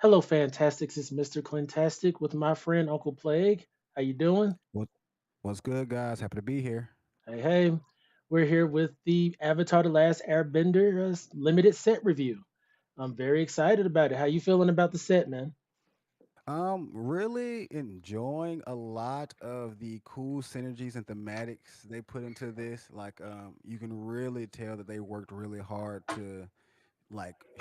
Hello, Fantastics. It's Mr. Clintastik with my friend Uncle Plague. How you doing? What what's good, guys? Happy to be here. Hey, hey. We're here with the Avatar: The Last Airbender limited set review. I'm very excited about it. How you feeling about the set, man? Really enjoying a lot of the cool synergies and thematics they put into this. You can really tell that they worked really hard to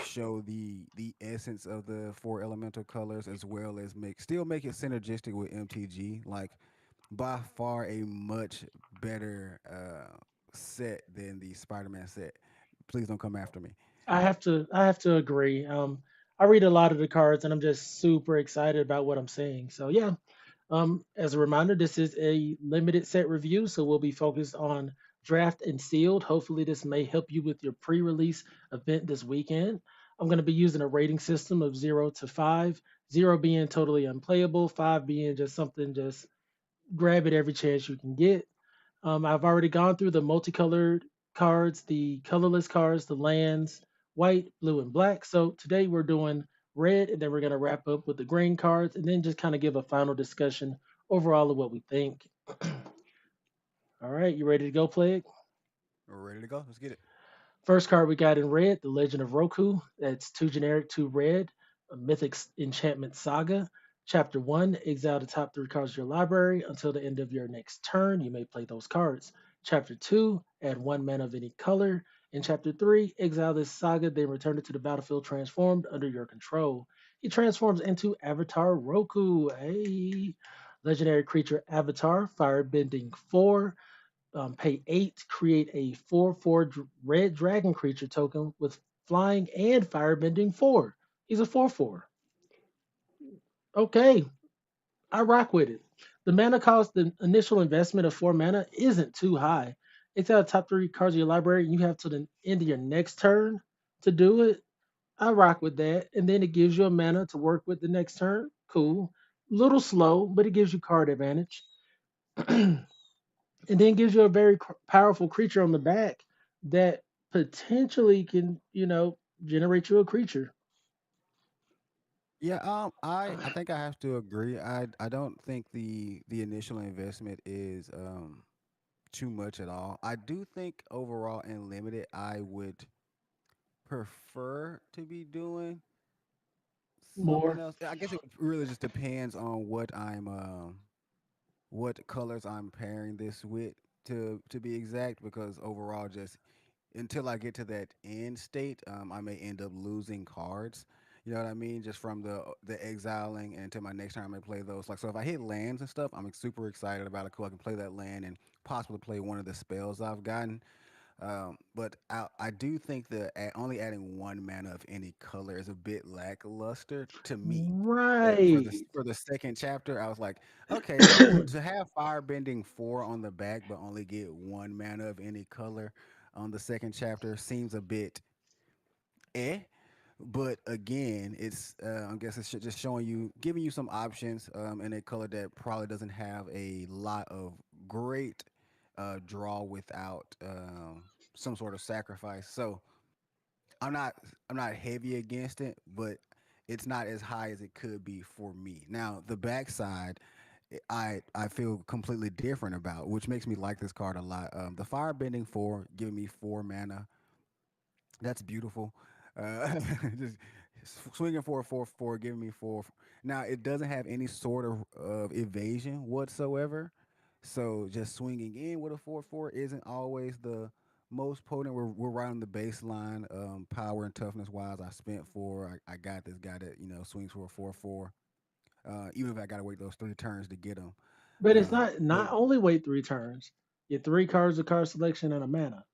show the essence of the four elemental colors as well as make it synergistic with MTG. Like by far a much better set than the Spider-Man set. Please don't come after me. I have to agree. I read a lot of the cards and I'm just super excited about what I'm seeing. So yeah, as a reminder, this is a limited set review, so we'll be focused on draft and sealed. Hopefully, this may help you with your pre release event this weekend. I'm going to be using a rating system of 0 to 5, 0 being totally unplayable, 5 being just something, just grab it every chance you can get. I've already gone through the multicolored cards, the colorless cards, the lands, white, blue, and black. So today we're doing red, and then we're going to wrap up with the green cards, and then just kind of give a final discussion overall of what we think. All right, you ready to go, Plague? We're ready to go. Let's get it. First card we got in red, The Legend of Roku. That's two generic, two red. A Mythic Enchantment Saga. Chapter 1, exile the top three cards of your library until the end of your next turn. You may play those cards. Chapter 2, add one mana of any color. In Chapter 3, exile this saga, then return it to the battlefield transformed under your control. He transforms into Avatar Roku. Hey, legendary creature Avatar, Firebending 4. Pay 8, create a 4/4 red dragon creature token with flying and firebending 4. He's a 4/4. Okay, I rock with it. The mana cost, the initial investment of 4 mana isn't too high. It's out of top 3 cards of your library, and you have to the end of your next turn to do it. I rock with that. And then it gives you a mana to work with the next turn. Cool. Little slow, but it gives you card advantage. And then gives you a very powerful creature on the back that potentially can, generate you a creature. Yeah, I think I have to agree. I don't think the initial investment is too much at all. I do think overall in limited, I would prefer to be doing something More, else. I guess it really just depends on what colors I'm pairing this with to be exact. Because overall, just until I get to that end state, I may end up losing cards. You know what I mean? Just from the exiling and until my next turn, I may play those. Like so, if I hit lands and stuff, I'm super excited about it. Cool, I can play that land and possibly play one of the spells I've gotten. But I do think that only adding one mana of any color is a bit lackluster to me. For the right? for the second chapter, I was like, okay, cool. To have Firebending 4 on the back, but only get one mana of any color on the second chapter seems a bit eh. But again, I guess it's just showing you, giving you some options in a color that probably doesn't have a lot of great draw without some sort of sacrifice. So I'm not I'm not heavy against it, but it's not as high as it could be for me. Now the backside, I feel completely different about, which makes me like this card a lot. The Firebending 4, giving me 4 mana, that's beautiful. Just swinging for a 4/4, giving me four. Now it doesn't have any sort of evasion whatsoever, so just swinging in with a 4/4 isn't always the most potent. We're right on the baseline, power and toughness wise. I spent four. I got this guy that swings for a 4/4. Even if I got to wait those 3 turns to get him. But it's But not only wait 3 turns. Get 3 cards of card selection and a mana,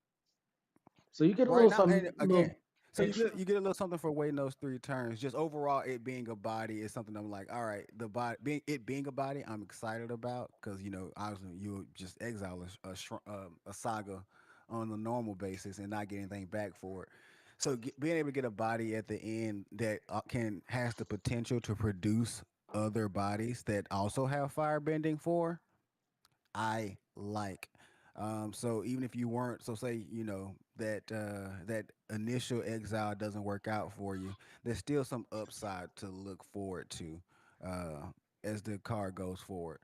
so you get a right little now, and something, a again, little so extra. you get a little something for waiting those 3 turns. Just overall, it being a body is something I'm like, all right, the body being a body, I'm excited about because obviously you just exile a saga on a normal basis and not get anything back for it. So being able to get a body at the end that can has the potential to produce other bodies that also have fire bending for I like. So even if you weren't, so say that initial exile doesn't work out for you, there's still some upside to look forward to uh, as the card goes forward.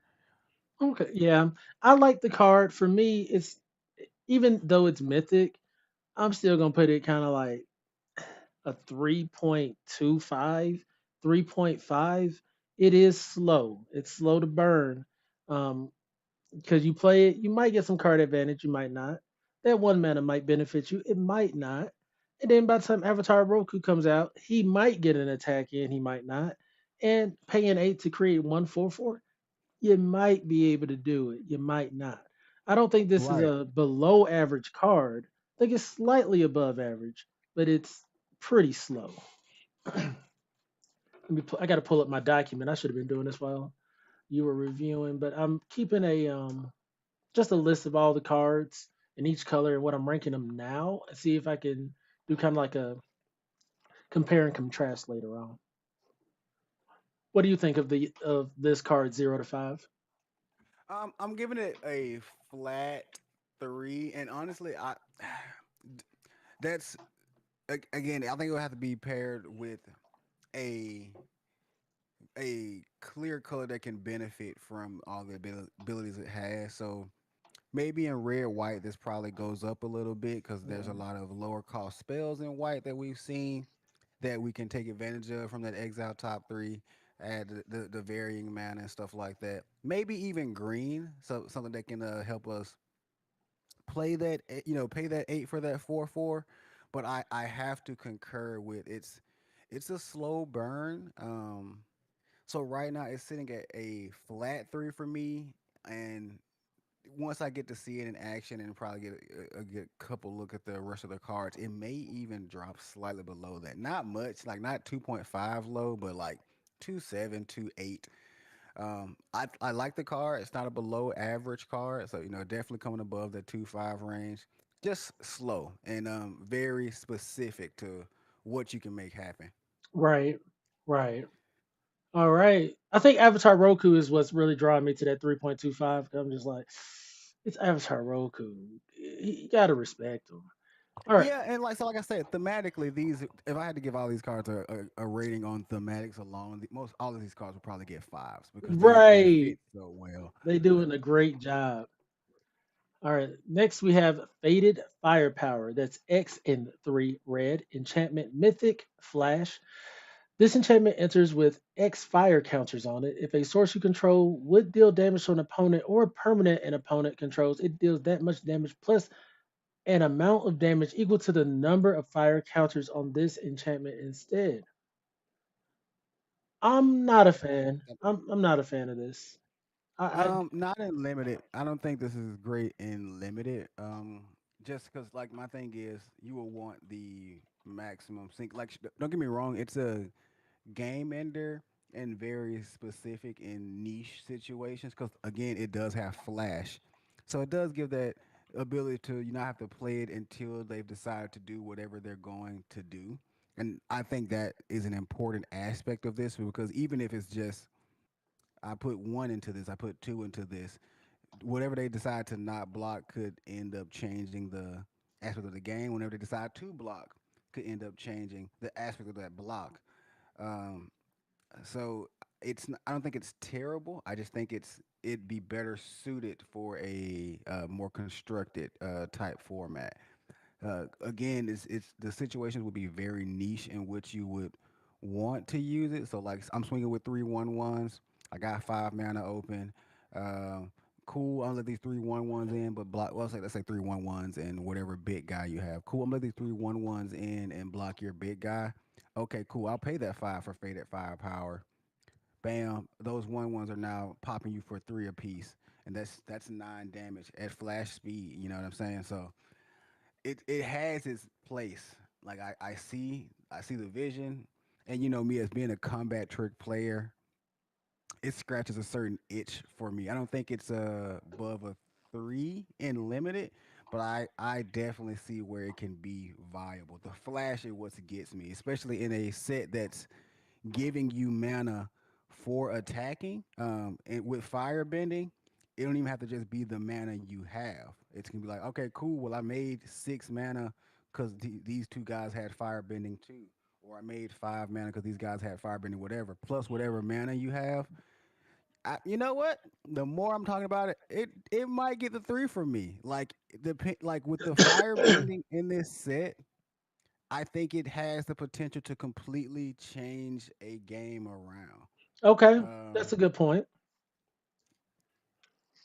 Okay, yeah, I like the card. For me, it's even though it's mythic, I'm still gonna put it kind of like a 3.25, 3.5. It is slow. It's slow to burn. Because you play it, you might get some card advantage, you might not. That one mana might benefit you, it might not. And then by the time Avatar Roku comes out, he might get an attack in, he might not. And paying 8 to create 1/4/4, you might be able to do it, you might not. I don't think this is Right. a below average card. I think it's slightly above average, but it's pretty slow. I got to pull up my document. I should have been doing this while you were reviewing, but I'm keeping a just a list of all the cards in each color and what I'm ranking them now, and see if I can do kind of like a compare and contrast later on. What do you think of the of this card 0 to 5? I'm giving it a flat three, and honestly, I that's again, I think it would have to be paired with a a clear color that can benefit from all the abilities it has. So maybe in red white, this probably goes up a little bit because there's a Yeah. lot of lower cost spells in white that we've seen that we can take advantage of from that exile top three. Add the varying mana and stuff like that. Maybe even green, so something that can help us play that pay that 8 for that 4/4. But I have to concur with it's a slow burn. So right now it's sitting at a flat three for me, and once I get to see it in action and probably get a good couple look at the rest of the cards, it may even drop slightly below that. Not much, like not 2.5 low, but like 2.7, 2.8. I like the card. It's not a below average card, so definitely coming above the 2.5 range. Just slow and very specific to what you can make happen. Right. Right. All right. I think Avatar Roku is what's really drawing me to that 3.25. I'm just like, it's Avatar Roku. You gotta respect him. All right. Yeah, and like I said, thematically, these if I had to give all these cards a rating on thematics alone, most all of these cards would probably get fives because they Right. fit so well. They doing a great job. All right. Next we have Faded Firepower. That's X and 3 red. Enchantment Mythic Flash. This enchantment enters with X fire counters on it. If a source you control would deal damage to an opponent or a permanent an opponent controls, it deals that much damage plus an amount of damage equal to the number of fire counters on this enchantment instead. I'm not a fan. I'm not a fan of this. I Not in limited. I don't think this is great in limited. Just because like my thing is, you will want the maximum sync. Like, don't get me wrong, it's a game ender and very specific in niche situations because again it does have flash, so it does give that ability to you not have to play it until they've decided to do whatever they're going to do. And I think that is an important aspect of this because even if it's just I put one into this, I put two into this, whatever they decide to not block could end up changing the aspect of the game. Whenever they decide to block could end up changing the aspect of that block. um, so I don't think it's terrible. I just think it'd be better suited for a more constructed type format. Again, it's the situations would be very niche in which you would want to use it. So like I'm swinging with 3/1/1s. I got 5 mana open. Um, cool. I'll let these 3/1/1s in, but block. Well, let's say 3/1/1s and whatever big guy you have. Cool. I'm gonna let these 3/1/1s in and block your big guy. Okay, cool. I'll pay that 5 for faded firepower. Bam. Those 1/1s are now popping you for 3 apiece, and that's 9 damage at flash speed. You know what I'm saying? So it has its place. Like I see the vision, and me as being a combat trick player, it scratches a certain itch for me. I don't think it's above a three in limited, but I definitely see where it can be viable. The flash is what gets me, especially in a set that's giving you mana for attacking. And with fire bending, it don't even have to just be the mana you have. It's gonna be like, okay, cool. Well, I made 6 mana because these two guys had firebending too, or I made 5 mana because these guys had firebending, whatever. Plus whatever mana you have. You know what? The more I'm talking about it, it might get the 3 from me. Like with the firebending in this set, I think it has the potential to completely change a game around. Okay, that's Um, a good point.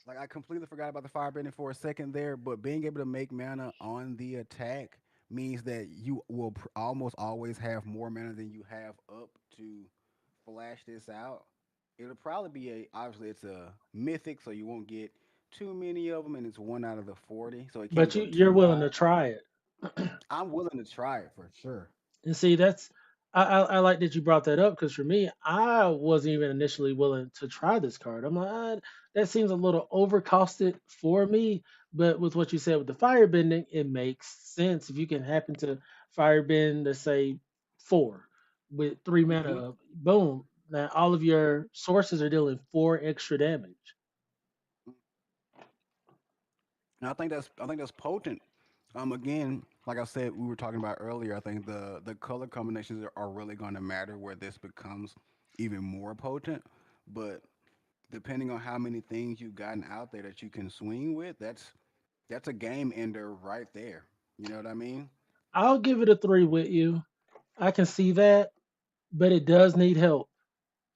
Like I completely forgot about the firebending for a second there, but being able to make mana on the attack means that you will almost always have more mana than you have up to flash this out. It'll probably be obviously it's a mythic, so you won't get too many of them, and it's 1 out of the 40, so it can't But go you're too willing to high. try it. I'm willing to try it for sure. And see, that's I like that you brought that up because for me, I wasn't even initially willing to try this card. I'm like, that seems a little overcosted for me. But with what you said with the firebending, it makes sense. If you can happen to firebend, let's say 4 with 3 mana Hmm. up, boom. Now all of your sources are dealing 4 extra damage. And I think that's potent. Again, like I said, we were talking about earlier. I think the color combinations are really going to matter where this becomes even more potent. But depending on how many things you've gotten out there that you can swing with, that's a game ender right there. You know what I mean? I'll give it a 3 with you. I can see that, but it does need help.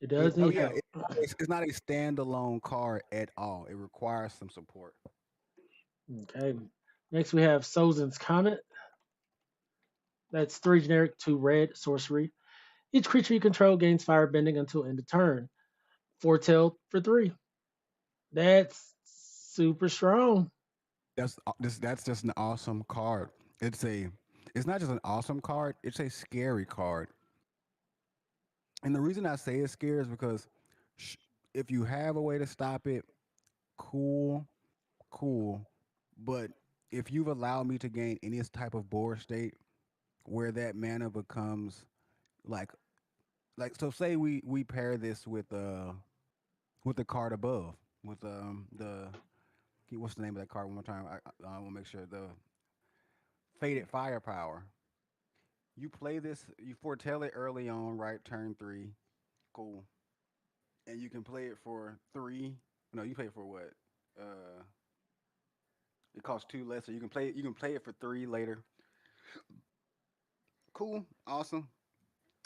It does Oh need yeah, help. it's not a standalone card at all. It requires some support. Okay. Next we have Sozin's Comet. That's 3 generic, 2 red sorcery. Each creature you control gains firebending until end of turn. Foretell for 3. That's super strong. That's just an awesome card. It's a it's not just an awesome card. It's a scary card. And the reason I say it's scary is because sh- if you have a way to stop it, cool, cool. But if you've allowed me to gain any type of board state where that mana becomes like so say we pair this with the card above with the what's the name of that card one more time? I want to make sure the faded firepower. You play this, you foretell it early on, right? Turn 3, cool, and you can play it for 3. No, you play it for what? Uh, it costs 2 less, so you can play it. You can play it for 3 later. Cool, awesome,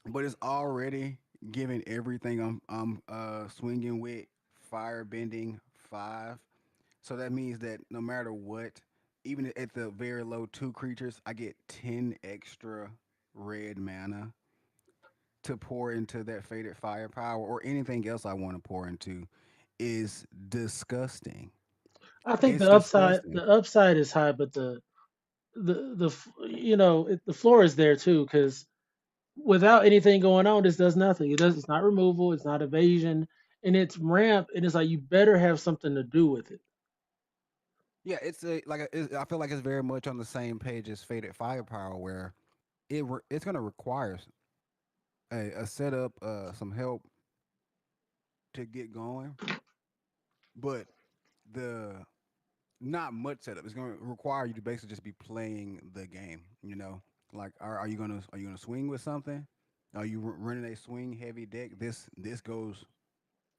but it's already giving everything I'm swinging with fire bending 5. So that means that no matter what, even at the very low 2 creatures, I get 10 extra red mana to pour into that faded firepower or anything else I want to pour into is disgusting. I think It's disgusting. the upside is high, but the floor is there too because without anything going on, this does nothing. It's not removal, it's not evasion, and it's ramp, and it's like you better have something to do with it. Yeah, I feel like it's very much on the same page as faded firepower, where it's going to require a setup, some help to get going, but the not much setup. It's going to require you to basically just be playing the game. Like are you gonna swing with something? Are you running a swing heavy deck? This goes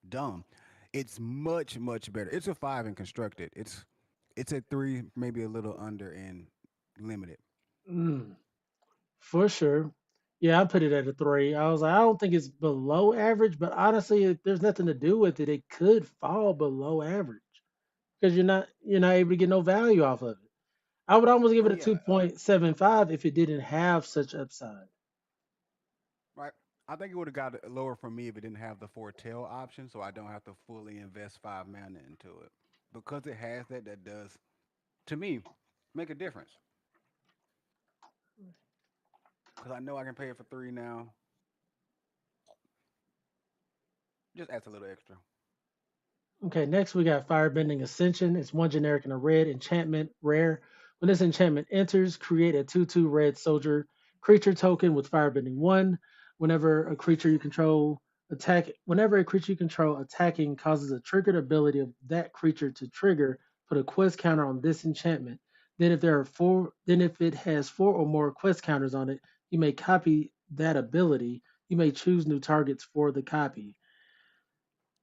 dumb. It's much better. It's a 5 in constructed. It's a 3, maybe a little under in limited. Mm, for sure. Yeah, I put it at a 3. I was like, I don't think it's below average, but honestly, if there's nothing to do with it, it could fall below average because you're not able to get no value off of it. I would almost give Oh it a yeah, 2.75 if it didn't have such upside. right. I think it would have got it lower for me if it didn't have the foretell option, so I don't have to fully invest 5 mana into it. Because it has that, that does to me make a difference. Because I know I can pay it for 3 now. Just adds a little extra. Okay, next we got Firebending Ascension. It's 1 generic and a red enchantment, rare. When this enchantment enters, create a 2/2 red soldier creature token with Firebending 1. Whenever a creature you control attacking causes a triggered ability of that creature to trigger, put a quest counter on this enchantment. Then if it has four or more quest counters on it, you may copy that ability. You may choose new targets for the copy.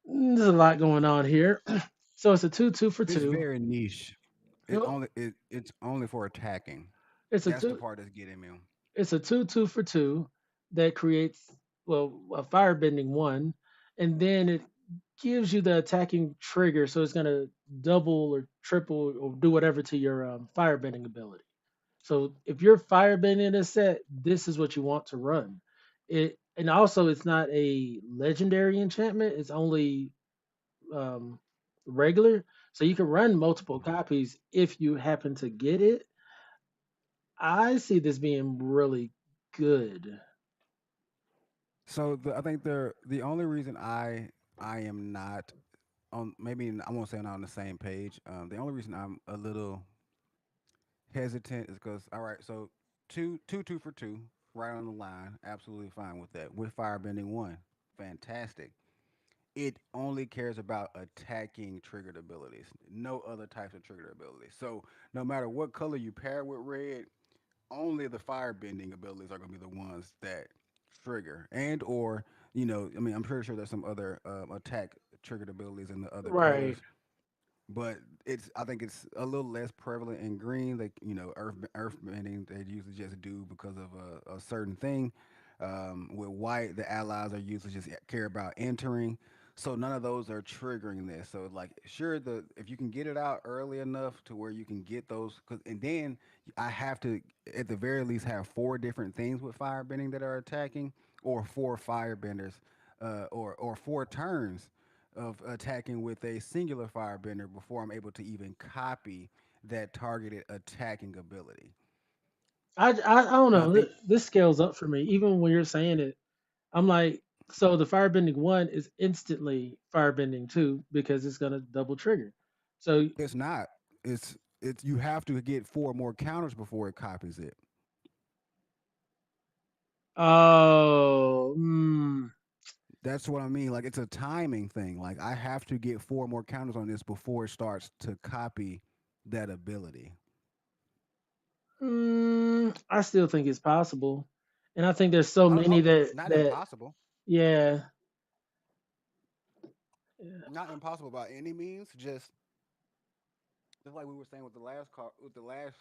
There's a lot going on here. So it's a two for It's two. very niche. Yep. It's only for attacking. It's a That's the two. part that's getting me. It's a two for two that creates a firebending one, and then it gives you the attacking trigger, so it's gonna double or triple or do whatever to your firebending ability. So if you're firebending a set, this is what you want to run. It and also it's not a legendary enchantment; it's only um, regular. So you can run multiple copies if you happen to get it. I see this being really good. So I think the only reason I am not on, maybe I won't say not on the same page. The only reason I'm a little hesitant is because, all right, so two for two, right on the line, absolutely fine with that. With firebending one, fantastic. It only cares about attacking triggered abilities, no other types of triggered abilities. So no matter what color you pair with red, only the firebending abilities are going to be the ones that trigger, and or I mean, I'm pretty sure there's some other attack triggered abilities in the other Right. colors, but it's I think it's a little less prevalent in green. Like earth bending they usually just do because of a certain thing. With white, the allies are usually just care about entering. So none of those are triggering this. So like, sure, the if you can get it out early enough to where you can get those, and then I have to at the very least have four different things with firebending that are attacking, or four firebenders, or four turns of attacking with a singular firebender before I'm able to even copy that targeted attacking ability. I don't And I know. think This scales up for me. Even when you're saying it, I'm like, so the firebending one is instantly firebending two because it's gonna double trigger. So, it's not. It's you have to get four more counters before it copies it. oh, mm, That's what I mean. Like it's a timing thing. Like I have to get four more counters on this before it starts to copy that ability. I still think it's possible, and I think there's so many Not that impossible. yeah, Not impossible by any means. Just like we were saying with the last card, with the last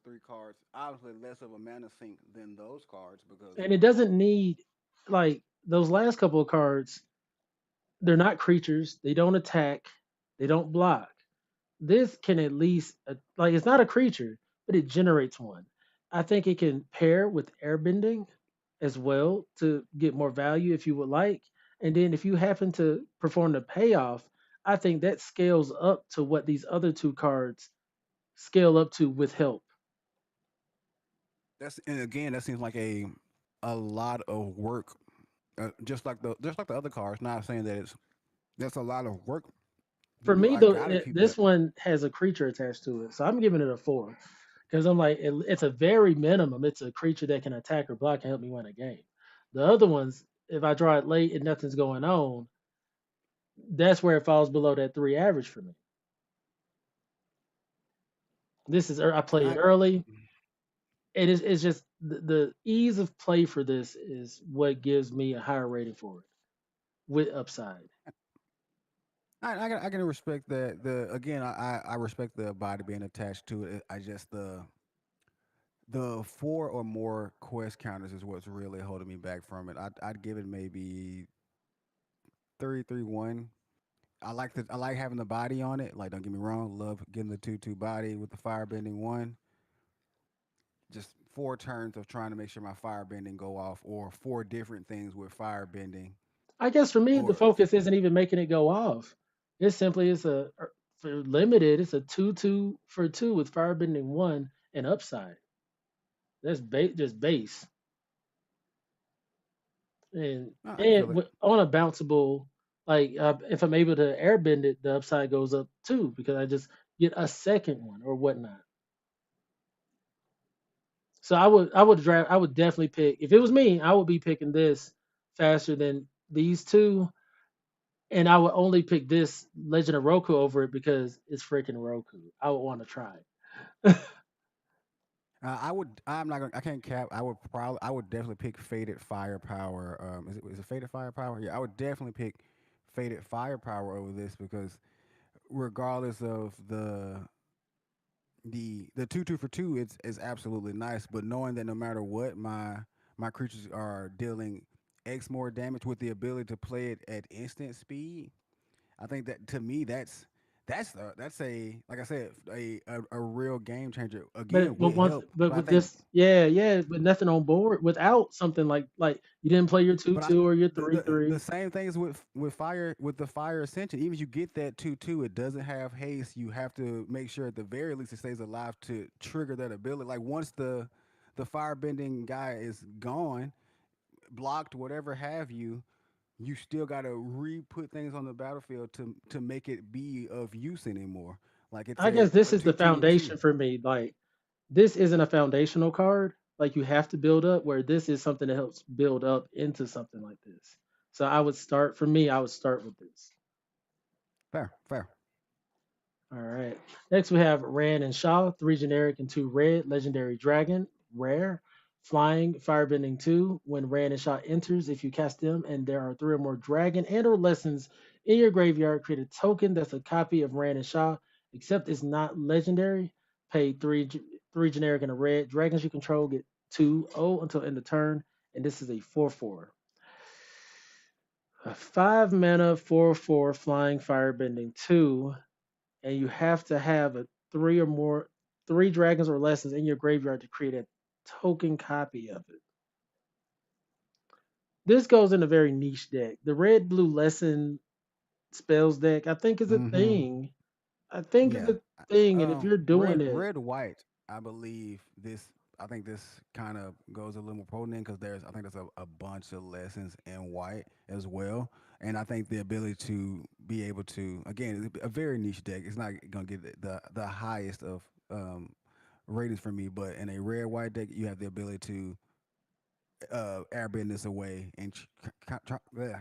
three cards, obviously less of a mana sink than those cards because and it doesn't need like those last couple of cards. They're not creatures. They don't attack. They don't block. This can at least like it's not a creature, but it generates one. I think it can pair with airbending as well to get more value if you would like. And then if you happen to perform the payoff, I think that scales up to what these other two cards scale up to with help. that's and again that seems like a lot of work. Just like the other cards. Not saying that that's a lot of work to For do. me, I though, gotta keep this that. one has a creature attached to it, so I'm giving it a four because I'm like, it's a very minimum. It's a creature that can attack or block and help me win a game. The other ones, if I draw it late and nothing's going on, that's where it falls below that three average for me. I play it I early. It's just the ease of play for this is what gives me a higher rating for it with upside. I can respect that. The again, I respect the body being attached to it. I just the four or more quest counters is what's really holding me back from it. I'd give it maybe 3-3-1. I like having the body on it. Like don't get me wrong, love getting the 2-2 body with the firebending one. Just four turns of trying to make sure my firebending go off, or four different things with firebending, I guess for me, the or focus isn't even making it go off. It simply is for limited. It's a two for two with firebending one and upside. That's just base, and I can feel it. on a bounceable. Like if I'm able to airbend it, the upside goes up too because I just get a second one or whatnot. So I would definitely pick if it was me, I would be picking this faster than these two, and I would only pick this Legend of Roku over it because it's freaking Roku. I would want to try it. I would. I'm not gonna. I can't cap. I would probably. I would definitely pick Faded Firepower. Is it Faded Firepower? Yeah, I would definitely pick Faded Firepower over this because regardless of the 2 2 for 2, it's is absolutely nice. But knowing that no matter what, my creatures are dealing X more damage with the ability to play it at instant speed. I think that to me that's a like I said a real game changer again But with once, help. but But I with think this, yeah, yeah, with nothing on board, without something like you didn't play your two but I two or your three the three. same things with fire with the fire ascension. Even if you get that 2 2, it doesn't have haste. You have to make sure at the very least it stays alive to trigger that ability. Like once the fire bending guy is gone, blocked, whatever have you, you still got to re-put things on the battlefield to make it be of use anymore. Like it's I guess this a is the 2 2 and 2. foundation for me. Like this isn't a foundational card. Like you have to build up. Where this is something that helps build up into something like this. So I would start. For me, I would start with this. Fair, fair. All right. Next, we have Rand and Shaw, three generic and two red. Legendary Dragon, rare. Flying, Firebending 2. When Rand and Shaw enters, if you cast them and there are three or more dragon and or lessons in your graveyard, create a token that's a copy of Rand and Shaw, except it's not legendary. Pay three generic and a red. Dragons you control get 2/0 until end of turn, and this is a 4/4. A 5 mana 4/4 flying firebending 2, and you have to have a three or more three dragons or lessons in your graveyard to create a token copy of it. This goes in a very niche deck. The red blue lesson spells deck, I think, is a Mm-hmm. thing. I think it's Yeah. a thing, and if you're doing it, Red white. I believe this. I think this kind of goes a little more potent because there's. I think there's a bunch of lessons in white as well, and I think the ability to be able to again it's a very niche deck. It's not gonna get the highest of ratings for me, but in a red white deck, you have the ability to airbend this away and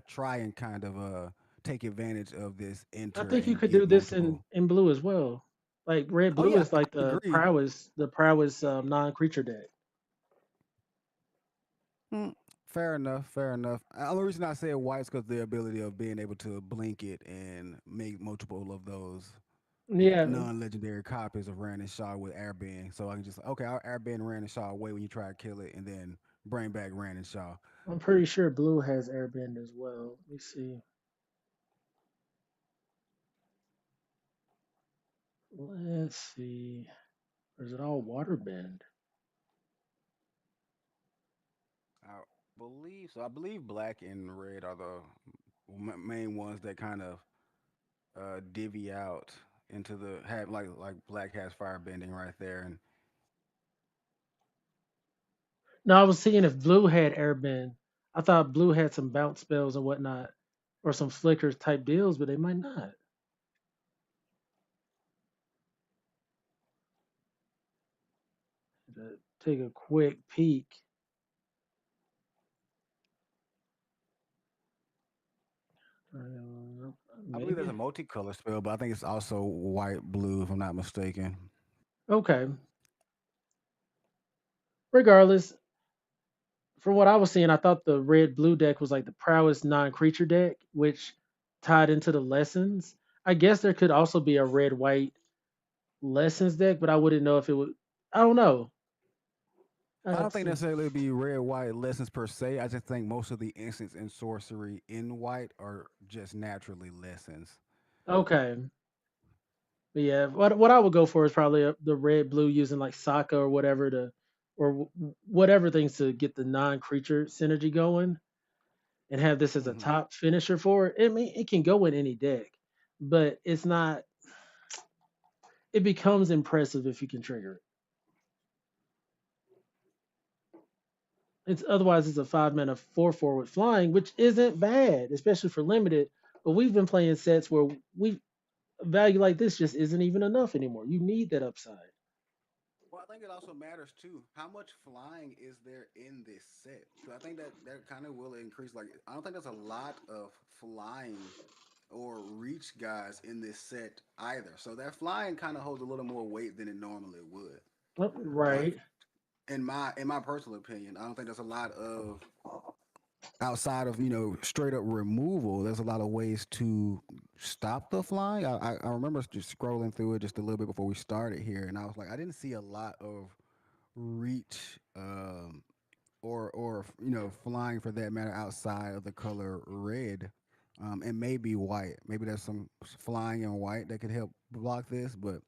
try and kind of take advantage of this I enter think you and could do get this multiple. in blue as well. Like red Oh blue yeah, is like I agree. the prowess non-creature deck. Mm, fair enough. Fair enough. The only reason I say white is because the ability of being able to blink it and make multiple of those Yeah, non-legendary copies of Rand and Shaw with airbend. So I can just okay, I'll airbend Rand and Shaw away when you try to kill it, and then bring back Rand and Shaw. I'm pretty sure blue has airbend as well. Let me see. Let's see. Or is it all waterbend? I believe so. I believe black and red are the main ones that kind of divvy out into the have like black has firebending right there, and No, I was seeing if blue had airbend. I thought blue had some bounce spells and whatnot, or some flickers type deals, but they might not. Take a quick peek. I believe there's a Maybe. multicolor spell, but I think it's also white blue if I'm not mistaken. Okay. Regardless, from what I was seeing, I thought the red blue deck was like the prowess non creature deck, which tied into the lessons. I guess there could also be a red white lessons deck, but I wouldn't know if it would. I don't know. I I have don't to think see. necessarily it'd be red white lessons per se. I just think most of the instants in sorcery in white are just naturally lessons. Okay. But yeah, what I would go for is probably the red blue using like Sokka or whatever to, or whatever things to get the non creature synergy going, and have this as a Hmm. top finisher for it. I mean, it can go in any deck, but it's not. It becomes impressive if you can trigger it. It's otherwise it's a 5 mana 4/4 with flying, which isn't bad, especially for limited. But we've been playing sets where we value like this just isn't even enough anymore. You need that upside. Well, I think it also matters too. How much flying is there in this set? Because I think that kind of will increase. Like, I don't think there's a lot of flying or reach guys in this set either. So that flying kind of holds a little more weight than it normally would. Like Right. in my personal opinion, I don't think there's a lot of outside of straight up removal. There's a lot of ways to stop the flying. I remember just scrolling through it just a little bit before we started here, and I was like, I didn't see a lot of reach or flying for that matter outside of the color red, and maybe white. Maybe there's some flying in white that could help block this, but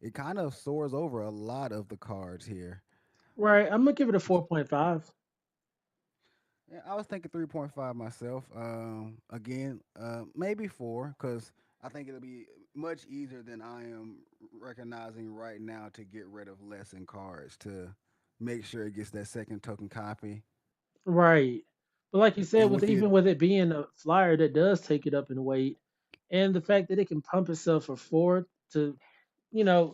it kind of soars over a lot of the cards here. Right. I'm gonna give it a 4.5. Yeah, I was thinking 3.5 myself. Again, maybe four, because I think it'll be much easier than I am recognizing right now to get rid of lesson cards to make sure it gets that second token copy. Right. But like you said, And with with the even with it being a flyer that does take it up in weight, and the fact that it can pump itself for 4 to,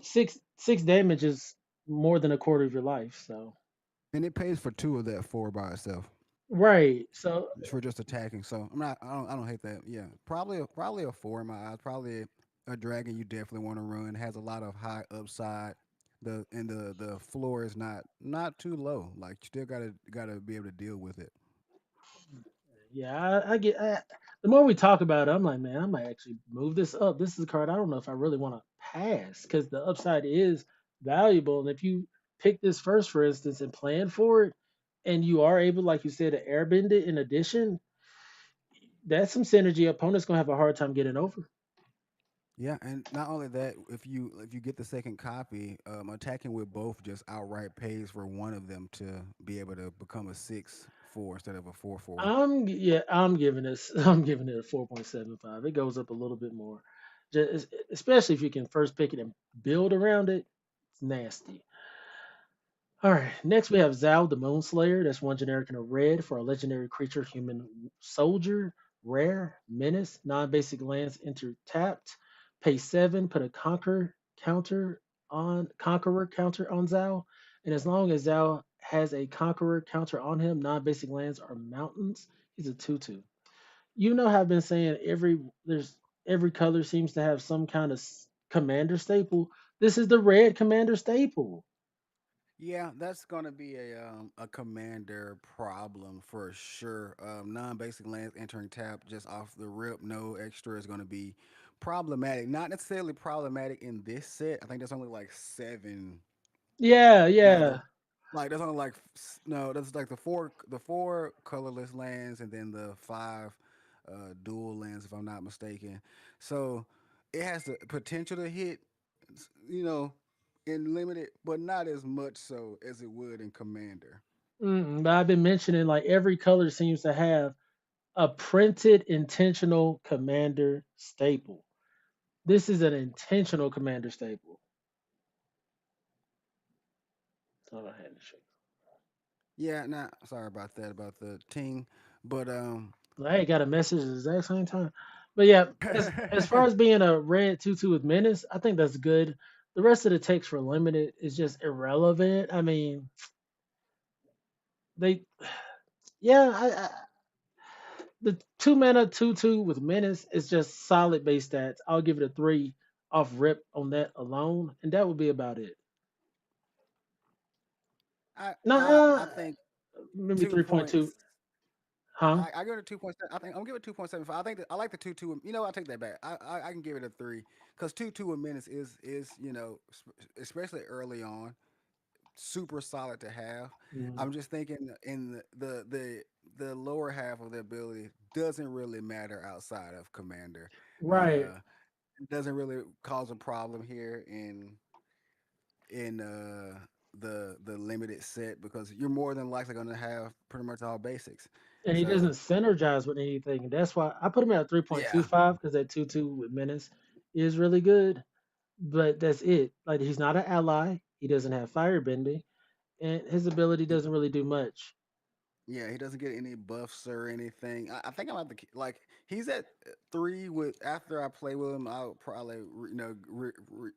six damage is more than a quarter of your life. So and it pays for two of that four by itself. right. So For just attacking. So I'm not. I don't hate that. Yeah, probably a four in my eyes. Probably a dragon you definitely want to run. Has a lot of high upside. The floor is not too low. Like you still gotta be able to deal with it. yeah, the more we talk about it, I'm like, man, I might actually move this up. This is a card I don't know if I really want to pass because the upside is valuable. And if you pick this first, for instance, and plan for it, and you are able, like you said, to airbend it in addition, that's some synergy. Opponent's gonna have a hard time getting over. Yeah, and not only that, if you get the second copy, attacking with both just outright pays for one of them to be able to become a 6/4 instead of a 4/4. I'm giving this I'm giving it a 4.75. It goes up a little bit more. Just, especially if you can first pick it and build around it. It's nasty. All right, next we have Zal the Moonslayer. That's one generic and a red for a legendary creature, human soldier, rare, menace, non-basic lands enter tapped. Pay 7, put a conqueror counter on Zal. And as long as Zal has a conqueror counter on him, non-basic lands are mountains. He's a 2/2. You know how I've been saying every color seems to have some kind of commander staple. This is the red commander staple. Yeah, that's gonna be a commander problem for sure. Non-basic lands entering tap just off the rip, no extra is gonna be problematic. Not necessarily problematic in this set. I think there's only like seven. Yeah, No, the yeah. like there's only like no. That's like the four colorless lands and then the five dual lands, if I'm not mistaken. So it has the potential to hit, you know, in limited, but not as much so as it would in Commander. But I've been mentioning like every color seems to have a printed intentional commander staple. This is an intentional commander staple. Oh, I had to show Yeah, nah, sorry about that about the ting, but you. I ain't got a message at the exact same time. But yeah, as far as being a red 2/2 with menace, I think that's good. The rest of the text for limited is just irrelevant. I mean, they yeah, the 2 mana 2/2 with menace is just solid base stats. I'll give it a 3 off rip on that alone, and that would be about it. I Nah, think maybe two 3.2. points. Huh? I give it a 2.7. I think I'm giving it 2.75. I think I like the 2-2. You know, I take that back. I can give it a three because 2-2 a minutes is especially early on super solid to have. Mm, I'm just thinking in the lower half of the ability doesn't really matter outside of commander. right. Uh, it doesn't really cause a problem here in the limited set because you're more than likely going to have pretty much all basics. And he doesn't So synergize with anything. And that's why I put him at yeah, 3.25 because that 2/2 with menace is really good. But that's it. Like he's not an ally. He doesn't have firebending, and his ability doesn't really do much. yeah, he doesn't get any buffs or anything. I think I'm at the like he's at three with after I play with him. I'll probably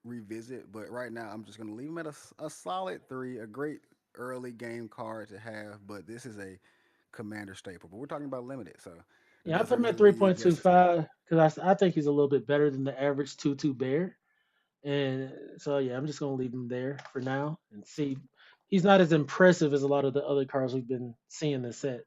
revisit, but right now I'm just gonna leave him at a solid three. A great early game card to have, but this is a commander staple. But we're talking about limited, so it Yeah, I put doesn't him at really leave justice here. 3.25 because I think he's a little bit better than the average 2/2 bear. And so yeah, I'm just gonna leave him there for now and see. He's not as impressive as a lot of the other cars we've been seeing this set.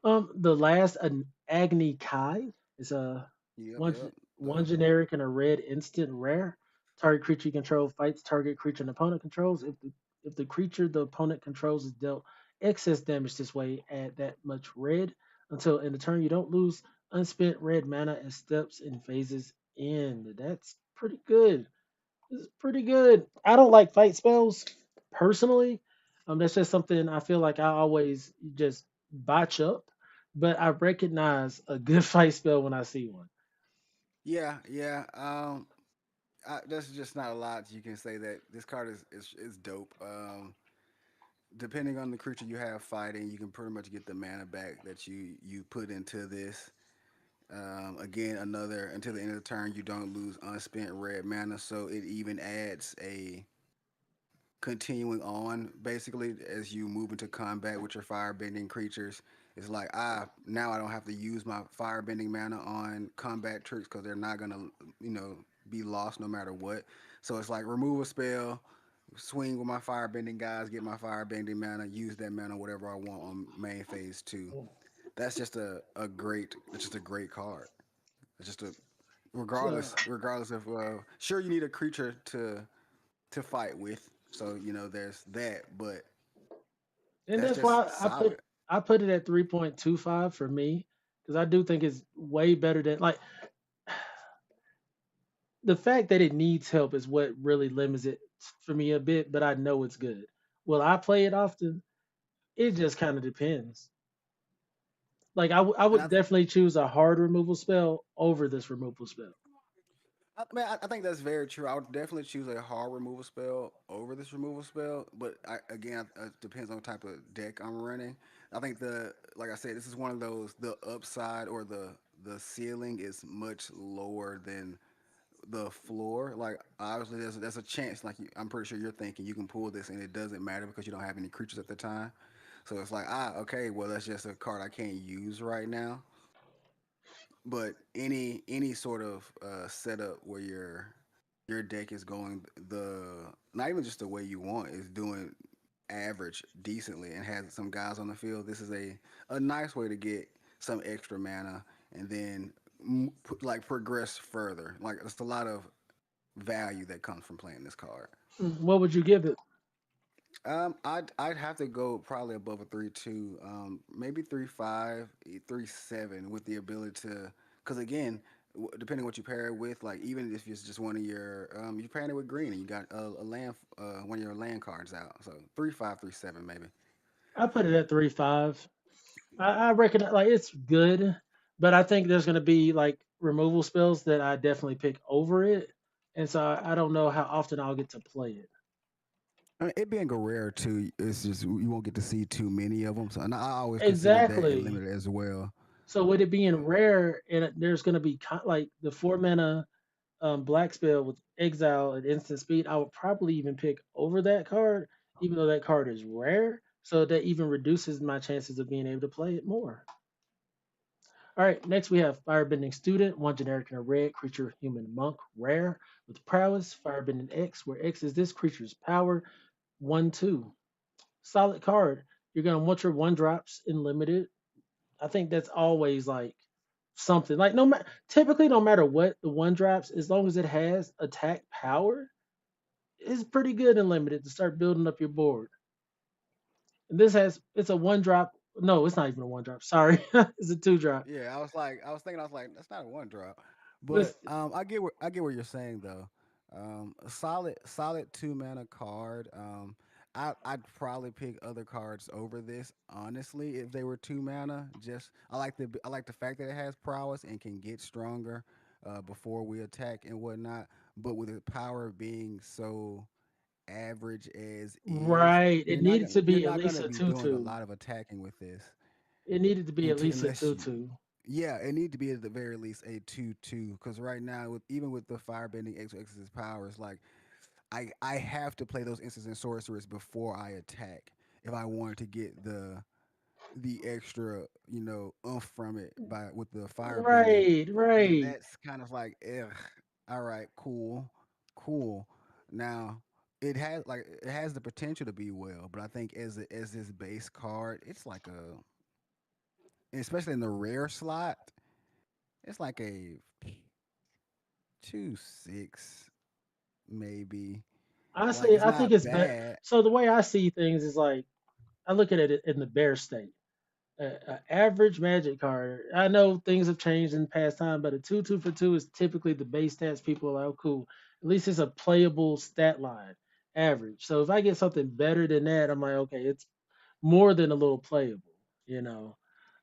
The last an Agni Kai is a Yep, one yep. one generic and a red instant rare. Target creature you control fights target creature an opponent controls. If the creature the opponent controls is dealt excess damage this way, add that much red until in the turn you don't lose unspent red mana as steps and phases end. That's pretty good. It's pretty good. I don't like fight spells personally. That's just something I feel like I always just botch up. But I recognize a good fight spell when I see one. Yeah, yeah. There's just not a lot you can say that this card is dope. Depending on the creature you have fighting, you can pretty much get the mana back that you put into this. Again, another until the end of the turn, you don't lose unspent red mana, so it even adds a continuing on basically as you move into combat with your firebending creatures. It's like now I don't have to use my firebending mana on combat troops because they're not gonna be lost no matter what. So it's like remove a spell, swing with my firebending guys, get my firebending mana, use that mana whatever I want on main phase two. That's just a great card. It's just a So, regardless of sure you need a creature to fight with. So there's that, but and that's that's just why solid. I put it at 3.25 for me because I do think it's way better than like the fact that it needs help is what really limits it for me a bit. But I know it's good. Will I play it often? It just kind of depends. Like I And would definitely choose a hard removal spell over this removal spell. I think that's very true. I would definitely choose a hard removal spell over this removal spell, but again, it depends on the type of deck I'm running. I think like I said, this is one of those the upside or the ceiling is much lower than the floor. Like obviously, there's a chance. Like I'm pretty sure you're thinking you can pull this and it doesn't matter because you don't have any creatures at the time. So it's like okay, well that's just a card I can't use right now. But any sort of setup where your deck is going the not even just the way you want is doing average decently and has some guys on the field. This is a nice way to get some extra mana and then like progress further. Like it's a lot of value that comes from playing this card. What would you give it? I'd have to go probably above a 3.2, maybe 3.5, 3.7 with the ability to, because again, depending what you pair it with, like even if it's just one of your, you pairing it with green and you got a land, one of your land cards out, so 3.5, 3.7 maybe. I put it at 3.5. I reckon like it's good, but I think there's gonna be like removal spells that I definitely pick over it, and so I don't know how often I'll get to play it. I mean, it being a rare too, it's just you won't get to see too many of them. So, and I always consider that in Exactly. limited as well. So with it being rare, and there's gonna be like the 4 mana black spell with exile and instant speed, I would probably even pick over that card, even though that card is rare. So that even reduces my chances of being able to play it more. All right, next we have Firebending Student, one generic and a red creature, human monk, rare with prowess, Firebending X, where X is this creature's power, 1/2. Solid card. You're gonna want your one drops in limited. I think that's always like something. Like no matter typically no matter what the one drops, as long as it has attack power, it's pretty good in limited to start building up your board. And this has it's a one drop. No, it's not even a one drop. Sorry, it's a two drop. Yeah, I was thinking, I was like, that's not a one drop, but This I get what you're saying though. A solid 2 mana card. I'd probably pick other cards over this honestly if they were 2 mana. Just I like the fact that it has prowess and can get stronger before we attack and whatnot. But with the power being so average as is, right. It needed to you're be at not least gonna a be two doing a two. lot of attacking with this It needed to be at least a unless two you two. yeah, it need to be at the very least a 2/2 because right now with even with the firebending X's powers, like I have to play those instants and sorcerers before I attack if I wanted to get the extra, oomph from it by with the fire bending, Right, and right. that's kind of like, ugh, all right, cool, cool. Now it has the potential to be well, but I think as this base card, it's like a, especially in the rare slot, it's like a 2.6 maybe. Like it's I think not it's better. bad. So the way I see things is like I look at it in the bear state. A average magic card. I know things have changed in past time, but a 2 2 for 2 is typically the base stats. People are like, oh, cool. At least it's a playable stat line, average. So if I get something better than that, I'm like, okay, it's more than a little playable. You know,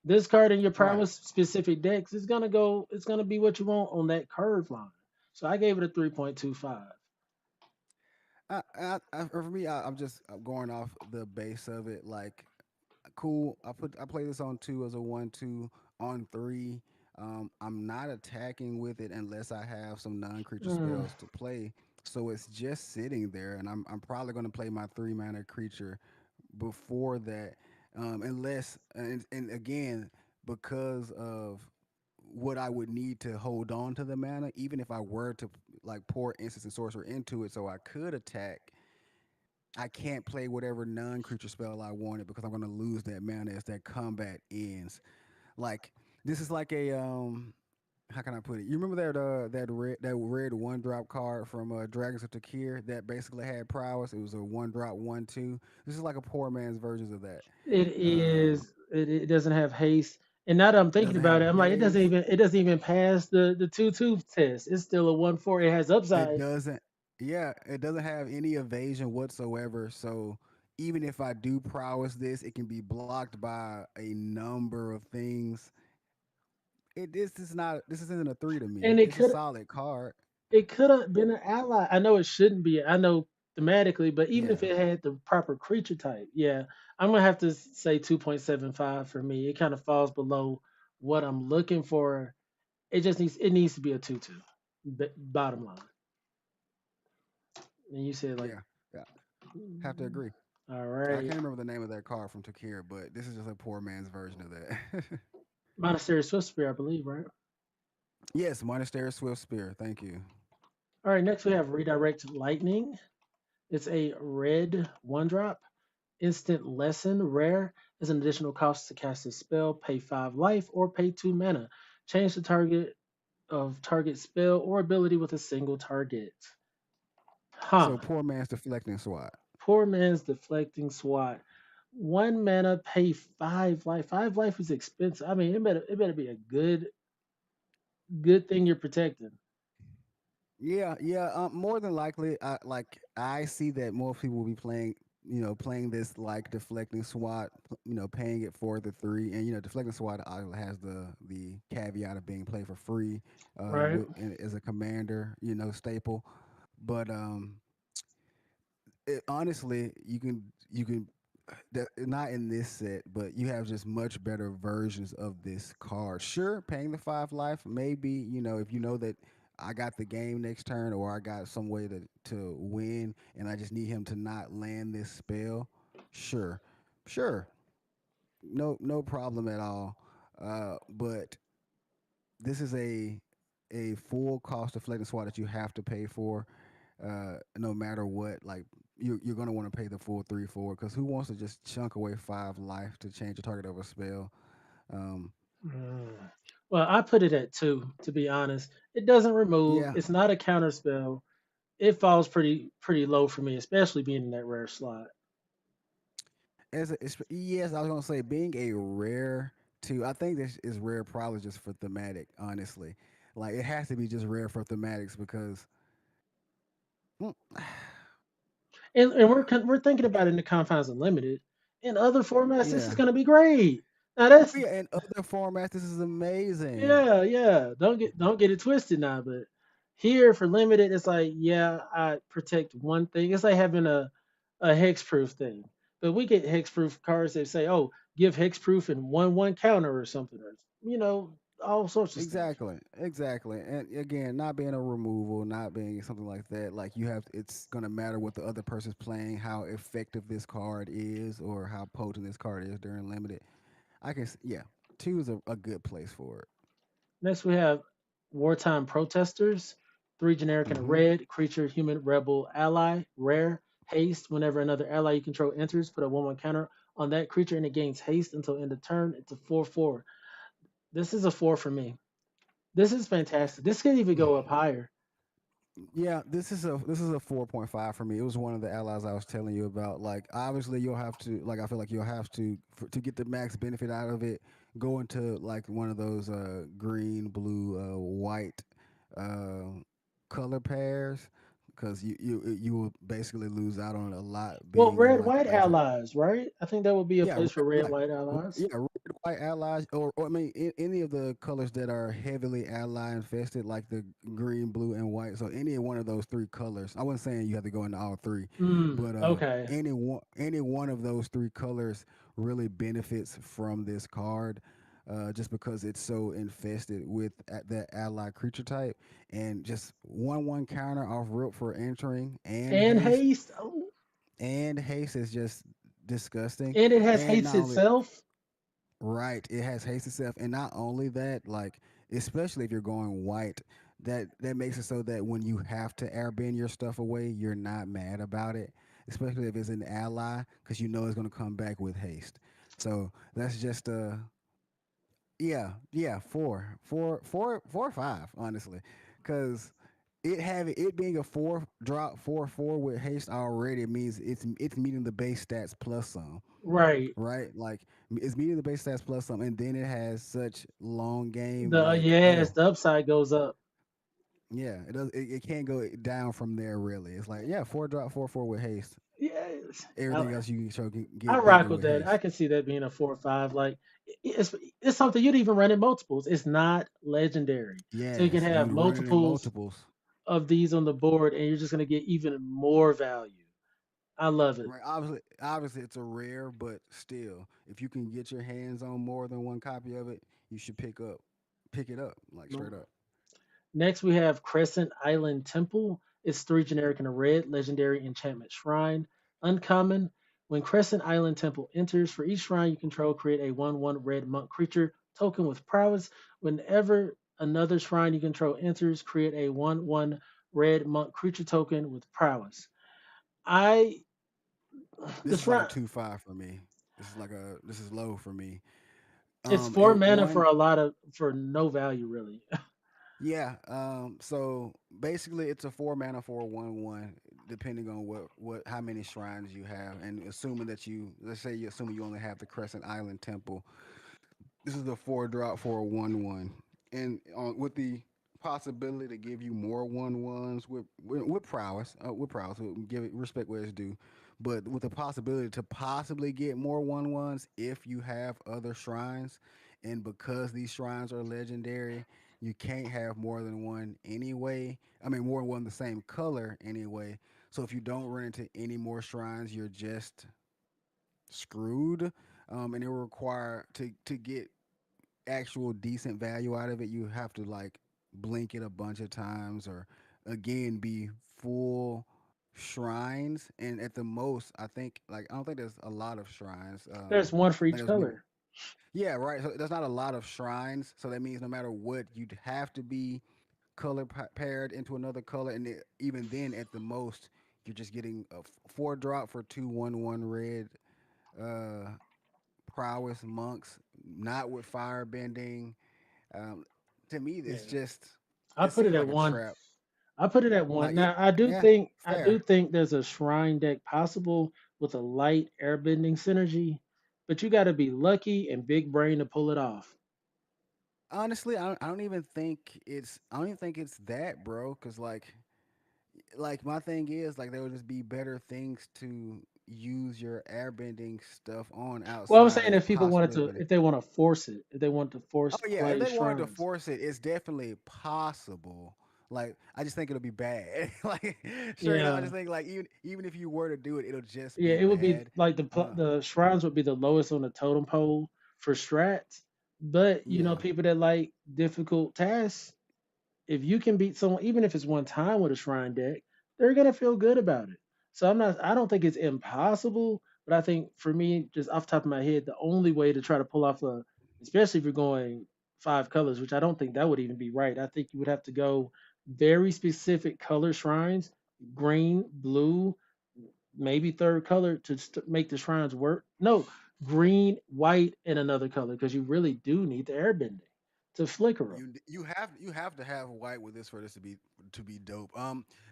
this card in your Right. prowess specific decks is gonna go. It's gonna be what you want on that curve line. So I gave it a 3.25. For me, I'm just going off the base of it. Like, cool. I play this on two as a 1/2 on three. I'm not attacking with it unless I have some non-creature Mm. spells to play. So it's just sitting there, and I'm probably going to play my 3 mana creature before that, unless and again, because of what I would need to hold on to the mana, even if I were to like pour instance and sorcerer into it, so I could attack. I can't play whatever non-creature spell I wanted because I'm going to lose that mana as that combat ends. Like, this is like a how can I put it? You remember that red 1 drop card from Dragons of Takir that basically had prowess? It was a 1 drop 1/2. This is like a poor man's version of that. It Um, is. It doesn't have haste. And now that I'm thinking doesn't about have it, I'm like, haste. it doesn't even pass the 2 2 test. It's still a 1 4. It has It upside. doesn't. Yeah, it doesn't have any evasion whatsoever. So even if I do prowess this, it can be blocked by a number of things. This is not. This isn't a three to me. And It's a solid card. it could have been an ally. I know it shouldn't be. I know thematically, but even if Yeah, it had the proper creature type, yeah, I'm gonna have to say 2.75 for me. It kind of falls below what I'm looking for. It needs to be a 2 2. Bottom line. And you said like, yeah, yeah. Have to agree. all I right, can't remember the name of that card from Takir, but this is just a poor man's version of that. Monastery Swift Spear, I believe, right? Yes, Monastery Swift Spear. Thank you. All right, next we have Redirect Lightning. It's a red 1 drop. Instant Lesson rare is an additional cost to cast a spell, pay 5 life, or pay 2 mana. Change the target of target spell or ability with a single target. Huh. So poor man's deflecting swat. Poor man's Deflecting Swat. 1 mana, pay 5 life. 5 life is expensive. I mean, it better be a good thing you're protecting. Yeah, yeah. More than likely, I see that more people will be playing, playing this like deflecting SWAT, paying it for the three, and deflecting SWAT has the caveat of being played for free, Right. as a commander, staple. But honestly, you can not in this set, but you have just much better versions of this card. Sure, paying the 5 life, maybe if you know that I got the game next turn, or I got some way to win, and I just need him to not land this spell. Sure, sure, no problem at all. But this is a full cost deflecting swat that you have to pay for, no matter what. Like, you're gonna want to pay the full 3 4, because who wants to just chunk away 5 life to change the target of a spell? Um, Mm. Well, I put it at 2, to be honest. It doesn't remove. yeah, It's not a counter spell. It falls pretty low for me, especially being in that rare slot. yes, I was gonna say being a rare too. I think this is rare probably just for thematic. Honestly, like it has to be just rare for thematics because mm, And we're thinking about it in the confines of limited. In other formats, this is yeah. going to be great. Now Oh that's yeah, in other formats, this is amazing. yeah. Don't get it twisted now, but here for limited, it's like yeah, I protect one thing. It's like having a hexproof thing. But we get hexproof cards that say, oh, give hexproof and 1 1 counter or something, or all sorts of stuff. Exactly, exactly. And again, not being a removal, not being something like that. Like, it's gonna matter what the other person's playing, how effective this card is, or how potent this card is during limited. Yeah, two is a good place for it. Next, we have wartime protesters. Three generic and a Hmm. red. Creature, human, rebel, ally. Rare. Haste. Whenever another ally you control enters, put a 1/1 counter on that creature and it gains haste until end of turn. It's a 4/4. This is a 4 for me. This is fantastic. This could even go up higher. Yeah, this is a 4.5 for me. It was one of the allies I was telling you about. Like obviously you'll have to like I feel like you'll have to to get the max benefit out of it, go into like one of those green, blue, white uh color pairs cuz you will basically lose out on a lot Well, being in red like white as a allies, right? I think that would be a yeah, place for red yeah, white allies. yeah. Red, white allies, or I mean, any of the colors that are heavily ally infested, like the green, blue, and white. So any one of those three colors. I wasn't saying you have to go into all three, but Okay. any one of those three colors really benefits from this card. Just because it's so infested with that ally creature type, and just 1/1 counter off rip for entering And haste. Oh, and haste is just disgusting. and it has And haste not only itself. right, it has haste itself, and not only that, like especially if you're going white, that makes it so that when you have to airbend your stuff away, you're not mad about it. Especially if it's an ally, because you know it's going to come back with haste. So that's just yeah, four, 5, honestly, because it being a 4 drop 4/4 with haste already means it's meeting the base stats plus some, Right. right? Like it's meeting the base stats plus some, and then it has such long game. The Like yes, the upside goes up. yeah, it does. It can't go down from there really. It's like yeah, 4 drop 4/4 with haste. Yes. Everything else you can show can I get rock better with with that. I haste. can see that being a 4 or 5. Like it's something you'd even run in multiples. It's not legendary, so you can Yes, have you run it in multiples multiples. of these on the board, and you're just gonna get even more value. I love it. Right. Obviously, it's a rare, but still, if you can get your hands on more than one copy of it, you should pick it up, like straight up. Next, we have Crescent Island Temple. It's three generic and a red, legendary enchantment shrine. Uncommon. When Crescent Island Temple enters, for each shrine you control, create a 1/1 red monk creature token with prowess. Whenever another shrine you control enters, create a 1/1 red monk creature token with prowess. I the This is like a shrine 2/5 for me. This is low for me. it's four And mana for one a lot of for no value really. yeah. So basically, it's a 4 mana for a 1/1, depending on what how many shrines you have, and assuming that you let's say you assuming you only have the Crescent Island Temple. This is a 4 drop for a 1/1, and with the possibility to give you more 1/1s with prowess, we'll give it respect where it's due, but with the possibility to possibly get more 1/1s if you have other shrines, and because these shrines are legendary, you can't have more than one anyway. I mean, more than one the same color anyway. So if you don't run into any more shrines, you're just screwed. And it will require to get actual decent value out of it, you have to like blink it a bunch of times or again be full shrines. And at the most, I think like I don't think there's a lot of shrines. There's one for I think each there's maybe color. yeah, right. So there's not a lot of shrines, so that means no matter what, you'd have to be color paired into another color, and even then, at the most, you're just getting a 4 drop for 2/1/1 red. Uh, Prowess monks, not with fire bending. Um, to me, Yeah. I it put it seems at like a one. trap. I put it at one. Like yeah, Now yeah, I do fair. think there's a shrine deck possible with a light airbending synergy, but you got to be lucky and big brain to pull it off. Honestly, I don't even think it's that, bro. Cause like my thing is like there would just be better things to use your airbending stuff on Well, I'm outside saying of if people wanted possibly to, the if they want to force it, if they want to force oh yeah, if play they wanted to shrines, force it, it's definitely possible. Like I just think it'll be bad. Like straight up, I yeah, just think like even if you were to do it, it'll just yeah, be it would be bad. like Uh, the shrines would be the lowest on the totem pole for strats. But yeah, people that like difficult tasks, if you can beat someone, even if it's one time with a shrine deck, they're gonna feel good about it. So I don't think it's impossible, But I think for me, just off the top of my head, the only way to try to pull off a, especially if you're going 5 colors, which I don't think that would even be right. I think you would have to go very specific color shrines, green, blue, maybe third color to make the shrines work. No, green, white, and another color because you really do need the airbending to flicker them. You have to have white with this for this to be dope.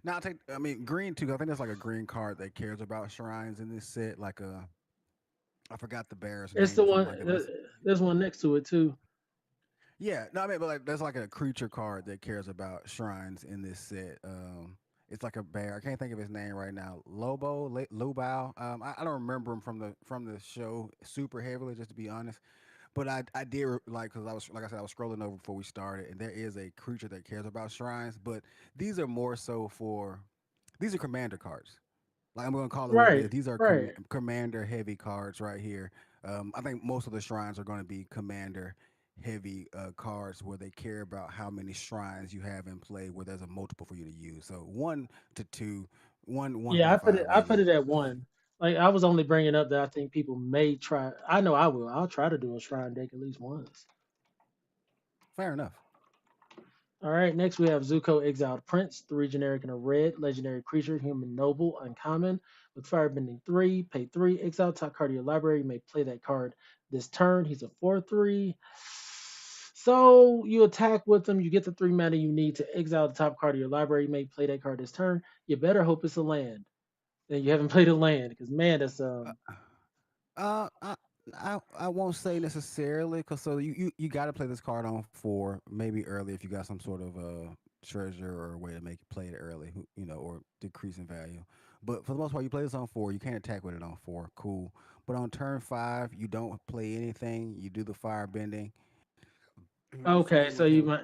Now I mean green too. I think there's like a green card that cares about shrines in this set. Like I forgot the bear's It's name the from one. like let's There's one next to it too. yeah, no, I mean, but like there's like a creature card that cares about shrines in this set. It's like a bear. I can't think of his name right now. Lubao. I don't remember him from the show super heavily, just to be honest. But I did like because I was like I said I was scrolling over before we started, and there is a creature that cares about shrines, but these are more so for these are commander cards. Like I'm going to call it what it Right, is. These are right. commander heavy cards right here. I think most of the shrines are going to be commander heavy cards where they care about how many shrines you have in play where there's a multiple for you to use. So 1 to 2, one Yeah, point I put it. five I put maybe. it at one. Like I was only bringing up that I think people may try. I know I will. I'll try to do a shrine deck at least once. Fair enough. All right, next we have Zuko Exiled Prince, 3 generic and a red, legendary creature, human noble, uncommon, with firebending 3, pay 3, exile top card of your library. You may play that card this turn. He's a 4/3. So you attack with him, you get the 3 mana you need to exile the top card of your library. You may play that card this turn. You better hope it's a land. And you haven't played a land, because man, that's Uh, Uh, I won't say necessarily because you got to play this card on 4 maybe early if you got some sort of treasure or a way to make it play it early or decrease in value. But for the most part, you play this on 4. You can't attack with it on 4. Cool. But on turn 5, you don't play anything. You do the fire bending. You okay, swing so with you him. might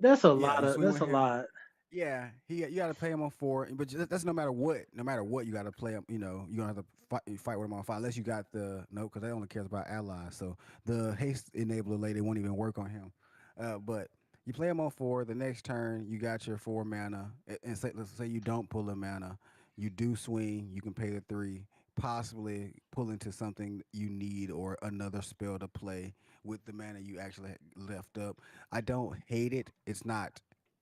that's a Yeah, lot you of swing that's with a him. lot. Yeah, you got to pay him on 4, but that's no matter what. No matter what, you got to play him. You don't have to fight with him on 5 unless you got the no, because they only cares about allies. So the haste enabler lady won't even work on him. But you play him on 4. The next turn, you got your 4 mana, and let's say you don't pull a mana, you do swing. You can pay the 3, possibly pull into something you need or another spell to play with the mana you actually left up. I don't hate it. It's not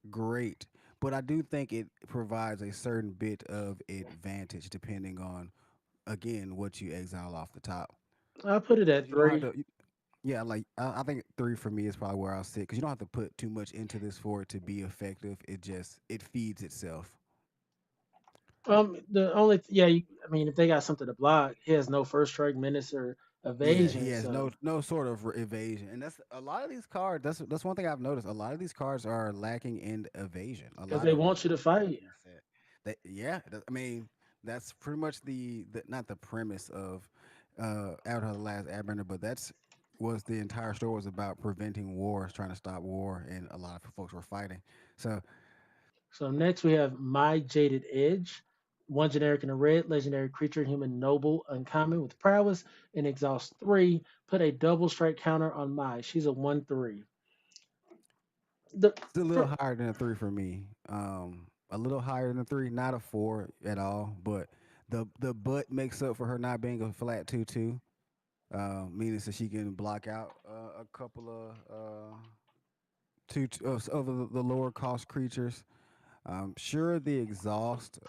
great, but I do think it provides a certain bit of advantage depending on again what you exile off the top. I put it at Because you don't have 3. to. Yeah, like I think 3 for me is probably where I'll sit because you don't have to put too much into this for it to be effective. It feeds itself. The only yeah, I mean, if they got something to block, he has no first strike, menace, or Yeah, he evasion. has So no sort of evasion, and that's a lot of these cards. That's one thing I've noticed. A lot of these cards are lacking in evasion. A because lot they of them want you to fight. in this set. Yeah, I mean that's pretty much the not the premise of Avatar: The Last Airbender, but that's was the entire story was about preventing wars, trying to stop war, and a lot of folks were fighting. So So next we have My Jaded Edge, 1 generic and a red, legendary creature, human noble, uncommon with prowess, and exhaust 3. Put a double strike counter on My. She's a 1/3. The it's a little for, higher than a 3 for me. A little higher than a 3, not a 4 at all, but the butt makes up for her not being a flat 2/2. Meaning so she can block out a couple of of the lower cost creatures. Sure, the exhaust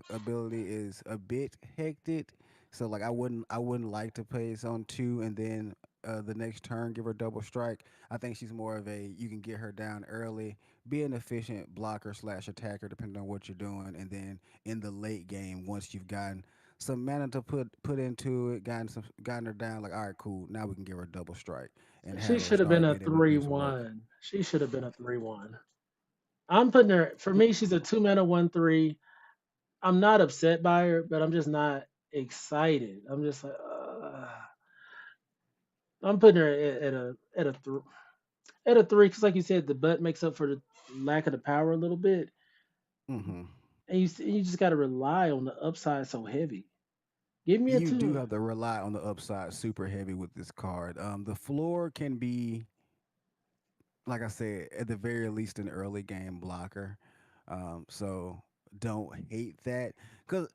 ability is a bit hectic, so like I wouldn't like to play this on 2 and then the next turn give her double strike. I think she's more of a you can get her down early, be an efficient blocker slash attacker depending on what you're doing, and then in the late game once you've gotten some mana to put into it, gotten her down, like all right, cool, now we can give her double strike and she have her should have been start a getting to three do some work. one. She should have been a 3/1. I'm putting her for me. She's a 2 mana 1/3. I'm not upset by her, but I'm just not excited. I'm just like, I'm putting her at a 3 because, like you said, the butt makes up for the lack of the power a little bit, Hmm. and you just got to rely on the upside so heavy. Give me a You do 2. have to rely on the upside super heavy with this card. The floor can be, like I said, at the very least an early game blocker. So don't hate that because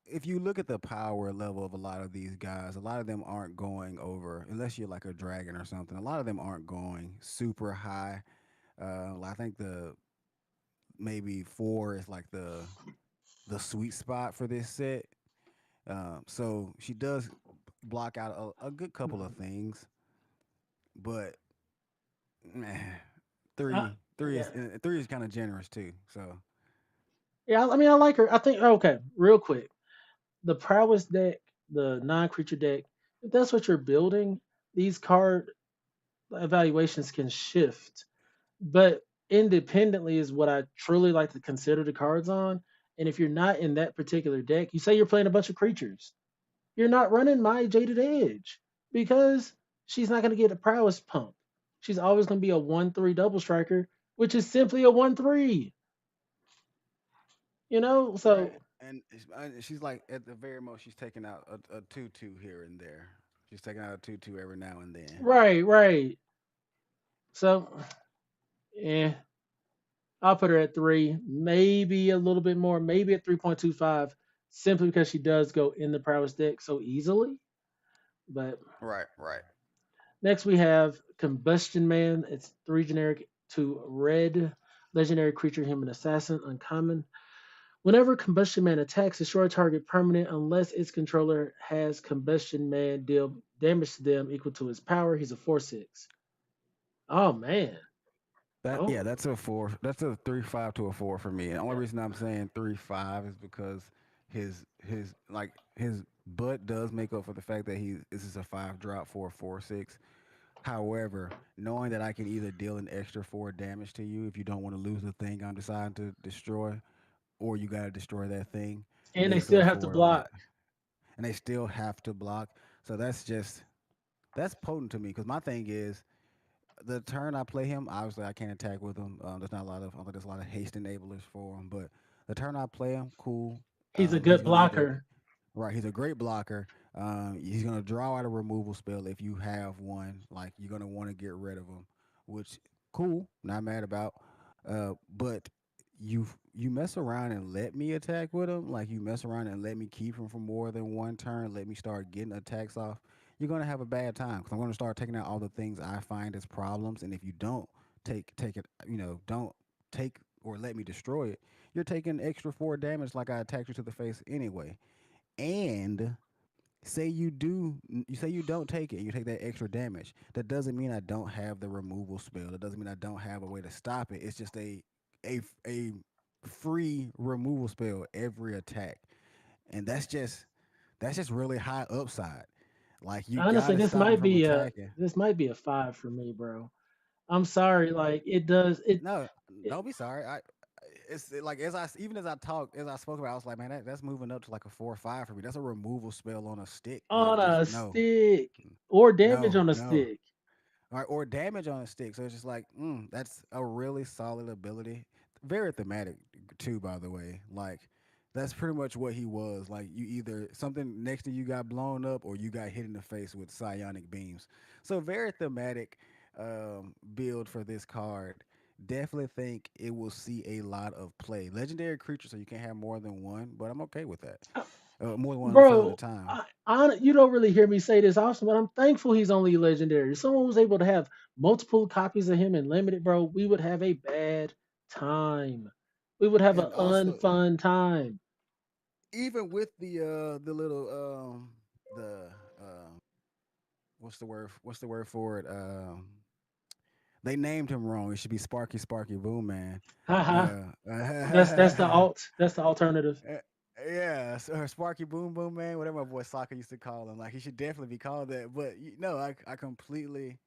if you look at the power level of a lot of these guys, a lot of them aren't going over unless you're like a dragon or something. A lot of them aren't going super high. I think the maybe four is like the sweet spot for this set. So she does block out a good couple of things, but meh, Uh, yeah, three is kind of generous too. So yeah. I mean, I like her. I think okay, real quick, the prowess deck, the non-creature deck. If that's what you're building, these card evaluations can shift, but independently is what I truly like to consider the cards on. And if you're not in that particular deck, you say you're playing a bunch of creatures, you're not running my Jaded Edge because she's not going to get a prowess pump. She's always going to be a 1/3 double striker, which is simply a 1/3. You know, right, so and she's like at the very most she's taking out a 2/2 here and there. She's taking out a 2/2 every now and then. right, right. So, yeah, I'll put her at 3, maybe a little bit more, maybe at 3.25, simply because she does go in the prowess deck so easily. But Right, right. next we have Combustion Man. It's 3 generic, 2 red, legendary creature, human assassin, uncommon. Whenever Combustion Man attacks, destroy a target permanent unless its controller has Combustion Man deal damage to them equal to his power. He's a 4/6. Oh man. That yeah, Oh, that's a four. That's a 3/5 to a four for me. And the only reason I'm saying 3/5 is because his butt does make up for the fact that he this is a 5 drop for a 4/6. However, knowing that I can either deal an extra 4 damage to you if you don't want to lose the thing I'm deciding to destroy, or you got to destroy that thing, and they makes still up have to for it. block. And they still have to block. So that's potent to me because my thing is the turn I play him, obviously I can't attack with him. There's not a lot of I don't think there's a lot of haste enablers for him, but the turn I play him, cool. He's a He's good gonna either blocker. right. He's a great blocker. He's gonna draw out a removal spell if you have one. Like you're gonna want to get rid of him, which cool. Not mad about. But you mess around and let me attack with him. Like you mess around and let me keep him for more than one turn. Let me start getting attacks off. You're gonna have a bad time because I'm gonna start taking out all the things I find as problems. And if you don't take it, don't take or let me destroy it, you're taking extra 4 damage like I attacked you to the face anyway. And you say you don't take it, you take that extra damage. That doesn't mean I don't have the removal spell. That doesn't mean I don't have a way to stop it. It's just a free removal spell every attack. And that's just really high upside. Like you Honestly, gotta stop it from attacking. this might be a 5 for me, bro. I'm sorry, like it does it, No, it don't be sorry. It's like even as I spoke about, I was like, man, that's moving up to like a 4 or 5 for me. That's a removal spell on a stick. on Like just a no, stick or damage no, on a no. stick. All right, or damage on a stick. So it's just like, that's a really solid ability. Very thematic too, by the way. Like that's pretty much what he was. Like you either something next to you got blown up or you got hit in the face with psionic beams. So very thematic build for this card. Definitely think it will see a lot of play. Legendary creature, so you can't have more than one, but I'm okay with that. More than one on the field at a Bro, time. you don't really hear me say this often, but I'm thankful he's only legendary. If someone was able to have multiple copies of him in limited, bro, we would have a bad time. We would have an And also, unfun time. even with the little the what's the word for it they named him wrong. It should be Sparky Sparky Boom Man. Haha. uh That's the alt. That's the alternative. yeah, Sparky Boom Boom Man, whatever my boy Soccer used to call him. Like he should definitely be called that, but no, I completely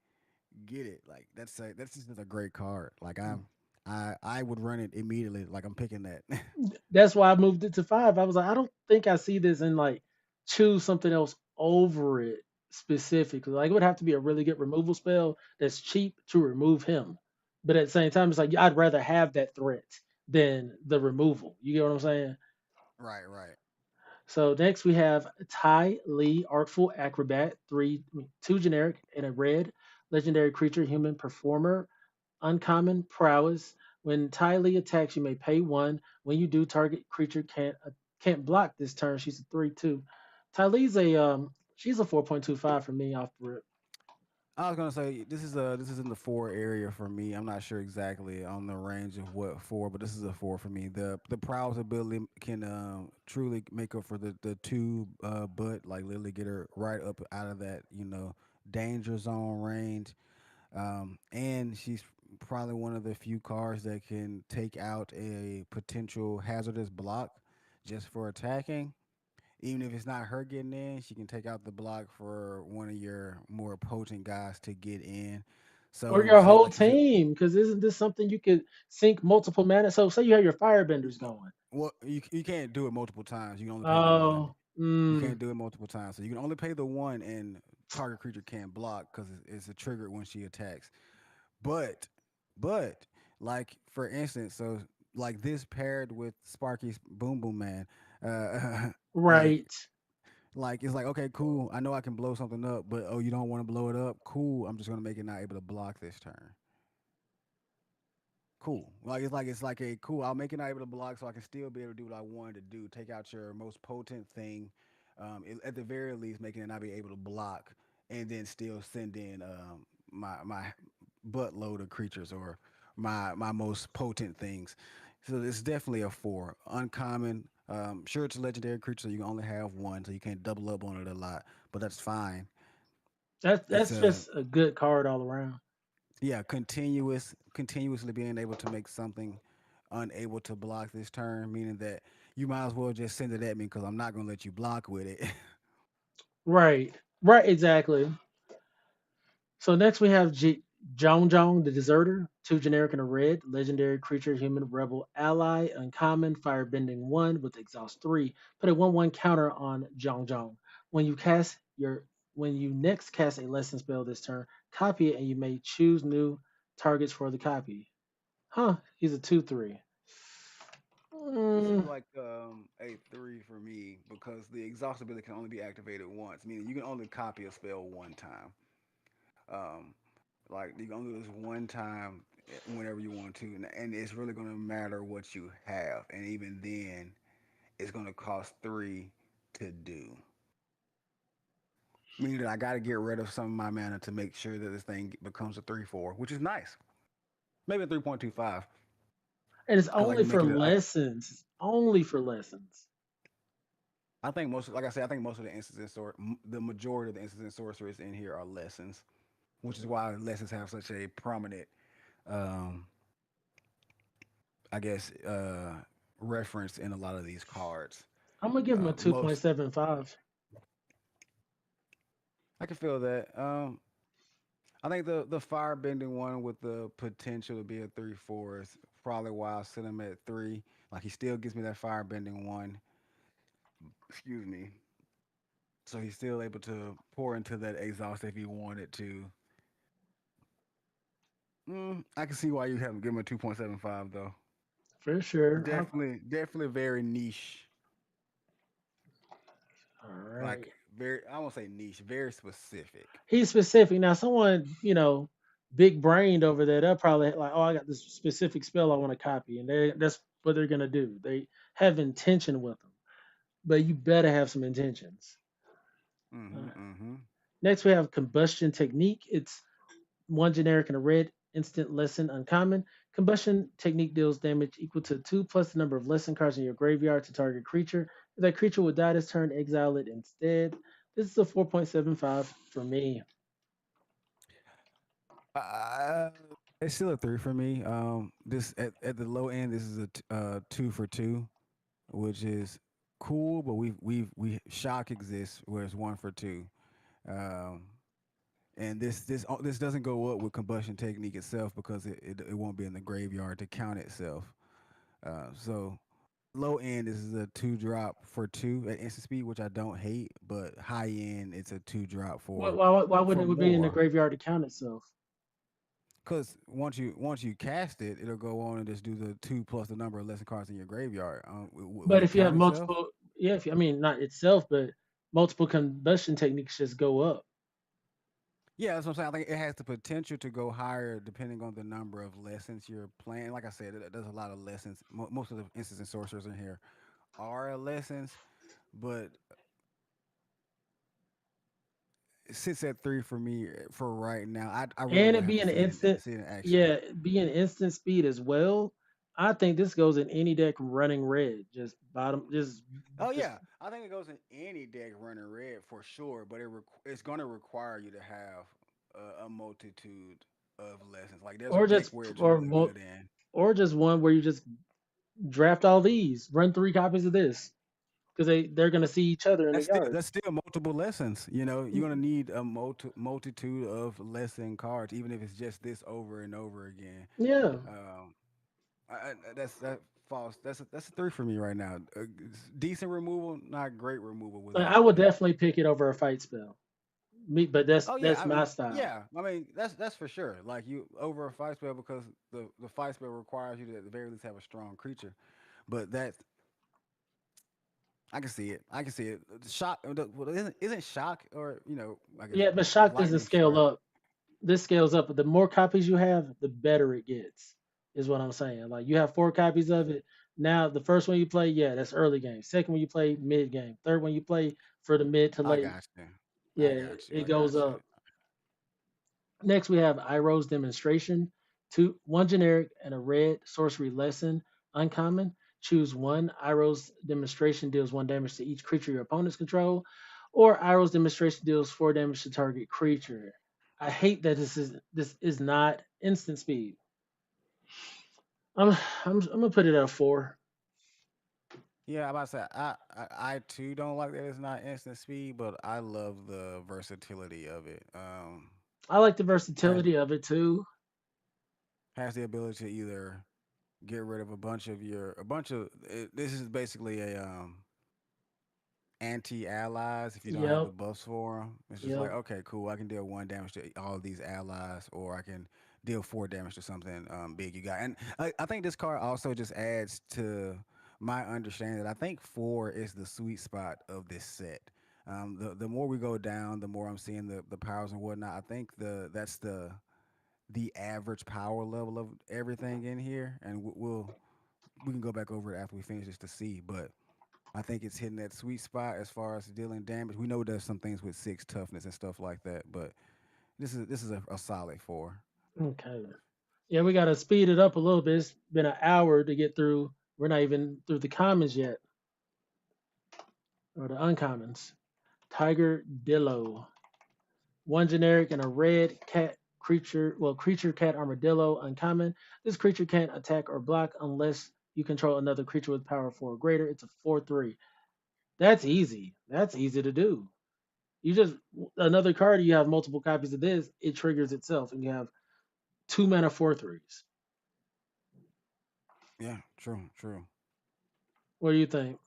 get it. Like that's just a great card. Like I would run it immediately. Like I'm picking that. That's why I moved it to 5. I was like, I don't think I see this and like choose something else over it specifically. Like it would have to be a really good removal spell that's cheap to remove him. But at the same time, it's like I'd rather have that threat than the removal. You get what I'm saying? Right, right. So next we have Ty Lee, Artful Acrobat, 2 generic and a red legendary creature, human performer, uncommon prowess. When Tylee attacks, you may pay one. When you do, target creature can't block this turn. She's a 3/2. Tylee's a she's a 4.25 for me off the rip. I was gonna say this is in the four area for me. I'm not sure exactly on the range of what four, but this is a four for me. The prowess ability can truly make up for the two, but like literally get her right up out of that danger zone range. And she's probably one of the few cards that can take out a potential hazardous block just for attacking. Even if it's not her getting in, she can take out the block for one of your more potent guys to get in. Or So your say whole like if you team, because isn't this something you could sync multiple mana? So say you have your firebenders going. well you can't do it multiple times. You can only pay the one. Oh, You mm, can't do it multiple times. So you can only pay the one and target creature can't block because it's a trigger when she attacks. But but like for instance, so like this paired with Sparky's Boom Boom Man, like right. it's like okay, cool. I know I can blow something up, but oh, you don't want to blow it up? Cool. I'm just gonna make it not able to block this turn. Cool. Like it's like a cool. I'll make it not able to block, so I can still be able to do what I wanted to do. Take out your most potent thing, at the very least, making it not be able to block, and then still send in my buttload of creatures or my most potent things. So it's definitely a four. Uncommon. Sure, it's a legendary creature, so you can only have one, so you can't double up on it a lot, but that's fine. It's That's a just a good card all around. yeah, continuously being able to make something unable to block this turn, meaning that you might as well just send it at me because I'm not gonna let you block with it. Right. Right. Exactly. So next we have Jong Jong, the Deserter, two generic and a red, legendary creature, human rebel ally, uncommon, firebending one with exhaust three. Put a 1/1 counter on Jong Jong. When you cast your when you next cast a lesson spell this turn, copy it and you may choose new targets for the copy. Huh? He's a 2/3. This is Mm, like a three for me because the exhaust ability can only be activated once, meaning you can only copy a spell one time. Um, like you can only do this one time whenever you want to, and it's really gonna matter what you have, and even then, it's gonna cost three to do. Meaning that I got to get rid of some of my mana to make sure that this thing becomes a 3/4, which is nice. Maybe a 3.25 and it's because I only can for make it. lessons. It's only for lessons. I think most, like I said, I think most of the instances, or the majority of the instances sorcerers in here are lessons, which is why lessons have such a prominent, um, I guess, reference in a lot of these cards. I'm gonna give him a Most 2.75. I can feel that. I think the fire bending one with the potential to be a 3/4 is probably why I set him at three. Like he still gives me that fire bending one. Excuse me. So he's still able to pour into that exhaust if he wanted to. I can see why you haven't given him a 2.75 though. For sure. Definitely very niche. All Like right. very, I won't say niche, very specific. He's specific. Now, someone, big brained over there, they'll probably like, oh, I got this specific spell I want to copy. And that's what they're going to do. They have intention with them, but you better have some intentions. Uh, Mm-hmm. Next, we have combustion technique. It's one generic and a red, instant lesson uncommon. Combustion technique deals damage equal to two plus the number of lesson cards in your graveyard to target creature. If that creature will die this turn, exile it instead. This is a 4.75 for me. Uh, it's still a three for me. This at the low end, this is a two for two, which is cool. But we shock exists where it's one for two. Um, and this doesn't go up with combustion technique itself because it won't be in the graveyard to count itself. So low end, this is a two drop for two at instant speed, which I don't hate. But high end, it's a two drop Why for wouldn't it be in the more. graveyard to count itself? Because once you cast it, it'll go on and just do the two plus the number of lesson cards in your graveyard. Would But it if you have count itself? multiple, yeah, if I mean not itself, but multiple combustion techniques just go up. Yeah, that's what I'm saying. I think it has the potential to go higher depending on the number of lessons you're playing. Like I said, there's a lot of lessons. Most of the instants and sorcerers in here are lessons, but it sits at three for me for right now. I really And would it have to being instant, see it in action. yeah, being instant speed as well. I think this goes in any deck running red. Just bottom, Oh just yeah, I think it goes in any deck running red for sure, but it's going to require you to have a multitude of lessons. Like there's a or deck just where it's or really mo- good in. or just one where you just draft all these, run three copies of this because they're gonna see each other in the yard. That's still multiple lessons. You know, you're gonna need a multitude of lesson cards, even if it's just this over and over again. Yeah, Um, that falls. That's a three for me right now. Decent removal, not great removal like, without I would you know. definitely pick it over a fight spell. Me, but Oh yeah, that's I my mean, style. yeah, I mean that's for sure. Like you over a fight spell because the fight spell requires you to at the very least have a strong creature, but that I can see it. I can see it. Shock. Well, isn't shock or I guess Yeah, but shock doesn't lightning scale strike. up. This scales up. The more copies you have, the better it gets. Is what I'm saying. Like you have four copies of it. Now the first one you play, yeah, that's early game. Second one you play, mid game. Third one you play for the mid to I late. got you. I Yeah, got you. it I goes got you. up. Next, we have Iroh's demonstration. One generic and a red sorcery lesson. Uncommon. Choose one. Iroh's demonstration deals one damage to each creature your opponents control, or Iroh's demonstration deals four damage to target creature. I hate that this is not instant speed. I'm I'm gonna put it at a four. Yeah, I'm about to say I too don't like that it's not instant speed, but I love the versatility of it. I like the Has versatility of it too. has the ability to either get rid of a bunch of this is basically a anti-allies if you don't have the Yep, buffs for them. It's just like, yep. okay, cool. I can deal one damage to all of these allies, or I can deal four damage to something big you got. And I think this card also just adds to my understanding that I think four is the sweet spot of this set. The more we go down, the more I'm seeing the powers and whatnot. I think that's the average power level of everything in here, and we can go back over it after we finish this to see, but I think it's hitting that sweet spot as far as dealing damage. We know there's some things with six toughness and stuff like that, but this is a solid four. Okay. Yeah, we gotta speed it up a little bit. It's been an hour to get through. We're not even through the commons yet, or the uncommons. Tiger Dillo. One generic and a red cat creature. Well, creature cat armadillo uncommon. This creature can't attack or block unless you control another creature with power four or greater. It's a 4/3. That's easy. That's easy to do. You just another card. You have multiple copies of this. It triggers itself, and you have two mana 4/3s. Yeah, true, true. What do you think?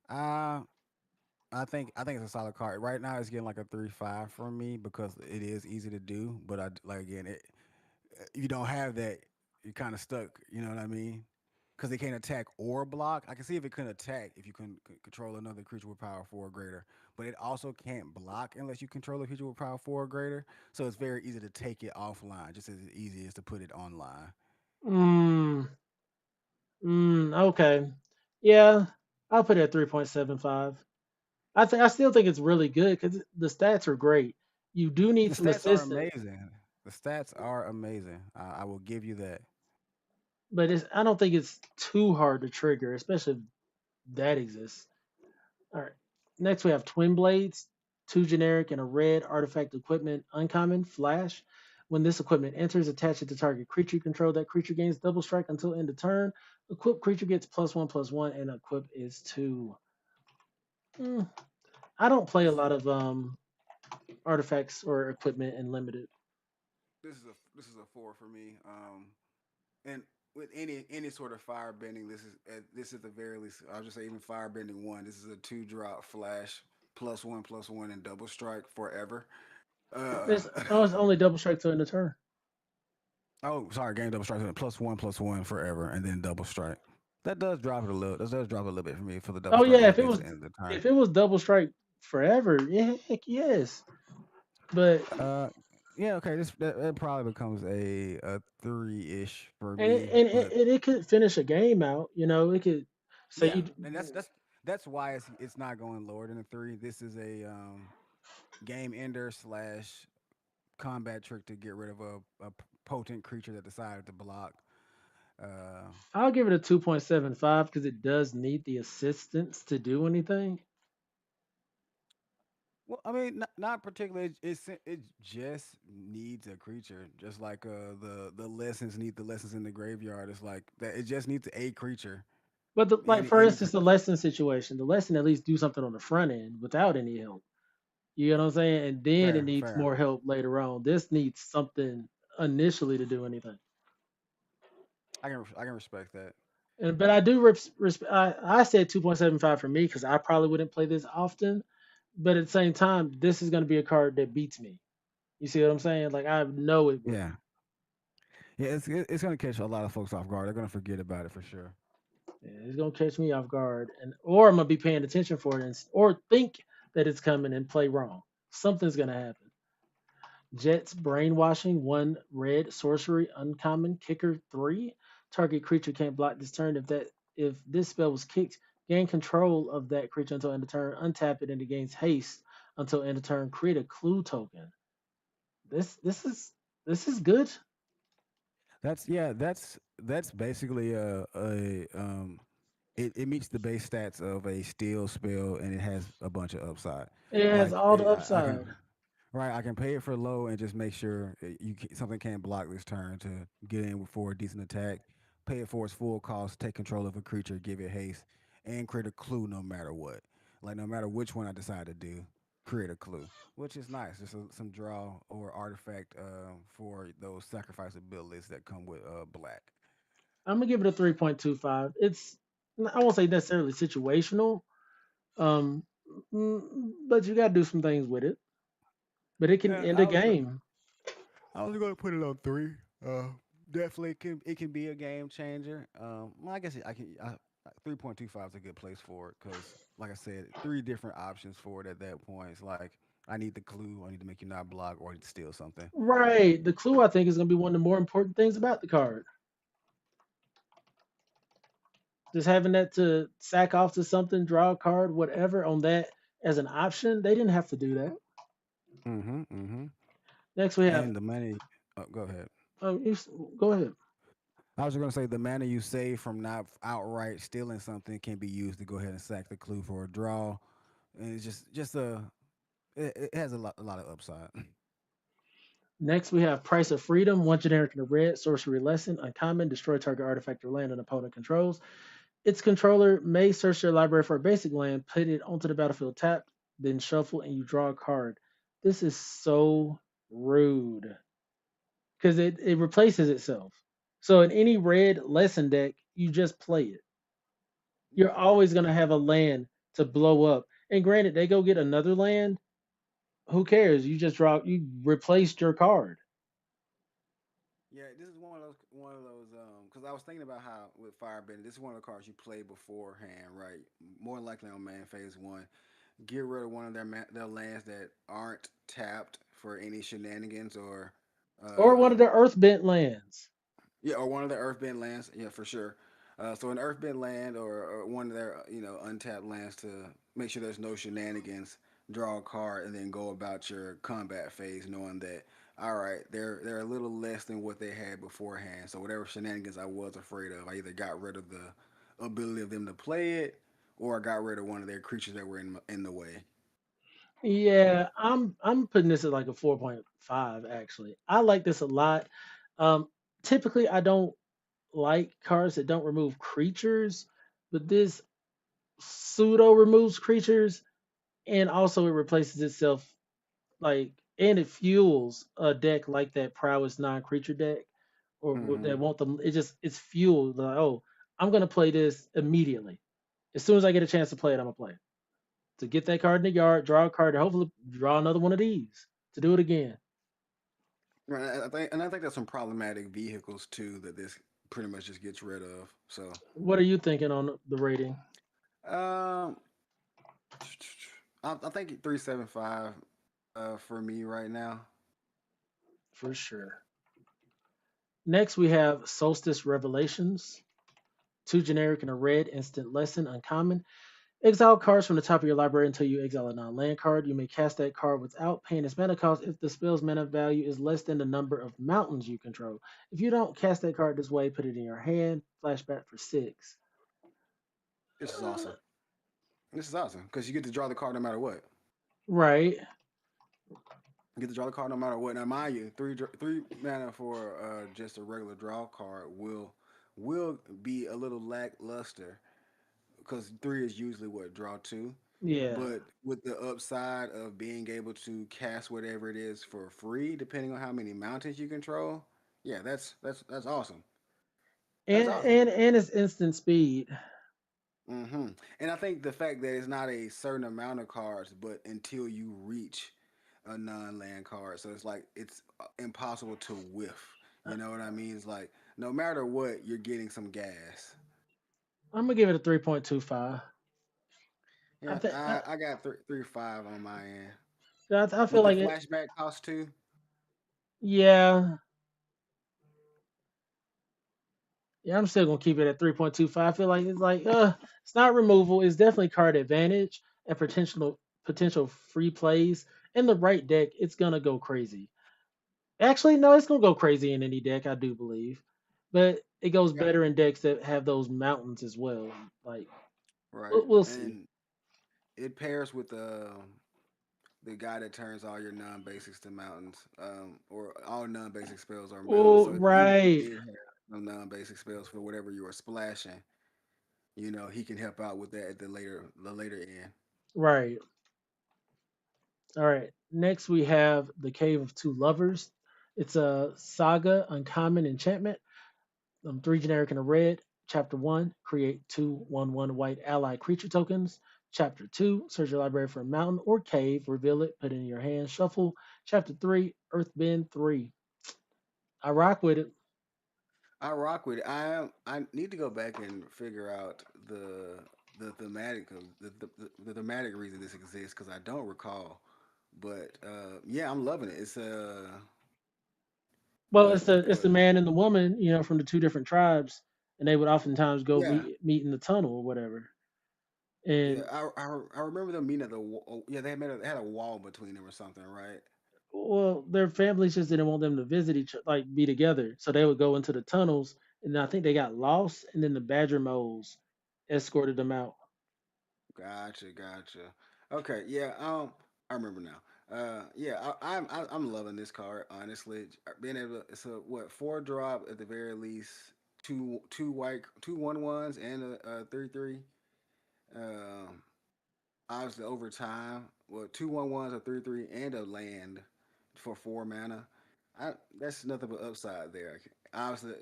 Uh I think it's a solid card. Right now it's getting like a 3-5 from me because it is easy to do, but I like again it if you don't have that, you're kind of stuck, you know what I mean? Because they can't attack or block. I can see if it couldn't attack if you can control another creature with power four or greater, but it also can't block unless you control a creature with power four or greater. So it's very easy to take it offline, just as easy as to put it online. Mm, okay. Yeah, I'll put it at 3.75. I still think it's really good because the stats are great. You do need The some stats are assistance, amazing. The stats are amazing. I will give you that. but I don't think it's too hard to trigger, especially if that exists. All right. Next, we have Twin Blades, two generic and a red artifact equipment uncommon flash. When this equipment enters, attach it to target creature you control. That creature gains double strike until end of turn. Equip creature gets +1/+1, and equip is two. Mm, I don't play a This is lot of artifacts or equipment in limited. this is a four for me. And with any sort of fire bending, this is the very least. I'll just say even fire bending one. This is a two drop flash +1/+1 and double strike forever. Uh, It's only double strike till end of turn. oh, sorry, game double strike +1/+1 forever, and then double strike. That does drop it a little. That does drop it a little bit for me for the double Oh strike yeah, when it gets to the end of the turn. if it was double strike forever, yeah, heck yes. But Uh, yeah, okay. That probably becomes a three ish for and me, but it could finish a game out. You know, it could say yeah, you. and that's why it's not going lower than a three. This is a game ender slash combat trick to get rid of a potent creature that decided to block. Uh, I'll give it a 2.75 because it does need the assistance to do anything. well, I mean, not particularly. It just needs a creature, just like the lessons need the lessons in the graveyard. It's like that. It just needs a creature. But like for Any instance, the lesson situation, the lesson at least do something on the front end without any help. You know what I'm saying? And then it fair, needs fair. more help later on. This needs something initially to do anything. I can respect that. And but I do I said 2.75 for me because I probably wouldn't play this often. But at the same time, this is going to be a card that beats me. You see what I'm saying? Like I know it will. Yeah, yeah. It's gonna catch a lot of folks off guard. They're gonna forget about it for sure. Yeah, it's gonna catch me off guard, and or I'm gonna be paying attention for it, and, or think that it's coming and play wrong. Something's gonna happen. Jets brainwashing, one red sorcery uncommon kicker three. Target creature can't block this turn. If this spell was kicked, gain control of that creature until end of turn. Untap it and it gains haste until end of turn. Create a clue token. This is good. That's yeah. That's basically it meets the base stats of a steel spell and it has a bunch of upside. It has Like all the I upside. can right, I can pay it for low and just make sure something can't block this turn to get in for a decent attack. Pay it for its full cost, take control of a creature, give it haste, and create a clue no matter what. Like no matter which one I decide to do, create a clue, which is nice. Just some draw or artifact for those sacrifice abilities that come with black. I'm gonna give it a 3.25. It's I won't say necessarily situational, um, but you gotta do some things with it. But it can Yeah, end a game. I was going to put it on three. Uh, Definitely it can be a game changer. Well, I guess 3.25 is a good place for it because, like I said, three different options for it at that point. It's like I need the clue, I need to make you not block, or I need to steal something. Right. The clue I think is gonna be one of the more important things about the card. Just having that to sack off to something, draw a card, whatever on that as an option. They didn't have to do that. Mm-hmm. Next we have And the money. Oh, go ahead. oh go ahead. I was just gonna say the mana you save from not outright stealing something can be used to go ahead and sack the clue for a draw, and it's just it has a lot of upside. Next we have Price of Freedom, one generic in the red, sorcery lesson, uncommon, destroy target artifact or land an opponent controls. Its controller may search their library for a basic land, put it onto the battlefield tapped, then shuffle, and you draw a card. This is so rude because it replaces itself. So in any red lesson deck, you just play it. You're Yeah. always gonna have a land to blow up. And granted, they go get another land. Who cares? You replaced your card. Yeah, this is one of those because I was thinking about how with Firebender, this is one of the cards you play beforehand, right? More likely on main phase one. Get rid of one of their lands that aren't tapped for any shenanigans or Or one of uh the earth bent lands. yeah, or one of the Earthbend lands, yeah, for sure. So an Earthbend land or one of their untapped lands to make sure there's no shenanigans. Draw a card and then go about your combat phase, knowing that all right, they're a little less than what they had beforehand. So whatever shenanigans I was afraid of, I either got rid of the ability of them to play it, or I got rid of one of their creatures that were in the way. Yeah, I'm putting this at like a 4.5 actually. I like this a lot. Um Typically I don't like cards that don't remove creatures, but this pseudo removes creatures and also it replaces itself like and it fuels a deck like that prowess non-creature deck or Mm-hmm. that want them it's fueled like oh I'm gonna play this immediately as soon as I get a chance to play it I'm gonna play it to get that card in the yard draw a card and hopefully draw another one of these to do it again. Right, I think there's some problematic vehicles too that this pretty much just gets rid of. So. What are you thinking on the rating? Um, I think 375. for me right now. for sure. Next, we have Solstice Revelations. Two generic and a red instant lesson uncommon. Exile cards from the top of your library until you exile a non-land card. You may cast that card without paying its mana cost if the spell's mana value is less than the number of mountains you control. If you don't cast that card this way, put it in your hand. Flashback for 6. This is awesome. This is awesome because you get to draw the card no matter what. Right. You get to draw the card no matter what. Now, mind you, three mana for just a regular draw card will be a little lackluster because three is usually what draw two. Yeah. But with the upside of being able to cast whatever it is for free, depending on how many mountains you control, yeah, that's awesome. That's And awesome. and and it's instant speed. And I think the fact that it's not a certain amount of cards, but until you reach a non-land card, so it's like it's impossible to whiff. You know what I mean? It's like no matter what, you're getting some gas. I'm gonna give it a 3.25. I Yeah, think. I got 3 5 on my end I feel with the like it. flashback cost too. Yeah. Yeah, I'm still gonna keep it at 3.25. I feel like it's not removal. It's definitely card advantage and potential free plays. In the right deck, it's gonna go crazy. Actually, no, it's gonna go crazy in any deck, I do believe. But it goes Yeah, better in decks that have those mountains as well. Like right. we'll see. And it pairs with the guy that turns all your non-basics to mountains, or all non-basic spells are mountains. Oh, So if you right, did have some non-basic spells for whatever you were splashing, he can help out with that at the later end. right. All right. Next we have the Cave of Two Lovers. It's a saga uncommon enchantment. Three generic and a red. Chapter one, create two 1/1 white ally creature tokens. Chapter two, search your library for a mountain or cave, reveal it, put it in your hand, shuffle. Chapter three, Earthbend 3. I rock with it. I rock with it. I need to go back and figure out the thematic of the thematic reason this exists because I don't recall. But yeah, I'm loving it. It's Well, what it's the man and the woman, from the two different tribes, and they would oftentimes go yeah. meet in the tunnel or whatever. Yeah, And I remember them meeting at yeah, they had a wall between them or something, right? well, their families just didn't want them to visit each like be together, so they would go into the tunnels, and I think they got lost, and then the badger moles escorted them out. Gotcha. Okay, yeah, I remember now. Yeah, I'm loving this card honestly. Being able to, it's a what 4 drop at the very least, two white 2/1/1s and a 3/3. Um, Obviously over time, well 2/1/1s, a 3/3, and a land for 4 mana. That's nothing but upside there. Obviously,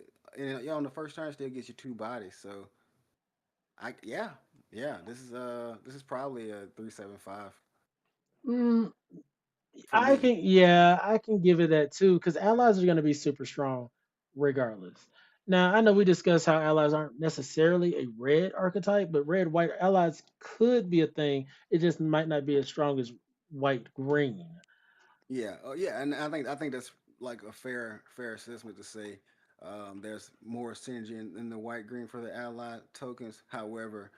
on the first turn still gets you 2 bodies, so yeah, yeah. This is probably a 3.75 Mm, for me. I can give it that too, because allies are going to be super strong regardless. Now, I know we discussed how allies aren't necessarily a red archetype, but red white allies could be a thing. It just might not be as strong as white green. Yeah, yeah, and I think that's like a fair assessment to say. There's more synergy in the white green for the allied tokens. However,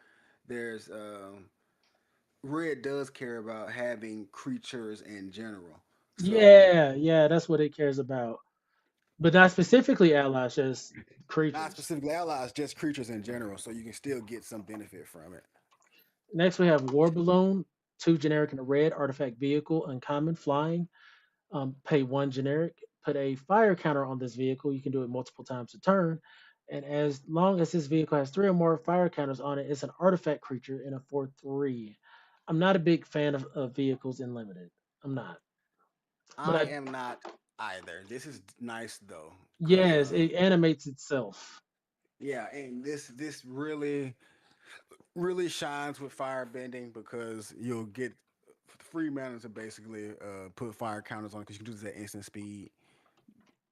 there's red does care about having creatures in general. So Yeah, that's what it cares about. But not specifically allies, just not creatures. specifically allies, just creatures in general. So you can still get some benefit from it. Next, we have War Balloon, two generic and a red artifact vehicle, uncommon flying. Pay one generic, put a fire counter on this vehicle. You can do it multiple times a turn. And as long as this vehicle has three or more fire counters on it, it's an artifact creature in a 4/3. I'm not a big fan of vehicles in limited. I'm not. But I I, am not either. This is nice though, because yes, it animates itself. yeah, and this really shines with fire bending because you'll get free mana to basically put fire counters on because you can do this at instant speed.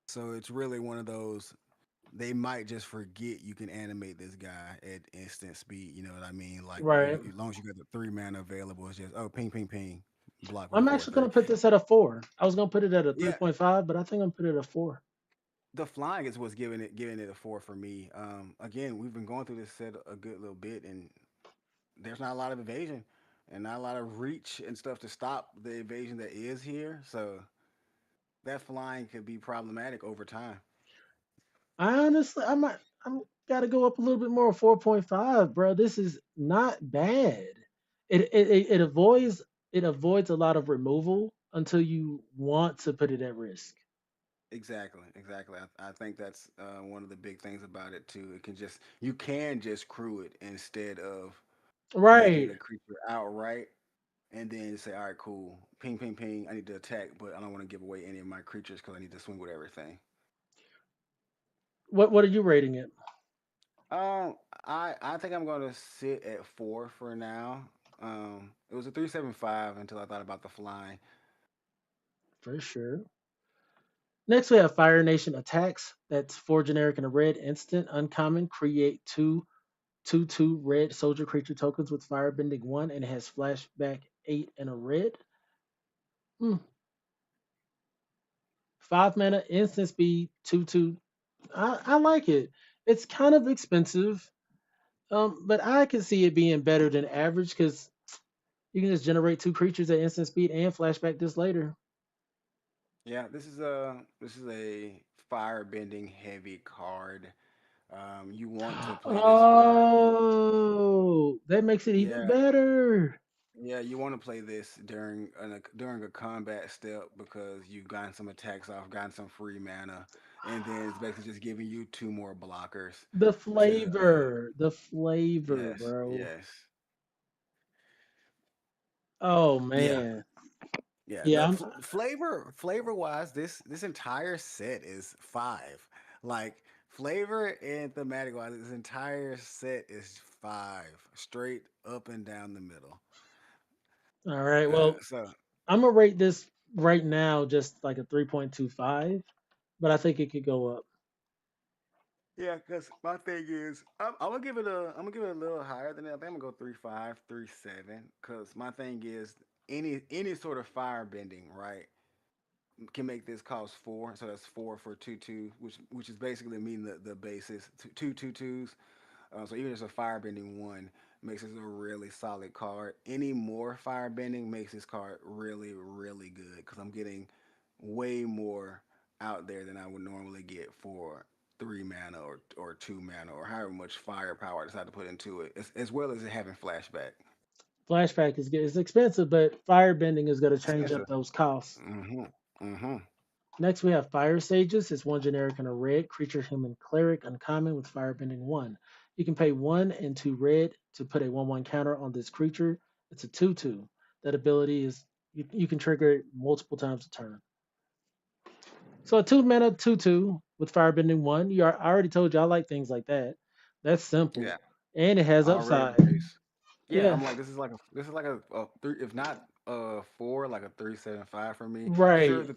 So it's really one of those. They might just forget you can animate this guy at instant speed. You know what I mean? Like Right. as long as you got the 3 mana available, it's just ping ping ping. block with a I'm four actually gonna three. put this at a 4. I was gonna put it at a Yeah, 3.5, but I think I'm gonna put it at a 4. the flying is what's giving it a four for me. Again, we've been going through this set a good little bit, and there's not a lot of evasion and not a lot of reach and stuff to stop the evasion that is here. So that flying could be problematic over time. I honestly, I'm gotta go up a little bit more, 4.5, bro. This is not bad. It avoids a lot of removal until you want to put it at risk. Exactly, exactly. I think that's one of the big things about it too. You can just crew it instead of making Right. the creature outright, and then say, all right, cool, ping, ping, ping. I need to attack, but I don't want to give away any of my creatures because I need to swing with everything. What are you rating it? I think I'm going to sit at four for now. It was a 3.75 until I thought about the flying. For sure. Next, we have Fire Nation attacks. That's four generic and a red instant. Uncommon. Create two red soldier creature tokens with firebending one, and it has flashback eight and a red. Hmm. 5 mana, instant speed, 2 2. I like it. It's kind of expensive, but I can see it being better than average because you can just generate two creatures at instant speed and flashback this later. Yeah, this is a fire bending heavy card. You want to play this for Oh, that makes it even yeah, better. yeah. You want to play this during a combat step because you've gotten some attacks off, gotten some free mana, and then it's basically just giving you two more blockers to The flavor, yes, bro. yes. Oh Yeah, man, yeah. yeah. The flavor wise, this entire set is five. Like flavor and thematic wise, this entire set is five, straight up and down the middle. All right. Well, So I'm gonna rate this right now just like a 3.25, but I think it could go up. yeah, because my thing is, I'm gonna give it a little higher than that. I think I'm gonna go 3.5, 3.7. Because my thing is, any sort of fire bending, right, can make this cost four. So that's four for 2/2, which is basically mean the basis two twos. So even as a firebending one makes this a really solid card. Any more firebending makes this card really, really good because I'm getting way more out there than I would normally get for 3 mana or 2 mana or however much firepower I decide to put into it, as well as it having flashback. Flashback is good. It's expensive, but firebending is gonna change up Expensive. those costs. Mm-hmm. Mm-hmm. Next, we have Fire Sages. It's one generic and a red creature, human cleric, uncommon with firebending one. You can pay one and two red to put a 1/1 counter on this creature. It's a 2/2. That ability is you can trigger it multiple times a turn. So a 2 mana 2/2 with firebending one. I already told you I like things like that. That's simple, Yeah. and it has Already upside. the base. Yeah, Yeah, I'm like this is like a three, if not four, like a 3.75 for me. Sure, right. the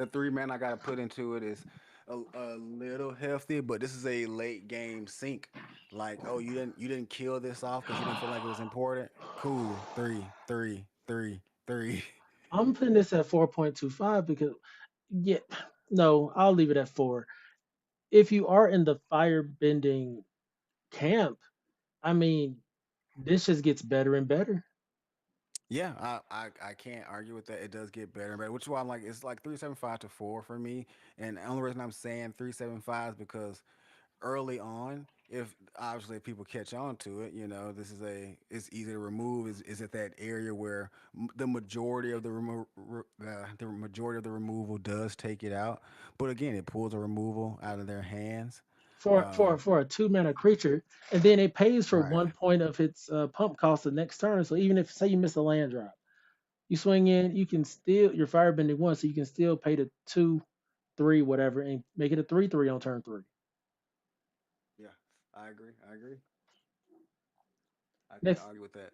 3 man I gotta put into it is a little hefty, but this is a late game sink. Like, oh, you didn't kill this off because you didn't feel like it was important. Cool, three, three, three, three. I'm putting this at 4.25 because yeah, no, I'll leave it at 4. If you are in the firebending camp, I mean, this just gets better and better. Yeah, I can't argue with that. It does get better and better, which is why I'm like it's like 3.75 to four for me. And the only reason I'm saying 3.75 is because early on, if obviously if people catch on to it, this is it's easy to remove. Is it that area where the majority of the majority of the removal does take it out, but again, it pulls a removal out of their hands. For a 2 mana creature, and then it pays for Right. 1 point of its pump cost the next turn. So even if say you miss a land drop, you swing in, you can still your firebending one, so you can still pay the 2, 3, whatever, and make it a 3/3 on turn 3. Yeah, I agree. I agree. I can't Next argue with that.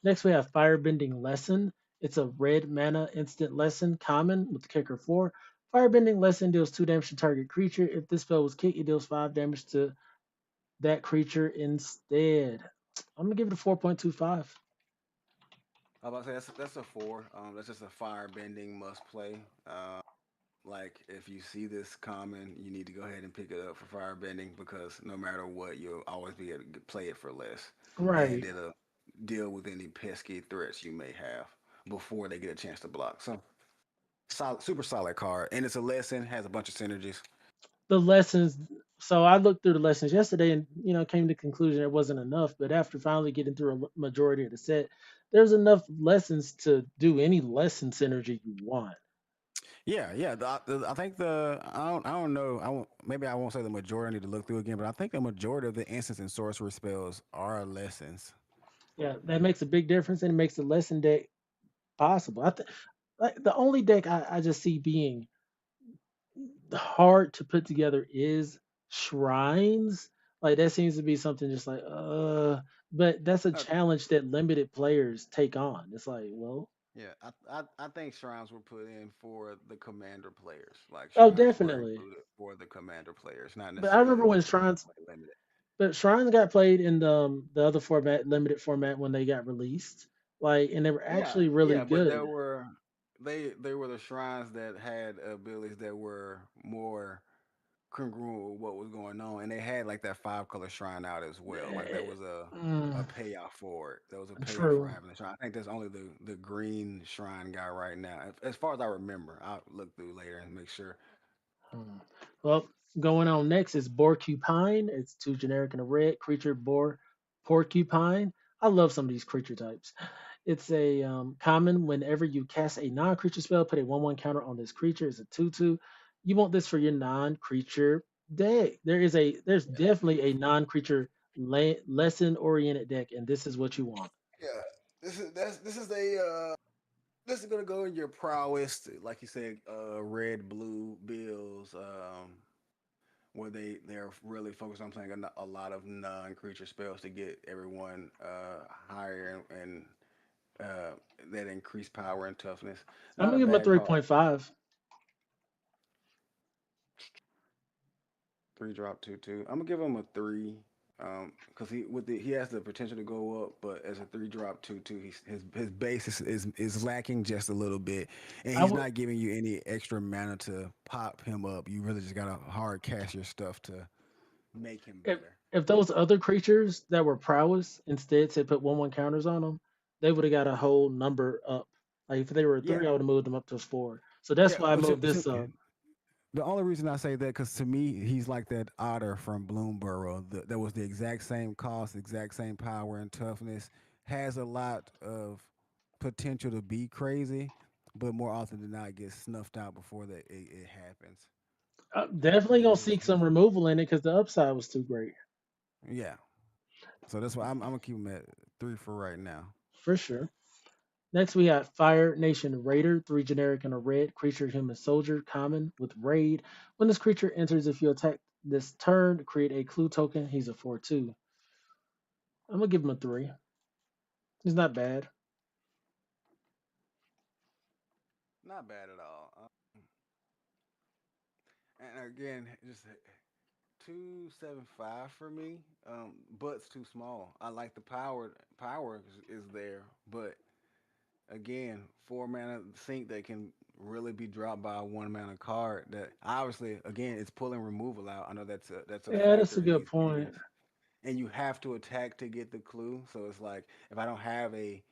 Next, we have Firebending Lesson. It's a red mana instant lesson, common with the kicker 4. Firebending Lesson deals 2 damage to target creature. If this spell was kicked, it deals 5 damage to that creature instead. I'm gonna give it a 4.25. I was about to say that's a four. That's just a fire bending must play. Like if you see this common, you need to go ahead and pick it up for fire bending because no matter what, you'll always be able to play it for less, and Right. it'll deal with any pesky threats you may have before they get a chance to block. So solid, super solid card, and it's a lesson. Has a bunch of synergies. The lessons. So I looked through the lessons yesterday, and came to the conclusion it wasn't enough. But after finally getting through a majority of the set, there's enough lessons to do any lesson synergy you want. Yeah, yeah. I think I don't know. Maybe I won't say the majority. I need to look through again, but I think the majority of the instance and sorcery spells are lessons. Yeah, that makes a big difference, and it makes the lesson deck possible. Like the only deck I just see being hard to put together is shrines. Like that seems to be something just like but that's a Uh, challenge that limited players take on. It's like, well, yeah, I think shrines were put in for the commander players. Like oh shrines were definitely. included for the commander players, not But I necessarily remember when to shrines like limited. but shrines got played in the other format, limited format when they got released. Like and they were Yeah, actually really yeah, but good. there were they were the shrines that had abilities that were more congruent with what was going on, and they had like that five color shrine out as well. Like there Eh, was a mm, payoff for it. There was a payoff for true. having the shrine. I think there's only the green shrine guy right now, as far as I remember. I'll look through later and make sure. Hmm. Well, going on next is Porcupine. It's two generic and a red creature. Porcupine. I love some of these creature types. It's a common. Whenever you cast a non-creature spell, put a 1/1 counter on this creature. It's a 2/2. You want this for your non-creature deck. There's Yeah, definitely a beautiful. non-creature lesson-oriented deck, and this is what you want. Yeah, this is a this is gonna go in your prowess, like you said, red blue bills. Where they're really focused on playing a lot of non-creature spells to get everyone higher and uh, that increase power and toughness. I'm Not gonna a give him a bad card. 3.5. 3 drop 2/2. I'm gonna give him a three. Because he has the potential to go up, but as a 3 drop 2/2, his base is lacking just a little bit, and I he's would not giving you any extra mana to pop him up. You really just gotta hard cast your stuff to make him if better. if those other creatures that were prowess instead said put 1/1 counters on them, they would have got a whole number up. Like if they were a Yeah, three, I would have moved them up to 4. So that's yeah. why I moved this up. The only reason I say that because to me he's like that otter from Bloomborough. That was the exact same cost, exact same power and toughness. Has a lot of potential to be crazy, but more often than not gets snuffed out before it happens. Definitely gonna And seek some removal in it because the upside was too great yeah, so that's why I'm gonna keep him at three for right now. for sure. Next we have Fire Nation Raider, three generic and a red creature, human soldier, common with raid. When this creature enters, if you attack this turn, create a clue token. He's a 4/2. I'm gonna give him a 3. He's not bad. Not bad at all. And again, just 275 for me. But's too small. I like the power. Power is there, but again, 4 mana sync that can really be dropped by a 1 mana card. That obviously, again, it's pulling removal out. I know that's a Yeah, that's a factor in good these point. games, and you have to attack to get the clue. So it's like if I don't have a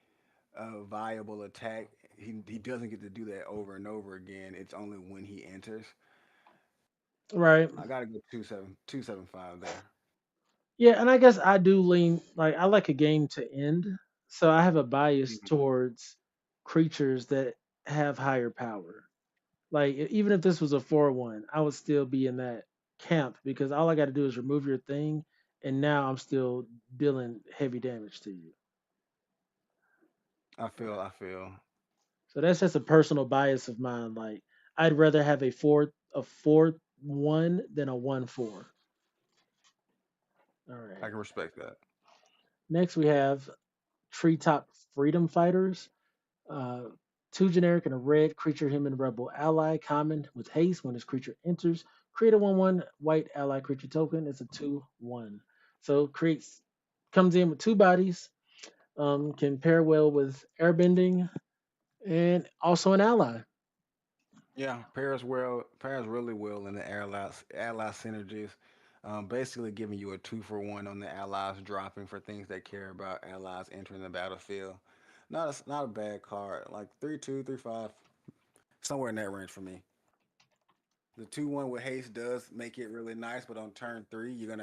viable attack, he doesn't get to do that over and over again. It's only when he enters. Right. I gotta go 275 there. Yeah, and I guess I do lean like I like a game to end, so I have a bias Mhm. towards creatures that have higher power. Like even if this was a 4/1, I would still be in that camp because all I got to do is remove your thing, and now I'm still dealing heavy damage to you. I feel. So that's just a personal bias of mine. Like I'd rather have a 4/1 than a 1/4. All I right. can respect that. Next we have Treetop Freedom Fighters. Uh, two generic and a red creature human rebel ally common with haste. When this creature enters, create a 1/1 white ally creature token. It's a 2/1. So creates comes in with two bodies. Can pair well with airbending and also an ally. Yeah, pairs really well in the ally synergies. Basically giving you a 2 for 1 on the allies dropping for things that care about allies entering the battlefield. Not a bad card. Like 3/2, 3/5, somewhere in that range for me. The 2/1 with haste does make it really nice, but on turn three, you're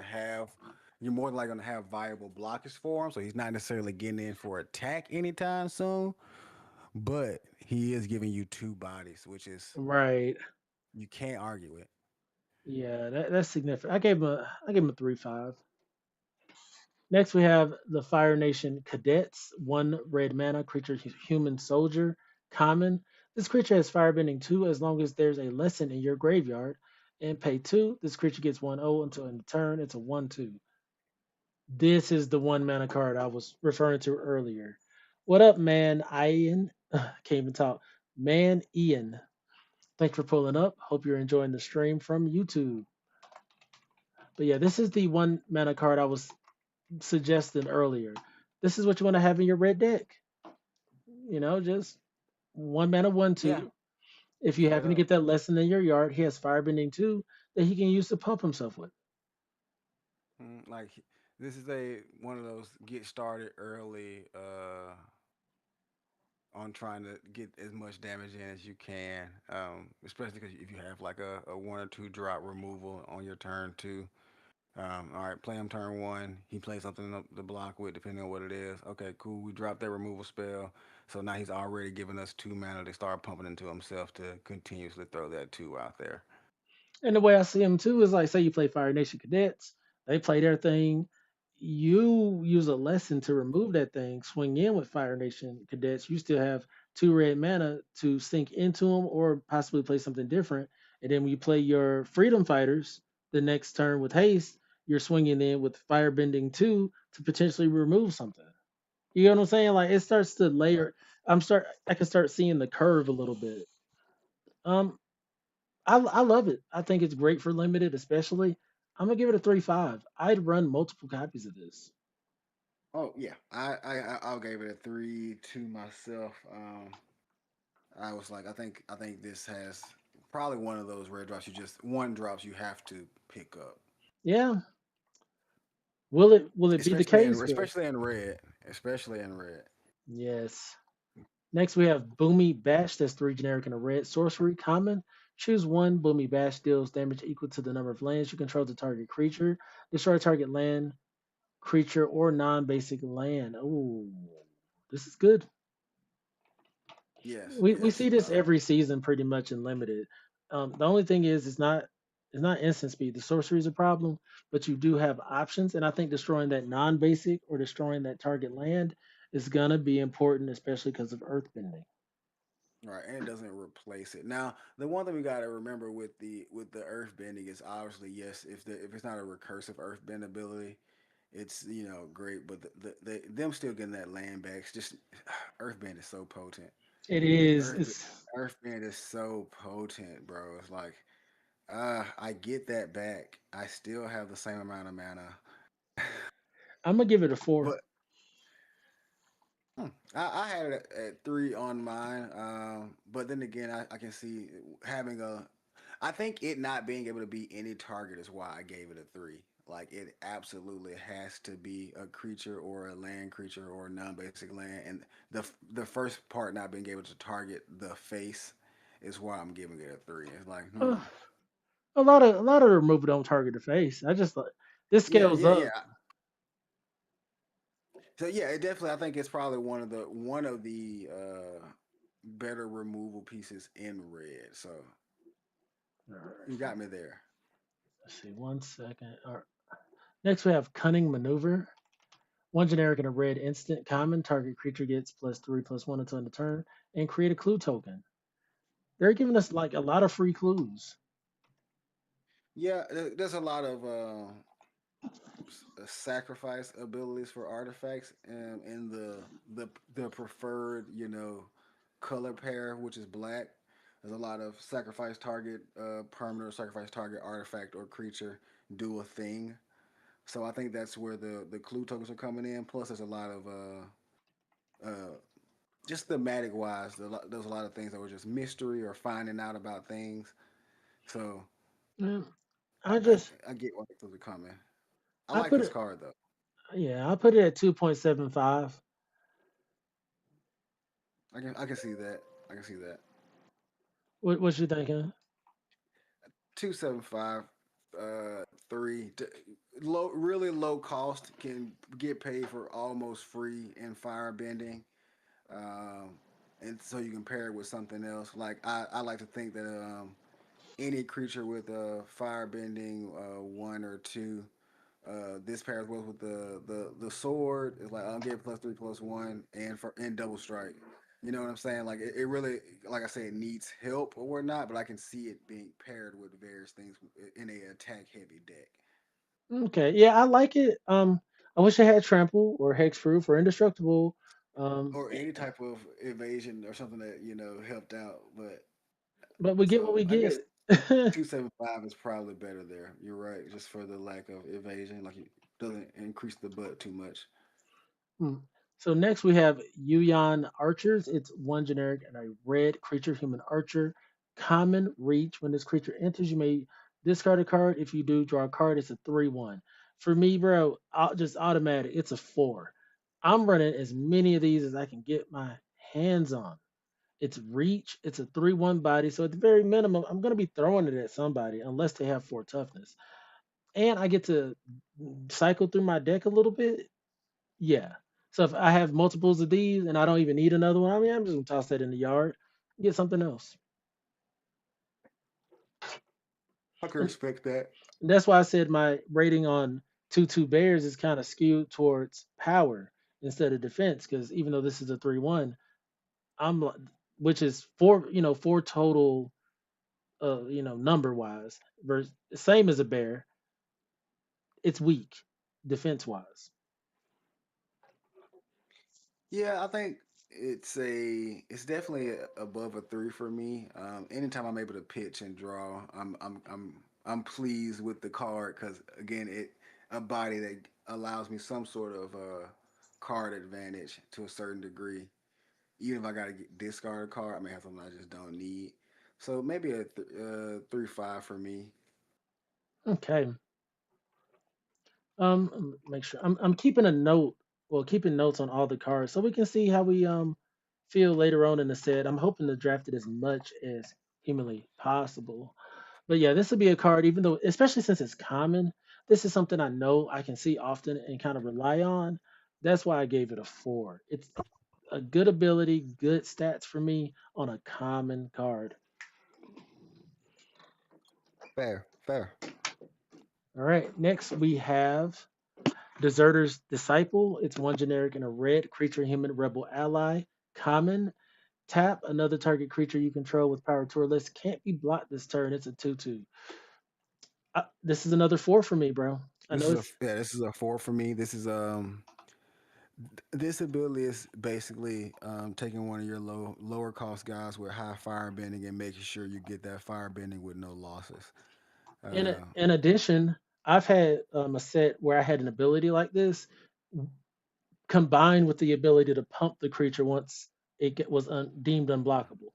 more than likely gonna have viable blockers for him. So he's not necessarily getting in for attack anytime soon, but he is giving you two bodies, which is Right. you can't argue with. Yeah, that's significant. I gave him a 3-5. Next, we have the Fire Nation Cadets. One red mana creature, human soldier, common. This creature has firebending 2 as long as there's a lesson in your graveyard. And pay 2. This creature gets 1/0 until end of turn. It's a 1/2. This is the one mana card I was referring to earlier. What up, man? Ian. Can't even talk. Man, Ian. Thanks for pulling up. Hope you're enjoying the stream from YouTube. But yeah, this is the one mana card I was suggesting earlier. This is what you want to have in your red deck. Just one mana, one, Yeah, two. If you straight happen to up. get that lesson in your yard, he has firebending too that he can use to pump himself with. Like this is a one of those get started early on trying to get as much damage in as you can. Especially because if you have like a 1 or 2 drop removal on your turn two. All right, play him turn one. He plays something to block with, depending on what it is. Okay, cool. We dropped that removal spell, so now he's already giving us 2 mana to start pumping into himself to continuously throw that two out there. And the way I see them too is like, say you play Fire Nation Cadets, they play their thing. You use a lesson to remove that thing, swing in with Fire Nation Cadets. You still have 2 red mana to sink into them or possibly play something different. And then when you play your Freedom Fighters the next turn with haste, you're swinging in with Firebending 2 to potentially remove something. You know what I'm saying? Like it starts to Right. layer. I can start seeing the curve a little bit. Um, I love it. I think it's great for limited, especially. I'm gonna give it a 3-5. I'd run multiple copies of this. Oh yeah, I'll give it a 3 to myself. I was like, I think this has probably one of those red drops. You just one drops you have to pick up, Yeah. Will it be the especially in case? But especially in red, especially in red. yes. Next we have Boomy Bash. That's 3 generic and a red sorcery common. Choose one. Boomy Bash deals damage equal to the number of lands you control the target creature. Destroy target land, creature, or non-basic land. Oh, this is good. Yes, We yes. see this every season pretty much in limited. The only thing is it's not instant speed. The sorcery is a problem, but you do have options, and I think destroying that non-basic or destroying that target land is gonna be important, especially because of earth bending. Right, and it doesn't replace it. Now, the one thing we got to remember with the earth bending is obviously yes, if it's not a recursive earth bend ability, it's great, but the them still getting that land back. It's just earth bend is so potent. It is. Earth It's. earth bend is so potent, bro. It's like I get that back. I still have the same amount of mana, I'm gonna give it a 4. but I had it at 3 on mine. But then again, I can see having a I think it not being able to be any target is why I gave it a 3. Like it absolutely has to be a creature or a land creature or a non-basic land, and the first part not being able to target the face is why I'm giving it a 3. It's like, Uh, a lot of the removal don't target the face. I just like this yeah, scales yeah, up. yeah. So yeah, it definitely. I think it's probably one of the better removal pieces in red. So All right, you got me there. let's see. 1 second. All right. Next we have Cunning Maneuver. One generic and a red instant common. Target creature gets +3/+1 until end of turn, and create a clue token. They're giving us like a lot of free clues. Yeah, there's a lot of sacrifice abilities for artifacts in the preferred color pair, which is black. There's a lot of sacrifice target permanent or sacrifice target artifact or creature do a thing. So I think that's where the clue tokens are coming in. Plus, there's a lot of Uh, just thematic wise, there's a lot of things that were just mystery or finding out about things. So Mm, I, I I, just I get why those are coming. I I like put this it card though. yeah, I put it at 2.75. I can see that. I can see that. What you thinking? 275, three. Low, really low cost can get paid for almost free in firebending. Um, and so you can pair it with something else. Like I like to think that any creature with a firebending one or two, this pairs well with the sword. It's like I'll get +3/+1 and for and double strike. You know what I'm saying? Like it really, like I say, it needs help or whatnot, but I can see it being paired with various things in a attack heavy deck Okay, yeah, I like it. I wish I had trample or hexproof or indestructible. or Eh, any type of evasion or something that helped out. But but we get what so we I guess get. 275 is probably better there. You're right, just for the lack of evasion, like it doesn't increase the butt too much. Hmm. So next we have Yuyan Archers. It's one generic and a red creature, human archer. Common reach. When this creature enters, you may discard a card. If you do, draw a card. It's a 3/1. For me, bro, just automatic. It's a 4. I'm running as many of these as I can get my hands on. It's reach. It's a 3/1 body. So at the very minimum, I'm gonna be throwing it at somebody unless they have 4 toughness. And I get to cycle through my deck a little bit. Yeah. So if I have multiples of these and I don't even need another one, I mean, I'm just gonna toss that in the yard, get something else. I can And respect that. that's why I said my rating on 2/2 bears is kind of skewed towards power instead of defense. Because even though this is a 3/1, I'm li- which is four, four total, number wise. Versus same as a bear, it's weak defense wise. Yeah, I think it's definitely above a three for me. Anytime I'm able to pitch and draw, I'm pleased with the card because again, it a body that allows me some sort of card advantage to a certain degree. Even if I gotta discard a card, I may have something I just don't need. So maybe a 3/5 for me. Okay. Make sure I'm keeping a note. Well, keeping notes on all the cards so we can see how we feel later on in the set. I'm hoping to draft it as much as humanly possible. But yeah, this will be a card, even though, especially since it's common, this is something I know I can see often and kind of rely on. That's why I gave it a 4. It's a good ability, good stats for me on a common card. Fair, fair. All right, next we have Deserter's Disciple. It's one generic and a red creature, human, rebel ally. Common. Tap another target creature you control with power to or less. Can't be blocked this turn. It's a 2/2. This is another 4 for me, bro. I This know is a it's yeah, this is a four for me. This ability is basically taking one of your lower cost guys with high fire bending and making sure you get that fire bending with no losses. Uh, in addition, I've had a set where I had an ability like this combined with the ability to pump the creature once was deemed unblockable.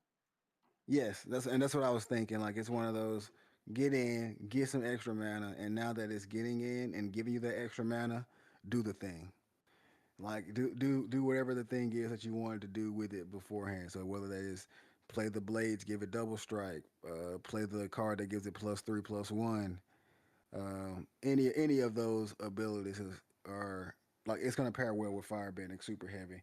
yes, that's what I was thinking. Like it's one of those get in, get some extra mana, and now that it's getting in and giving you that extra mana, do the thing. Like do whatever the thing is that you wanted to do with it beforehand. So whether that is play the blades, give it double strike, play the card that gives it +3/+1. Any of those abilities are like it's gonna pair well with firebending, super heavy.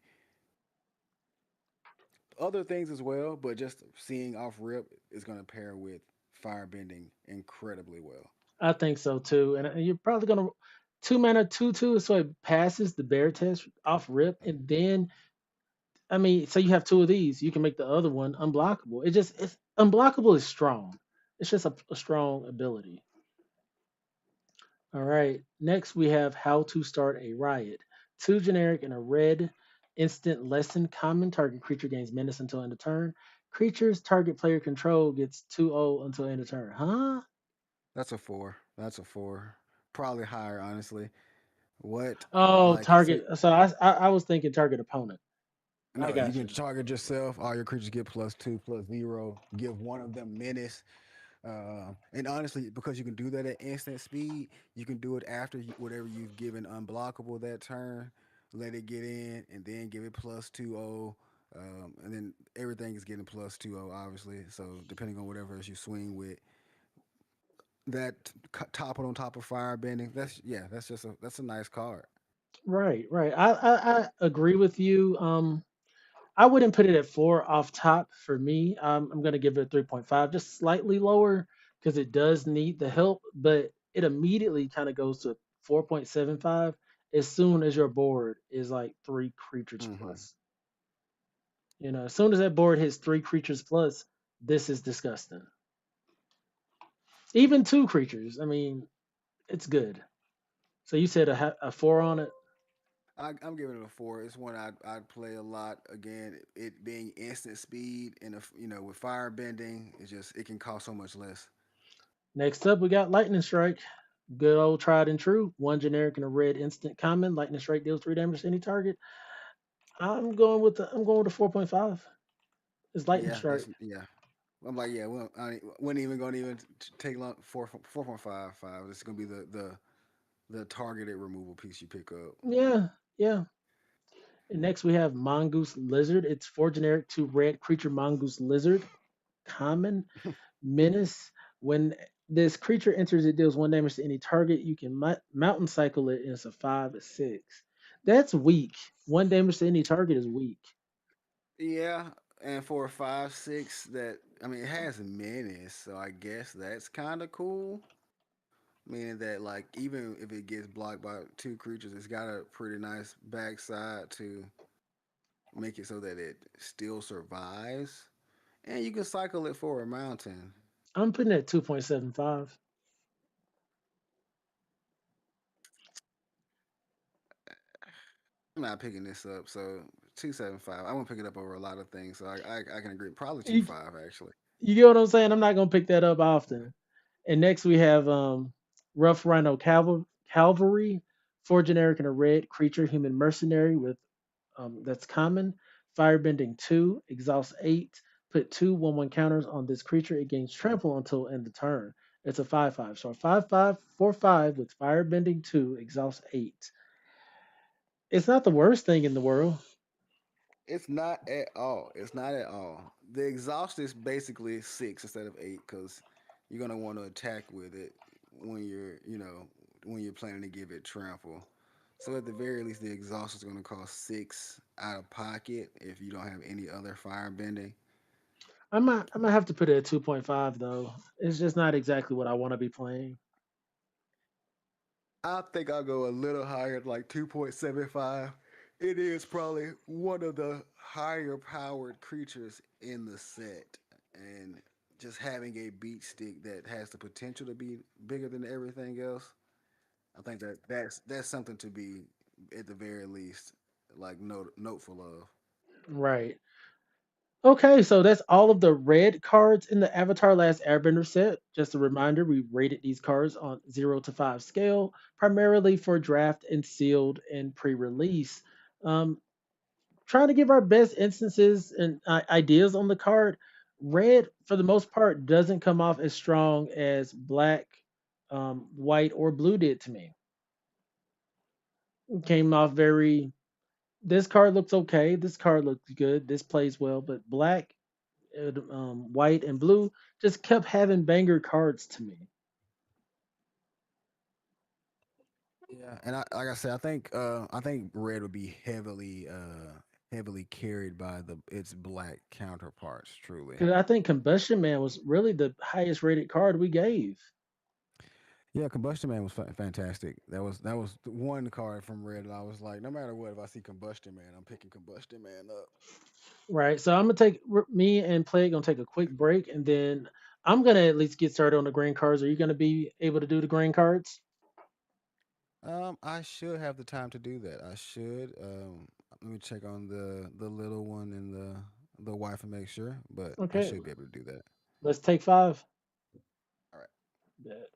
Other things as well, but just seeing off rip is gonna pair with firebending incredibly well. I think so too. And you're probably gonna 2 mana 2/2, so it passes the bear test off rip, and then I mean, so you have two of these, you can make the other one unblockable. It's unblockable is strong. It's just a strong ability. All right. Next we have how to start a riot. Two generic and a red instant lesson common target creature gains menace until end of turn. Creatures target player control gets 2/0 until end of turn. Huh? That's a four. That's a four. Probably higher, honestly. What Oh, like so target. So I was thinking target opponent. I No, you got can you. target yourself. All your creatures get +2, +0. Give one of them menace. And honestly, because you can do that at instant speed, you can do it after whatever you've given unblockable that turn. Let it get in, and then give it +2 0. And then everything is getting +2 0, obviously. So depending on whatever else you swing with, that topple on top of fire bending. That's yeah. That's a nice card. Right, right. I agree with you. I wouldn't put it at 4 off top for me. I'm going to give it a 3.5, just slightly lower because it does need the help, but it immediately kind of goes to 4.75 as soon as your board is like 3 creatures Hmm. plus. You know, as soon as that board hits 3 creatures plus, this is disgusting. Even 2 creatures, I mean, it's good. So you said a 4 on it? I'm giving it a 4. It's one I'd play a lot. Again, it being instant speed and if with fire bending, it can cost so much less. Next up, we got Lightning Strike. Good old tried and true. One generic and a red instant common. Lightning Strike deals 3 damage to any target. I'm going with the 4.5. It's Lightning Yeah, Strike. I'm like, yeah, well, wasn't even going to even take long 4.55. This is going to be the targeted removal piece you pick up. Yeah, yeah. And next we have Mongoose Lizard. It's 4 generic, 2 red creature Mongoose Lizard. Common. Menace. When this creature enters, it deals 1 damage to any target. You can mountain cycle it, and it's a 5/6. That's weak. 1 damage to any target is weak. Yeah, and for a 5/6, that I mean, it has menace, so I guess that's kind of cool. Meaning that like even if it gets blocked by two creatures, it's got a pretty nice backside to make it so that it still survives, and you can cycle it for a mountain. I'm putting it at 2.75. I'm not picking this up, so 275. I won't pick it up over a lot of things, so I can agree. Probably two You, five actually. you get what I'm saying? I'm not gonna pick that up often. And next we have Rough Rhino Cavalry, 4 generic and a red creature human mercenary with that's common. Firebending 2, exhaust 8. Put 2/1/1 counters on this creature. It gains trample until end of turn. It's a 5/5. So a 5/5/4/5 with firebending 2, exhaust 8. It's not the worst thing in the world. It's not at all. It's not at all. The exhaust is basically 6 instead of 8 because you're gonna want to attack with it when you're planning to give it trample. So at the very least, the exhaust is gonna cost 6 out of pocket if you don't have any other fire bending. I might have to put it at 2.5 though. It's just not exactly what I want to be playing. I think I'll go a little higher, like 2.75. It is probably one of the higher powered creatures in the set. And just having a beat stick that has the potential to be bigger than everything else, I think that's something to be at the very least like noteful of. Right. Okay, so that's all of the red cards in the Avatar Last Airbender set. Just a reminder, we rated these cards on 0 to 5 scale, primarily for draft and sealed and pre-release. Um, Trying to give our best instances and ideas on the card. Red, for the most part, doesn't come off as strong as black, white, or blue did to me. It came off very. This card looks okay. This card looks good. This plays well, but black, white, and blue just kept having banger cards to me. Yeah, and like I said, I think red would be heavily carried by the its black counterparts. Truly. Because I think Combustion Man was really the highest rated card we gave. Yeah, Combustion Man was fantastic. That was the one card from Red that I was like, no matter what, if I see Combustion Man, I'm picking Combustion Man up. Right. So I'm gonna take me and Plague gonna take a quick break, and then I'm gonna at least get started on the green cards. Are you gonna be able to do the green cards? I should have the time to do that. I should. Let me check on the little one and the wife and make sure, but I Okay. should be able to do that. Let's take 5. All right. Bet.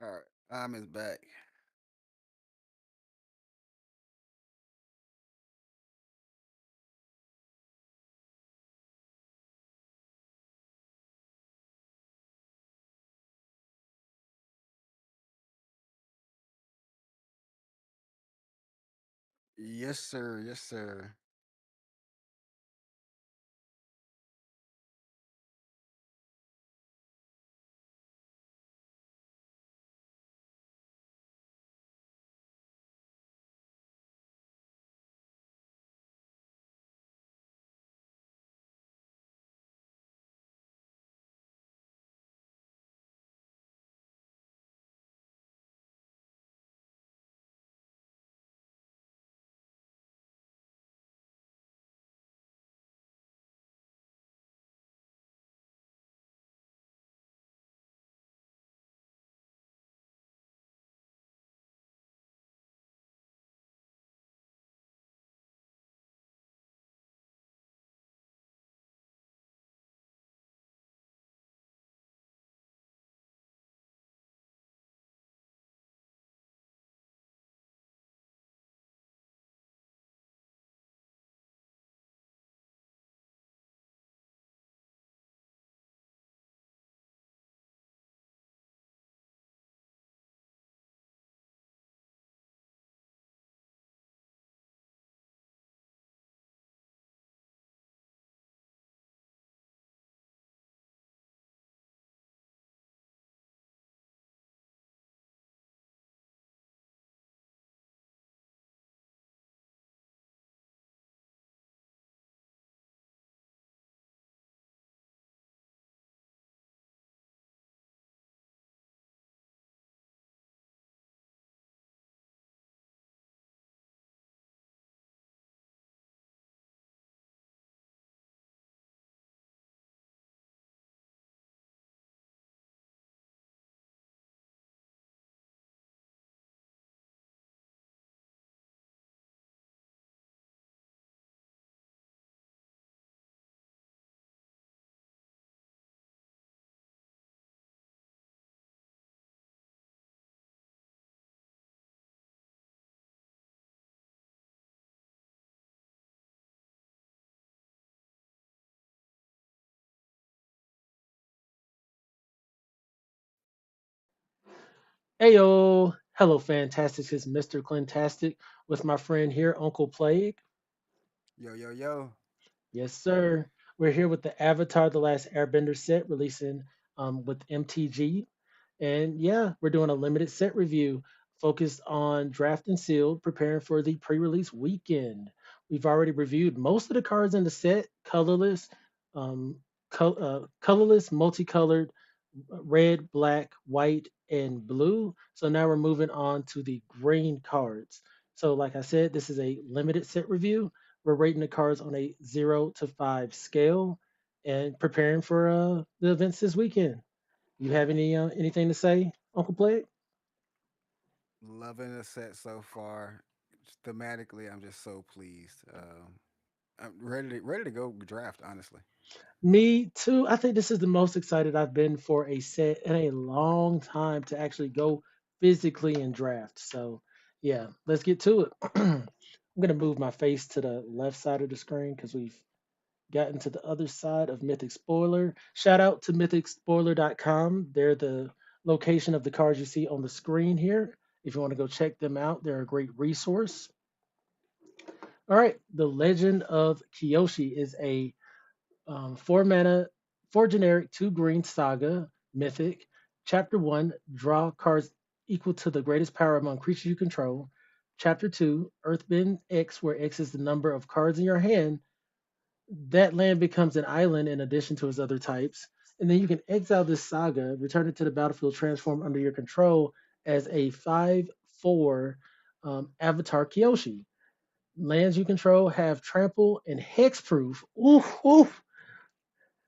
All right, I'm is back. Yes, sir. Yes, sir. Heyo, hello, fantastic. It's Mr. Clintastik with my friend here, Uncle Plague. Yo, yo, yo. Yes, sir. We're here with the Avatar: The Last Airbender set releasing with MTG, and yeah, we're doing a limited set review focused on draft and sealed, preparing for the pre-release weekend. We've already reviewed most of the cards in the set, colorless, um, colorless, multicolored, red, black, white, and blue. So now we're moving on to the green cards. So, like I said, this is a limited set review. We're rating the cards on a 0 to 5 scale and preparing for the events this weekend. You have anything to say, Uncle Plague? Loving the set so far. Thematically, I'm just so pleased. I'm ready to go draft. Honestly. Me too. I think this is the most excited I've been for a set in a long time to actually go physically and draft. So, yeah, let's get to it. I'm going to move my face to the left side of the screen because we've gotten to the other side of Mythic Spoiler. Shout out to mythicspoiler.com. They're the location of the cards you see on the screen here. If you want to go check them out, they're a great resource. All right, The Legend of Kyoshi is a 4 mana, 4 generic, 2 green saga, mythic. Chapter 1, draw cards equal to the greatest power among creatures you control. Chapter 2, Earthbend X, where X is the number of cards in your hand. That land becomes an island in addition to its other types. And then you can exile this saga, return it to the battlefield, transform under your control as a 5/4 Avatar Kyoshi. Lands you control have trample and hexproof. Ooh, ooh,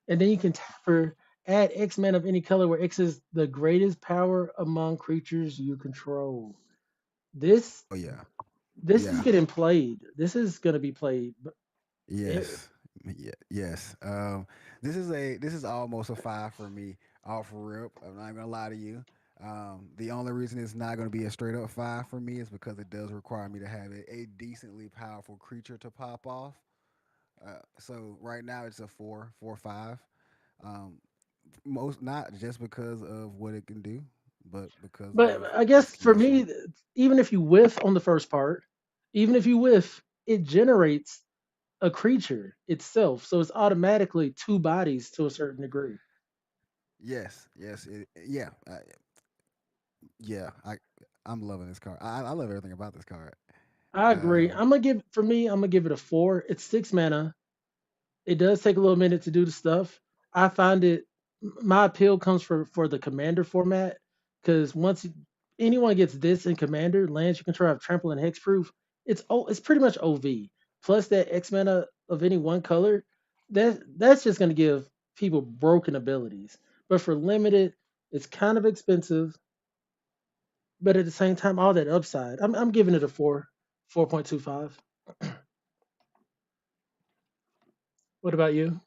and then you can tap her, add X men of any color where X is the greatest power among creatures you control. This Oh yeah, this is yeah, getting played. This is gonna be played. It, yes, yeah, yes. This is almost a five for me off rip. I'm not gonna lie to you. The only reason it's not going to be a straight up five for me is because it does require me to have a decently powerful creature to pop off. So right now it's a four, five. Um, Most not just because of what it can do, but because But of I its guess for Kyoshi. me, even if you whiff on the first part, even if you whiff, it generates a creature itself. So it's automatically two bodies to a certain degree. Yes, yes, yeah. I'm loving this card. I love everything about this card. I agree. Um, I'm gonna give it a 4. It's 6 mana. It does take a little minute to do the stuff. I find it my appeal comes for the commander format because once anyone gets this in commander, lands you control have trample and hexproof. It's pretty much OV. Plus that X mana of any one color, that's just gonna give people broken abilities. But for limited, it's kind of expensive, but at the same time, all that upside. I'm giving it a 4.25. What about you?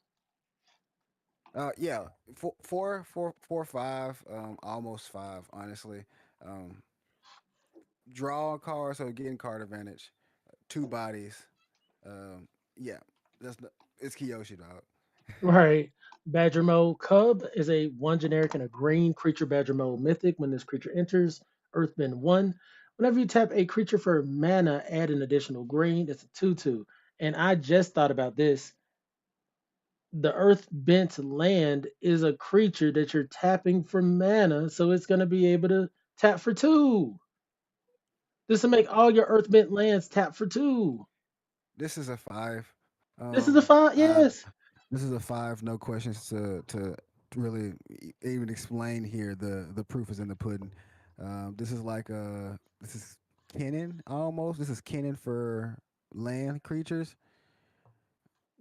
yeah, four, five, almost five. Honestly, um, draw a card, so getting card advantage. Two bodies. Um, yeah, it's Kyoshi dog. Right. Badger mode Cub is a one generic and a green creature Badger mode mythic. When this creature enters, Earthbend 1. Whenever you tap a creature for mana, add an additional green. It's a 2/2. And I just thought about this. The Earth Bent land is a creature that you're tapping for mana, so it's going to be able to tap for two. This will make all your Earth Bent lands tap for two. This is a five. This is a five. I Yes. This is a five. No questions to really even explain here. The proof is in the pudding. This is like this is Kennen almost. This is Kennen for land creatures,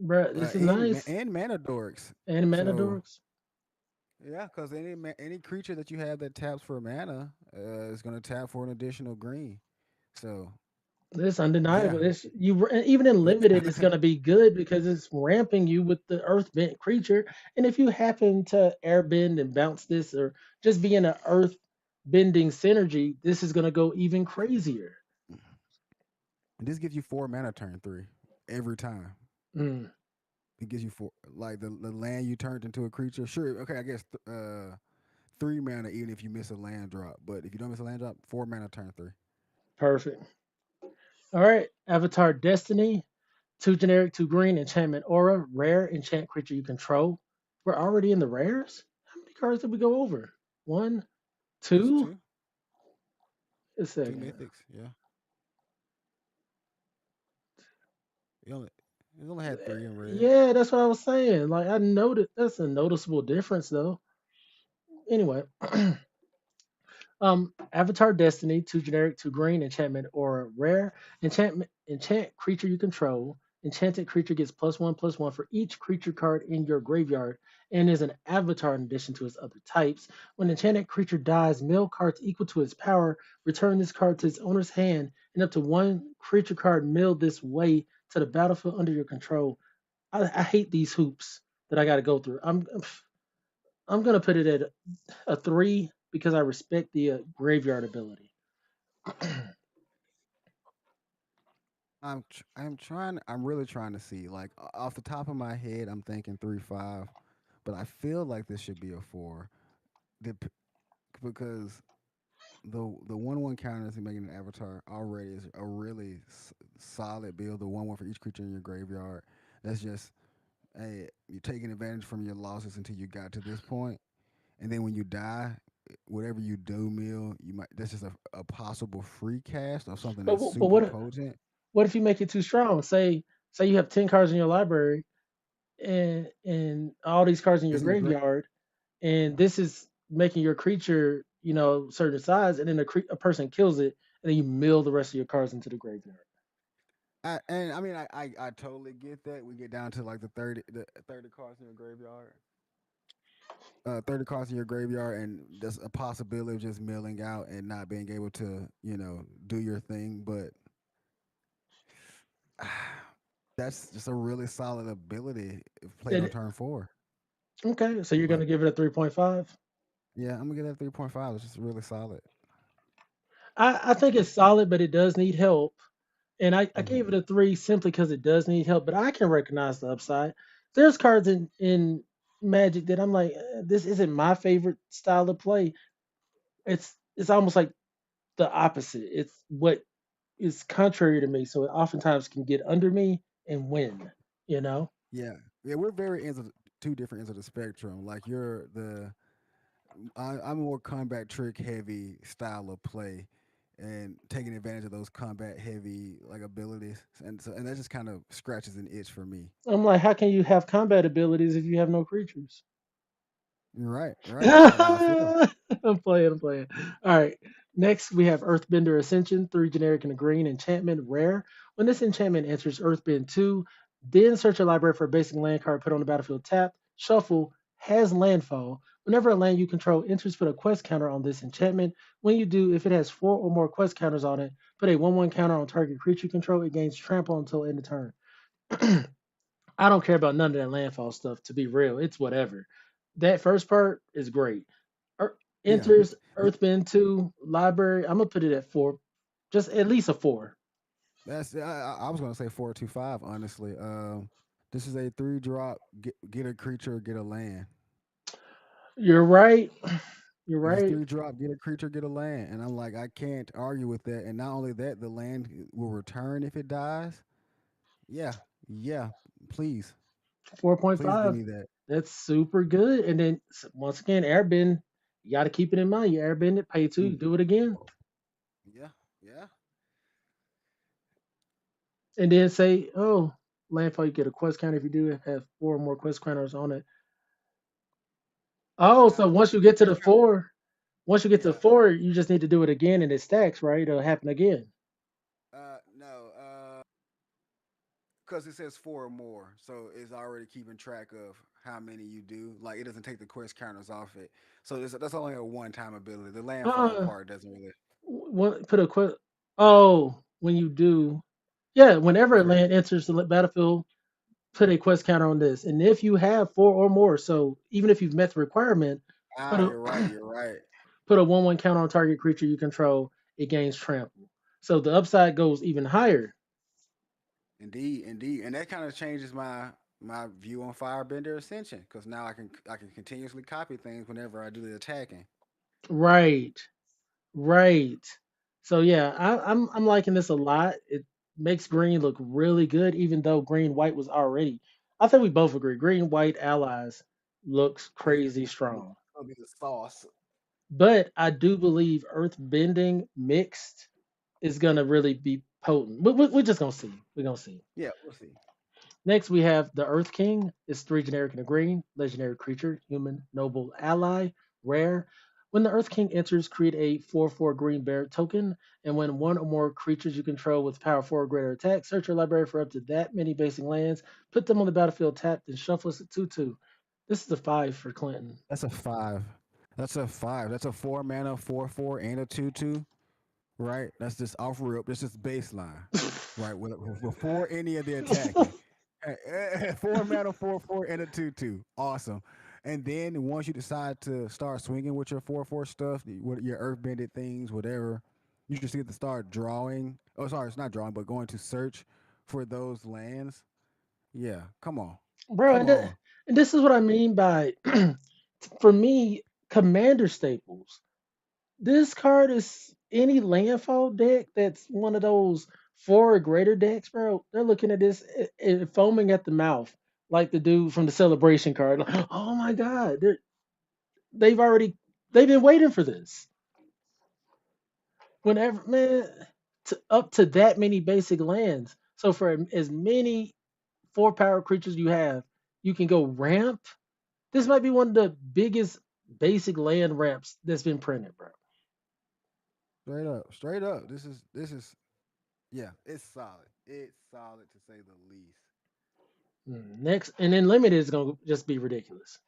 Bruh, this is nice. and mana dorks. And mana So dorks. yeah, because any creature that you have that taps for mana is going to tap for an additional green. So It's yeah, undeniable. This you even in limited, it's gonna be good because it's ramping you with the earth bent creature. And if you happen to airbend and bounce this, or just be in an earth bending synergy, this is gonna go even crazier. this gives you four mana turn three every time. Mm, It gives you four, like the land you turned into a creature. Sure, okay, I guess three mana even if you miss a land drop. But if you don't miss a land drop, four mana turn three. perfect. All right, Avatar Destiny, two generic, two green, enchantment aura, rare enchant creature you control. We're already in the rares. How many cards did we go over? One, Just two. two, A two second. mythics. Yeah, you only it only had three in rare. Yeah, that's what I was saying. Like I noted that's a noticeable difference though. Anyway, Avatar Destiny, two generic, two green, enchantment or rare. Enchant creature you control. Enchanted creature gets +1/+1 for each creature card in your graveyard and is an avatar in addition to its other types. When enchanted creature dies, mill cards equal to its power. Return this card to its owner's hand and up to one creature card milled this way to the battlefield under your control. I hate these hoops that I got to go through. I'm gonna put it at a 3 because I respect the graveyard ability. I'm trying. I'm really trying to see. Like off the top of my head, I'm thinking 3/5, but I feel like this should be a four. Dep- because the 1/1 counters and making an avatar already is a really solid build. The 1/1 for each creature in your graveyard. That's just hey, you're taking advantage from your losses until you got to this point, and then when you die, whatever you do, mill, you might. That's just a possible free cast of something but that's but super what potent. what if you make it too strong? Say you have 10 cards in your library and all these cards in your It's in the great. graveyard, and this is making your creature certain size, and then a person kills it, and then you mill the rest of your cards into the graveyard. And I mean, I totally get that. We get down to like the 30 cards in your graveyard. 30 cards in your graveyard, and there's a possibility of just milling out and not being able to, do your thing. But that's just a really solid ability if played on It, turn four. okay, so you're Like, gonna give it a 3.5. Yeah, I'm gonna give that 3.5. It's just really solid. I think it's solid, but it does need help. And I gave it Hmm. a three simply because it does need help, but I can recognize the upside. There's cards in Magic that I'm like, this isn't my favorite style of play. It's almost like the opposite. It's what is contrary to me, so it oftentimes can get under me and win. You know, Yeah, yeah, we're very ends of two different ends of the spectrum. Like you're the I'm more combat trick heavy style of play, and taking advantage of those combat heavy like abilities, and that just kind of scratches an itch for me. I'm like, how can you have combat abilities if you have no creatures? Right, right. That's how I feel. I'm playing. I'm playing. All right. Next, we have Earthbender Ascension, three generic and a green enchantment, rare. When this enchantment enters Earthbend 2, then search your library for a basic land card put on the battlefield tapped. Shuffle has landfall. Whenever a land you control enters, put a quest counter on this enchantment. When you do, if it has four or more quest counters on it, put a 1/1 counter on target creature you control. It gains trample until end of turn. I don't care about none of that landfall stuff, to be real. It's whatever. That first part is great. Yeah, Enters Earthbend 2 library. I'm gonna put it at four, just at least a four. that's I was gonna say 425. Honestly, this is a three drop. Get a creature, get a land. You're right. You're It's a right. three drop, get a creature, get a land, and I'm like, I can't argue with that. And not only that, the land will return if it dies. Yeah, yeah. Please, please give 4.5. me that. That's super good. And then once again, airbend. You got to keep it in mind. You airbend it, pay two, Mm, do it again, yeah, yeah. and then say, oh, landfall. You get a quest counter if you do have four or more quest counters on it. Oh, so But once you the get to quest the count. four, once you get to Yeah. four, you just need to do it again, and it stacks, right? It'll happen again. No. Because it says four or more, so it's already keeping track of how many you do. Like it doesn't take the quest counters off it, so that's only a one-time ability. The landfall Uh, part doesn't really. put a quest. Oh, when you do, yeah, whenever a Correct. land enters the battlefield, put a quest counter on this, and if you have four or more, so even if you've met the requirement, put Ah, a you're right. You're right. put a 1/1 counter on target creature you control. It gains trample, so the upside goes even higher. Indeed, indeed, and that kind of changes my view on Firebender Ascension because now I can continuously copy things whenever I do the attacking. Right. Right. So yeah, I'm liking this a lot. It makes green look really good, even though green white was already. I think we both agree. Green white allies looks It's crazy strong. gonna be the sauce. But I do believe earth bending mixed is gonna really be potent. We're just gonna see. We're gonna see. Yeah, we'll see. Next, we have the Earth King. It's three generic and a green, legendary creature, human, noble ally, rare. When the Earth King enters, create a 4/4 green bear token, and when one or more creatures you control with power 4 or greater attack, search your library for up to that many basic lands, put them on the battlefield tapped, and shuffle us a 2/2. This is a 5 for Clinton. That's a five. That's a five. That's a four mana, 4/4, and a 2/2. Right? That's just off rip. That's just baseline. Right? Before any of the attacking. Four mana, 4/4, and a 2/2. Awesome. And then once you decide to start swinging with your 4/4 stuff, your earthbended things, whatever, you just get to start drawing. Oh, sorry, it's not drawing, but going to search for those lands. Yeah, come on, Bro, come on. and this is what I mean by, for me, commander staples. This card is any landfall deck that's one of those four or greater decks, bro. They're looking at this foaming at the mouth, like the dude from the celebration card. Like, oh my god, they've already they've been waiting for this. Whenever man, up to that many basic lands. So for as many four power creatures you have, you can go ramp. This might be one of the biggest basic land ramps that's been printed, bro. Straight up, straight up. This is yeah, it's solid. It's solid to say the least. Next, and then limited is gonna just be ridiculous.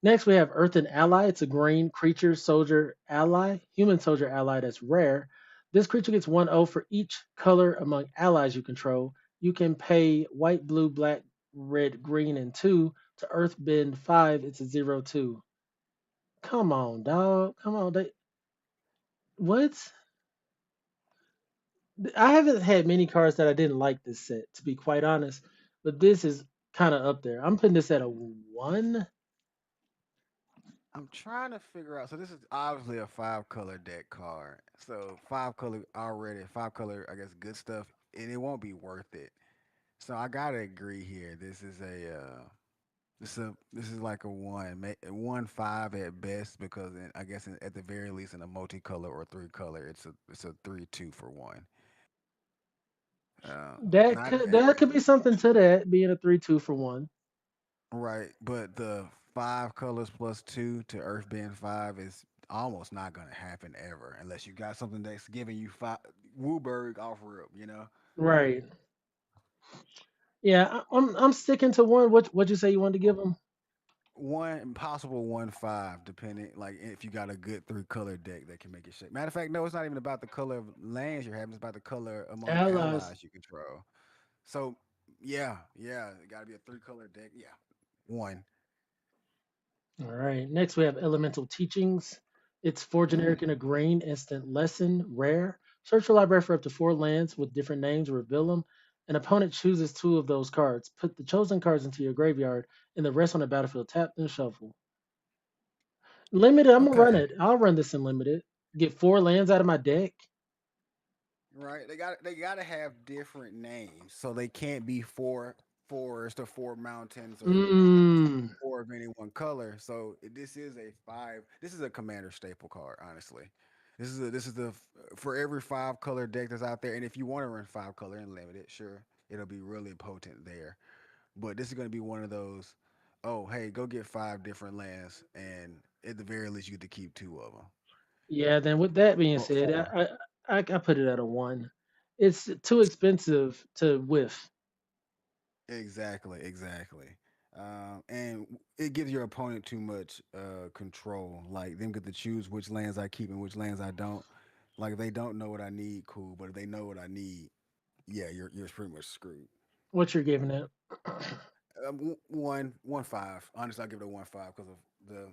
Next, we have Earth and Ally. It's a green creature soldier ally, human soldier ally that's rare. This creature gets 1/0 for each color among allies you control. You can pay white, blue, black, red, green, and 2 to Earth Bend 5. It's a 0/2. Come on, dog. Come on. What? I haven't had many cards that I didn't like this set, to be quite honest. But this is kind of up there. I'm putting this at a one. I'm trying to figure out. So this is obviously a five color deck card. So five color already, five color, I guess, good stuff, and it won't be worth it. So I gotta agree here. This is like a one, 1 5 at best because I guess at the very least in a multicolor or three color, it's a 3 2 for one. Not That could be something to that being a 3-2 for one. right, but the five colors plus two to Earthbend five is almost not gonna happen ever unless you got something that's giving you five Wooburg off rip, you know. Right. Yeah, I'm sticking to one. What'd you say you wanted to give them? One possible 1 5, depending like if you got a good three color deck that can make it shake. Matter of fact, no, it's not even about the color of lands you're having, it's about the color among Allies. allies you control. So yeah, it gotta be a three color deck. Yeah. One. All right. Next, we have Elemental Teachings. It's four generic Mm, and a green, instant lesson, rare. Search your library for up to four lands with different names, reveal them. An opponent chooses two of those cards. Put the chosen cards into your graveyard and the rest on the battlefield tapped and shuffle. Limited, I'm gonna run okay. it. I'll run this in limited. Get four lands out of my deck. Right. They gotta have different names. So they can't be four forests or four mountains or Mmm. four of any one color. So this is a five. This is a commander staple card, honestly. This is the for every five color deck that's out there. And if you want to run five color and limited, sure, it'll be really potent there. But this is gonna be one of those. Oh, hey, go get five different lands, and at the very least, you get to keep two of them. Yeah. Then with that being Well, said, four. I put it at a one. It's too expensive to whiff. Exactly. And it gives your opponent too much control. Like them get to choose which lands I keep and which lands I don't. Like if they don't know what I need, cool. But if they know what I need, yeah, you're pretty much screwed. What you're giving it? 1 5. Honestly, I give it a 1 5 because of the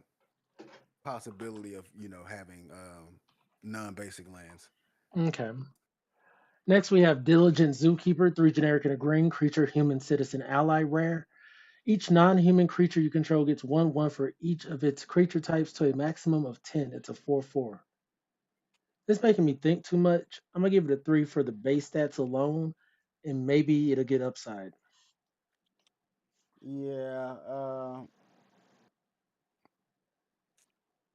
possibility of having non-basic lands. Okay. Next, we have Diligent Zookeeper, three generic and a green creature, human, citizen, ally, rare. Each non human creature you control gets 1/1 for each of its creature types to a maximum of 10. It's a 4/4. This making me think too much. I'm going to give it a 3 for the base stats alone, and maybe it'll get upside. Yeah,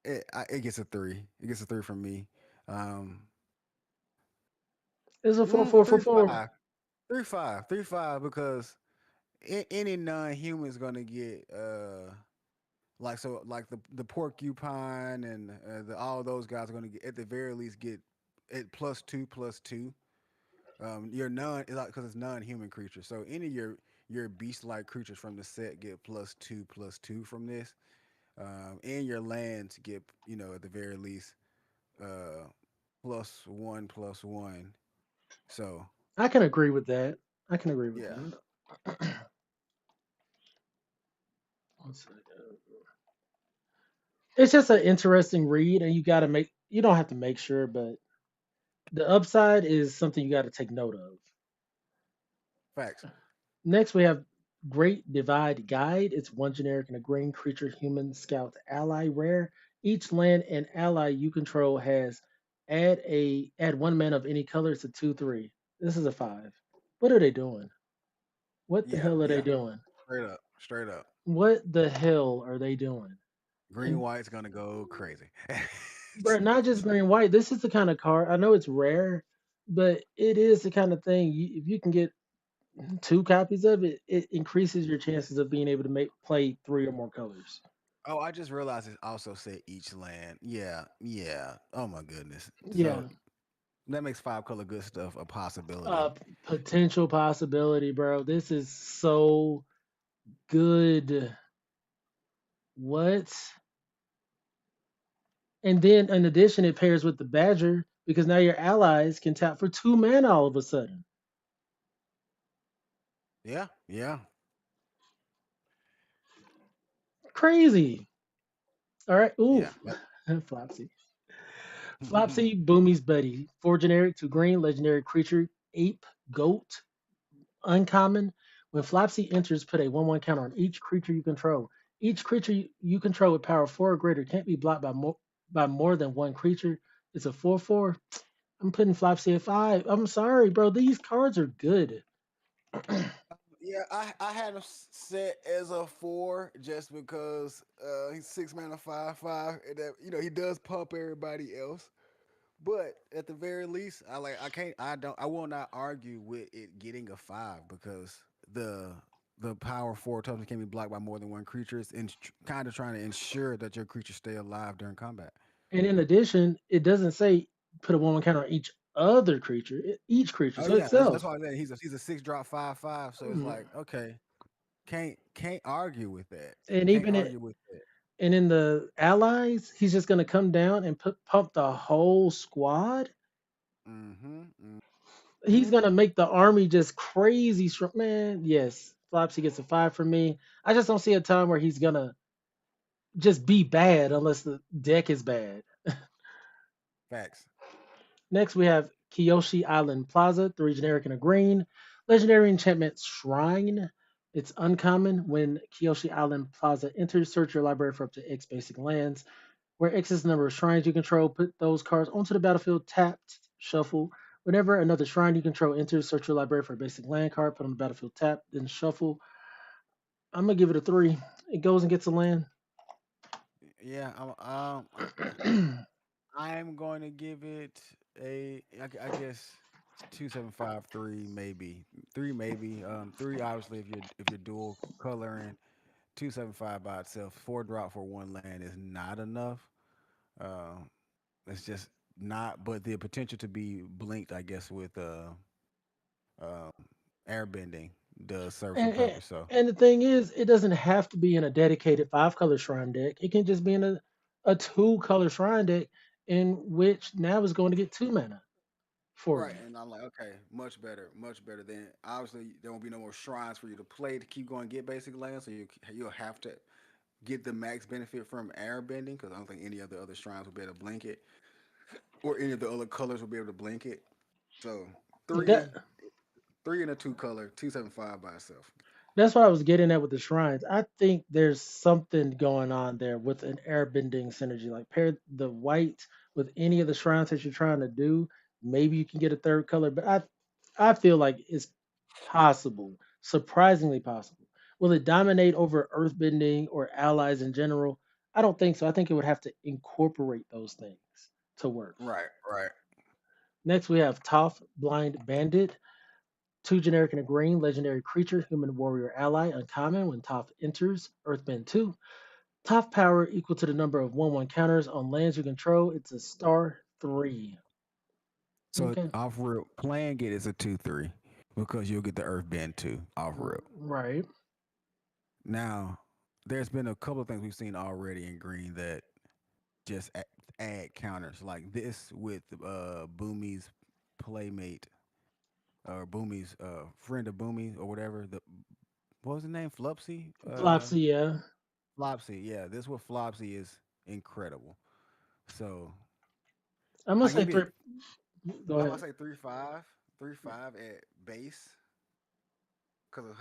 it gets a three. It gets a three from me. Um, It's a 4/4 for three 4. five. 3 5 because any non-human is gonna get like the porcupine and all those guys are gonna get at the very least get at +2 +2. Your non is like because it's non-human creatures. So any of your beast-like creatures from the set get +2 +2 from this, and your lands get at the very least uh +1 +1. So I can agree with that. I can agree with yeah, that. One second. It's just an interesting read, and you don't have to make sure, but the upside is something you got to take note of. facts. Next, we have Great Divide Guide. It's one generic and a green creature, human, scout, ally, rare. Each land and ally you control has add one mana of any color. It's a 2/3. This is a 5. What are they doing? What the Yeah, hell are they yeah, doing? straight up. What the hell are they doing? Green And white's gonna go crazy. bro, not just green white. This is the kind of card. I know it's rare, but it is the kind of thing. If you can get two copies of it, it increases your chances of being able to make play three or more colors. Oh, I just realized it also said each land. Yeah, yeah. Oh my goodness. So Yeah, that makes five color good stuff a possibility. potential possibility, bro. This is so good. What? And then in addition, it pairs with the Badger because now your allies can tap for two mana all of a sudden. Yeah. Crazy. All right. Ooh, Yeah. Flopsy. Flopsy, Boomy's buddy. Four generic, two green, legendary creature, ape, goat, uncommon. When Flopsy enters, put a 1/1 counter on each creature you control. Each creature you control with power 4 or greater can't be blocked by more than one creature. It's a 4/4. I'm putting Flopsy at 5. I'm sorry, bro. These cards are good. Yeah, I had him set as a four just because he's 6 mana 5/5, and that he does pump everybody else. But at the very least, I can't I will not argue with it getting a five because the the power four tokens can be blocked by more than one creature, and kind of trying to ensure that your creatures stay alive during combat. And in addition, it doesn't say put a 1/1 counter on each other creature, each creature. Oh So yeah, that's itself. why I said he's a 6 drop 5/5. So it's Mm. like okay, can't argue with that. And Can't even argue with that. and in the allies, he's just gonna come down and pump the whole squad. Mm-hmm. He's Mm-hmm. gonna make the army just crazy strong. Man, yes, Flopsy gets a 5 from me. I just don't see a time where he's gonna just be bad unless the deck is bad. Facts. Next, we have Kiyoshi Island Plaza, three generic and a green. Legendary enchantment Shrine. It's uncommon. When Kiyoshi Island Plaza enters, search your library for up to X basic lands. Where X is the number of shrines you control, put those cards onto the battlefield, tapped, shuffle. Whenever another shrine you control enters, search your library for a basic land card, put on the battlefield, tap, then shuffle. I'm gonna give it a 3. It goes and gets a land. Yeah. I'm going to give it I guess 2.75 3 maybe 3 maybe 3 obviously if you're dual coloring 2.75 by itself 4 drop for one land is not enough. Uh, it's just not. But the potential to be blinked, I guess, with uh, airbending does serve some and, and purpose. So and the thing is, it doesn't have to be in a dedicated 5 color shrine deck. It can just be in a 2 color shrine deck in which now is going to get 2 mana for right, you. and I'm like, okay, much better. Then obviously there won't be no more shrines for you to play to keep going and get basic lands. So you'll have to get the max benefit from airbending because I don't think any of the other shrines will be able to blink it, or any of the other colors will be able to blink it. So And that three, three in a two color, 2.75 by itself. That's what I was getting at with the shrines. I think there's something going on there with an airbending synergy. Like pair the white with any of the shrines that you're trying to do. Maybe you can get a third color, but I feel like it's possible, surprisingly possible. Will it dominate over earthbending or allies in general? I don't think so. I think it would have to incorporate those things to work. Right, right. Next, we have Toph Blind Bandit. Two generic and a green, legendary creature, human warrior ally, uncommon. When Toph enters, Earthbend 2. Toph power equal to the number of 1/1 counters on lands you control. It's a star 3. So Okay. off rip, playing it is a 2/3 because you'll get the earth bend too off rip. Right. Now, there's been a couple of things we've seen already in green that just add counters like this with Boomy's playmate or Boomy's friend of Boomy or whatever. The what was the name? Flupsy? Flopsy, yeah. Flopsy. Yeah, this with Flopsy is incredible. So I'm going I to say give 3. it. Go I'm gonna ahead. say 3.5, 3.5 at base because of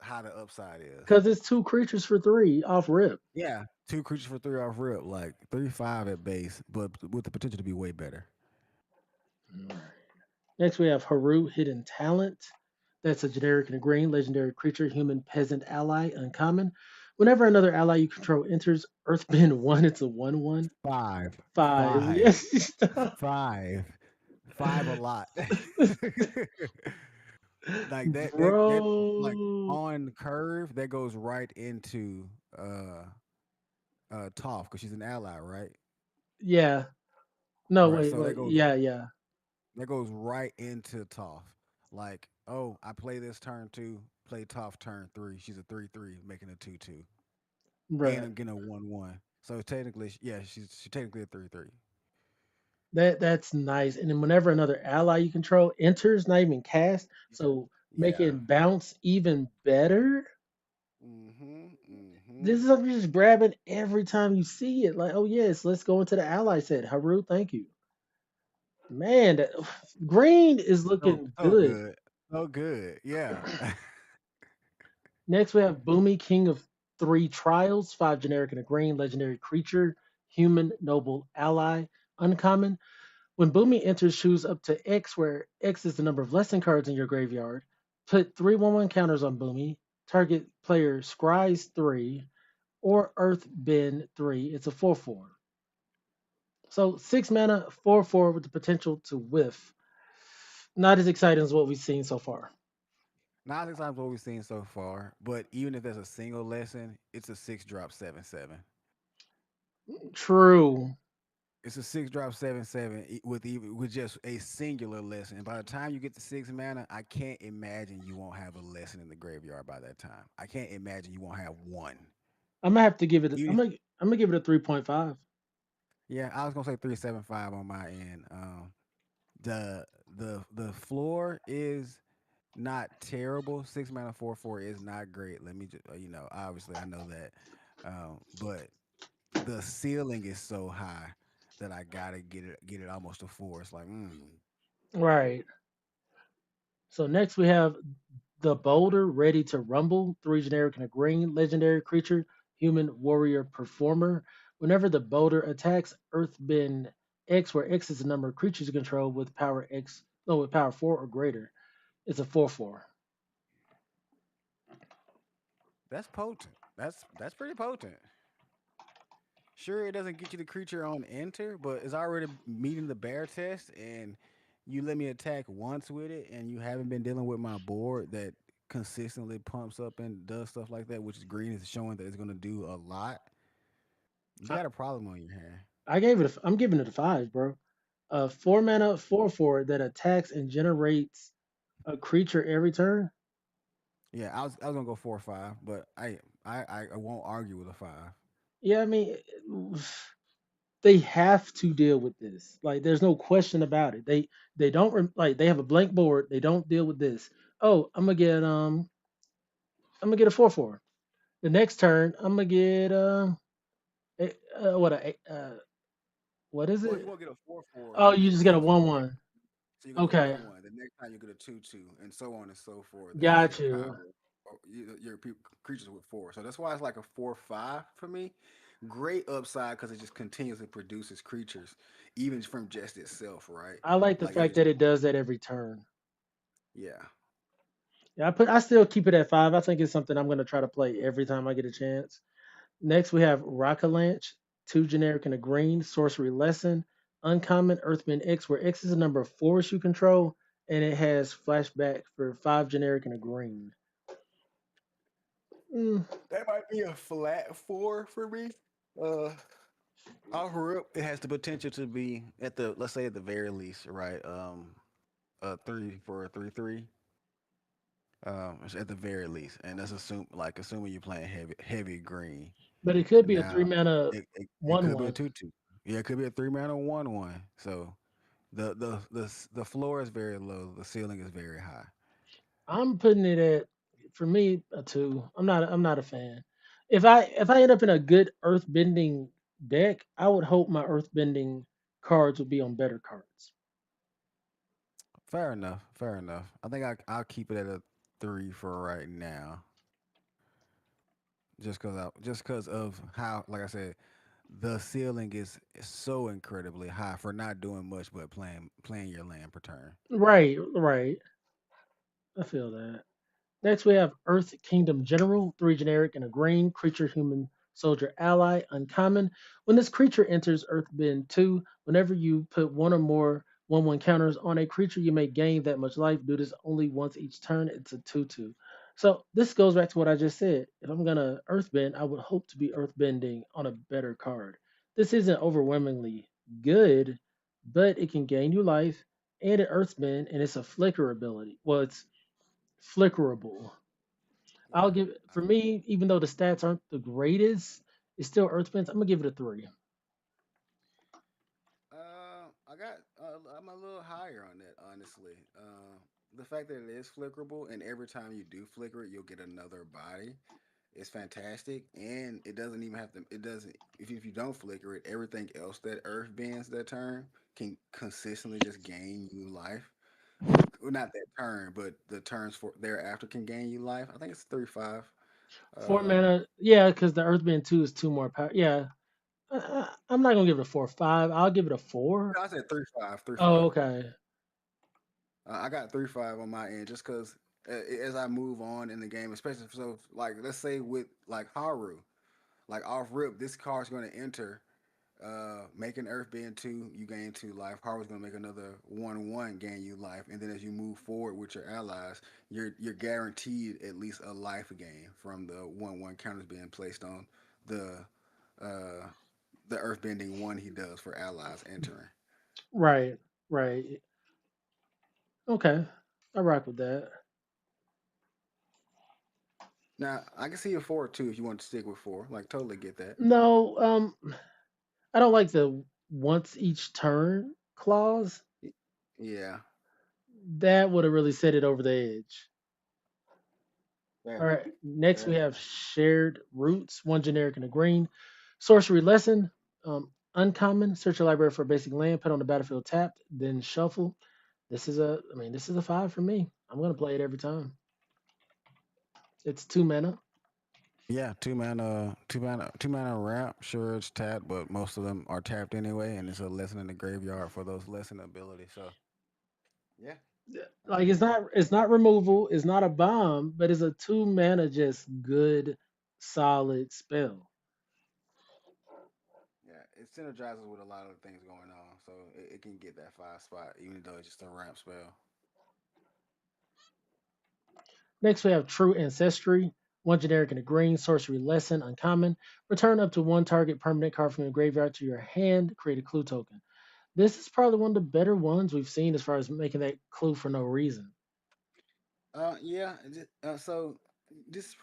how the upside is. Because it's two creatures for 3 off rip. Yeah, two creatures for three off rip, like 3.5 at base, but with the potential to be way better. Next, we have Haru Hidden Talent. That's a generic and a green legendary creature, human peasant ally, uncommon. Whenever another ally you control enters Earthbend 1, it's a 1/1. Five, 5. five, Yes. five, five a lot. Like that like Bro. on curve that goes right into Toph because she's an ally, right? Yeah. No, Right. wait, So wait. Yeah, yeah. that goes right into Toph. Like, oh, I play this turn two, play Toph turn three. She's a 3/3, making a 2/2, and Right. I'm getting a 1/1. So technically, yeah, she's technically a 3/3. That's nice. And then whenever another ally you control enters, not even cast, Yeah. so Yeah. making bounce even better. Mm-hmm. This is something you're just grabbing every time you see it. Like, oh yes, let's go into the ally set. Haru, thank you. Man, green is So looking so good. good, so good. Yeah. Next, we have Boomy, King of Three Trials, five generic and a green, legendary creature, human, noble, ally, uncommon. When Boomy enters, choose up to X, where X is the number of lesson cards in your graveyard. Put 3/1/1 counters on Boomy. Target player scries 3 or Earth Bend 3. It's a 4/4. So 6 mana, 4/4 with the potential to whiff. Not as exciting as what we've seen so far. Not exactly what we've seen so far, but even if there's a single lesson, it's a six drop 7/7. True. It's a six drop 7/7 with even with just a singular lesson. And by the time you get to 6 mana, I can't imagine you won't have a lesson in the graveyard by that time. I can't imagine you won't have one. I'm gonna have to give it. Even I'm if, gonna give it a 3.5. yeah, I was gonna say 375 on my end. The the floor is not terrible. 6 mana 4/4 is not great. Let me just obviously I know that, but the ceiling is so high that I gotta get it almost a four. It's like, Right. So next we have the Boulder, Ready to Rumble, three generic and a green, legendary creature, human warrior performer. Whenever the Boulder attacks, Earthbend X, where X is the number of creatures you control with power X, no, with power 4 or greater. It's a 4/4. that's potent. That's pretty potent. Sure, it doesn't get you the creature on enter, but it's already meeting the bear test, and you let me attack once with it, and you haven't been dealing with my board that consistently pumps up and does stuff like that, which is green is showing that it's going to do a lot. You I, got a problem on your hand. I'm giving it a 5, bro. 4 mana, 4/4 that attacks and generates a creature every turn. Yeah, I was gonna go 4 or 5, but I won't argue with a five. Yeah, I mean, they have to deal with this. Like, there's no question about it. They don't like they have a blank board. They don't deal with this. Oh, I'm gonna get a 4/4. The next turn, I'm gonna get what is Well, you it? won't get a 4/4. Oh, You you get just get a 2/4. 1/1. So you get a Okay, 1/1. The next time you get a 2/2, and so on and so forth as got your you. power. Your creatures with four. So that's why it's like a 4/5 for me. Great upside because it just continuously produces creatures, even from just itself, right? I like the Like it fact just that it does that every turn. yeah. Yeah, I still keep it at 5. I think it's something I'm gonna try to play every time I get a chance. Next, we have Rockalanche, two generic and a green, sorcery lesson, uncommon Earthbend X, where X is a number of forests you control, and it has flashback for five generic and a green. Mm, That might be a flat four for me. Uh, Our up, it has the potential to be at the let's say at the very least, right? A three for a 3/3. It's at the very least, and that's assuming you're playing heavy green. but it could be a three Now, mana it one could be a one. 2/2. Yeah, it could be a 3 mana 1/1. So the floor is very low. The ceiling is very high. I'm putting it at, for me, a 2. I'm not a fan. If I end up in a good earth bending deck, I would hope my earth bending cards would be on better cards. Fair enough. Fair enough. I think I'll keep it at a three for right now, just because of how, like I said, the ceiling is so incredibly high for not doing much but playing your land per turn. Right, right. I feel that. Next, we have Earth Kingdom General, three generic and a green creature, human soldier ally, uncommon. When this creature enters Earthbend 2, whenever you put one or more 1/1 counters on a creature, you may gain that much life. Do this only once each turn. It's a 2/2. So this goes back to what I just said. If I'm gonna Earthbend, I would hope to be Earthbending on a better card. This isn't overwhelmingly good, but it can gain you life and an Earthbend, and it's a flicker ability. Well, it's flickerable. Yeah. I'll give it, for me, even though the stats aren't the greatest, it's still Earthbends. I'm gonna give it a 3. I'm a little higher on that, honestly. The fact that it is flickerable, and every time you do flicker it, you'll get another body. It's fantastic, and it doesn't even have to. It doesn't. If you don't flicker it, everything else that Earth bends that turn can consistently just gain you life. Well, not that turn, but the turns for thereafter can gain you life. I think it's 3-5. Four Uh, mana, yeah, because the Earthbend 2 is two more power. Yeah, I'm not gonna give it a 4-5. I'll give it a 4. no, I said 3-5, three Oh, five. okay. I got 3-5 on my end just because as I move on in the game, especially so like let's say with like Haru, like off rip, this card's going to enter. Make an Earth Bend 2, you gain 2 life. Haru's gonna make another 1-1, gain you life, and then as you move forward with your allies, you're guaranteed at least a life gain from the 1-1 counters being placed on the uh the Earth Bending one he does for allies entering. Right, right. Okay, I rock with that. Now I can see a 4 too if you want to stick with 4. Like totally get that. No, I don't like the once each turn clause. Yeah, That would have really set it over the edge. All fair, right, next we fair. have shared roots, one generic and a green. Sorcery lesson, uncommon. Search your library for a basic land, put on the battlefield tapped, then shuffle. This is a 5 for me. I'm gonna play it every time. It's 2 mana. Yeah, two mana ramp. Sure, it's tapped, but most of them are tapped anyway, and it's a lesson in the graveyard for those lesson abilities. So yeah, I Like agree with you. it's not removal, it's not a bomb, but it's a 2 mana just good solid spell. Yeah, it synergizes with a lot of things going on, so it can get that 5 spot, even though it's just a ramp spell. Next, we have True Ancestry. One generic and a green, sorcery lesson, uncommon. Return up to one target permanent card from your graveyard to your hand. Create a clue token. This is probably one of the better ones we've seen as far as making that clue for no reason. Yeah. So this is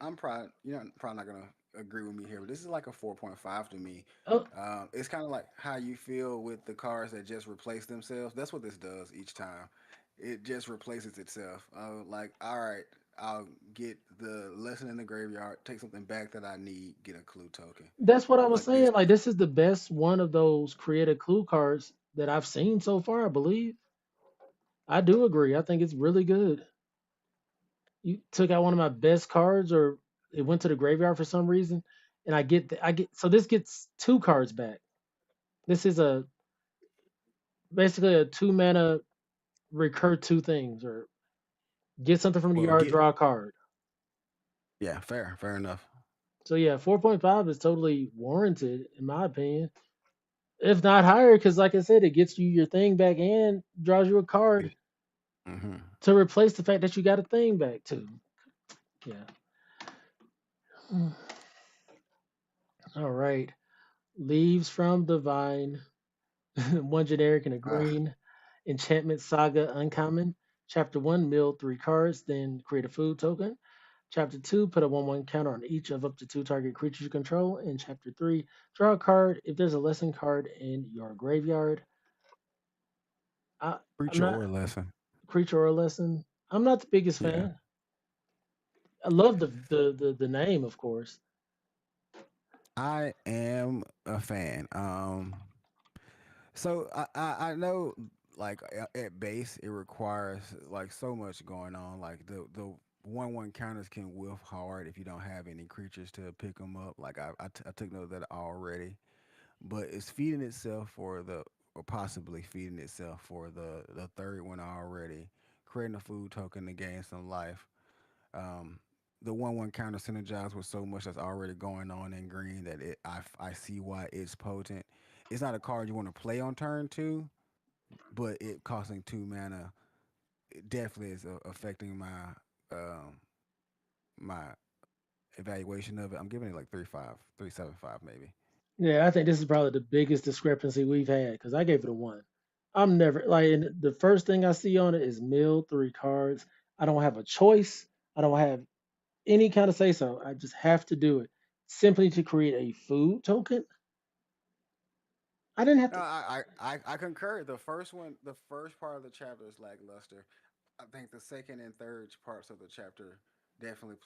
I'm probably you're not, probably not gonna agree with me here, but this is like a 4.5 to me. Oh, It's kind of like how you feel with the cards that just replace themselves. That's what this does each time. It just replaces itself. Like, all right, I'll get the lesson in the graveyard, take something back that I need, get a clue token. that's what I was Like this. saying. Like this is the best one of those creative clue cards that I've seen so far. I believe. I do agree. I think it's really good. You took out one of my best cards, or it went to the graveyard for some reason, and I get so this gets 2 cards back. This is a basically a 2 mana recur 2 things, or get something from the Well, yard, get draw a card. yeah, fair enough. So yeah, 4.5 is totally warranted in my opinion. If not higher, because like I said, it gets you your thing back and draws you a card Mm-hmm. to replace the fact that you got a thing back too. Yeah. Mm. All right. Leaves from the Vine. One generic and a green. Enchantment Saga Uncommon. Chapter 1, mill 3 cards, then create a food token. Chapter 2, put a 1/1 counter on each of up to 2 target creatures you control. In Chapter 3, draw a card if there's a lesson card in your graveyard. I, I'm Preacher not or lesson. creature or lesson. I'm not the biggest Yeah. fan. I love the name, of course. I am a fan. So I know like at base it requires like so much going on. Like the 1-1 counters can whiff hard if you don't have any creatures to pick them up. Like I took note of that already. But it's feeding itself for the or possibly feeding itself for the third one already. Creating a food token to gain some life. Um, the 1-1 counter synergize with so much that's already going on in green that I see why it's potent. It's not a card you want to play on turn two, but it costing 2 mana it definitely is affecting um, my evaluation of it. I'm giving it like 3.5, 3.75 maybe. Yeah, I think this is probably the biggest discrepancy we've had because I gave it a 1. I'm never like and the first thing I see on it is mill 3 cards. I don't have a choice. I don't have any kind of say so. I just have to do it simply to create a food token. I didn't have No, to. I concur. The first part of the chapter is lackluster. I think the second and third parts of the chapter definitely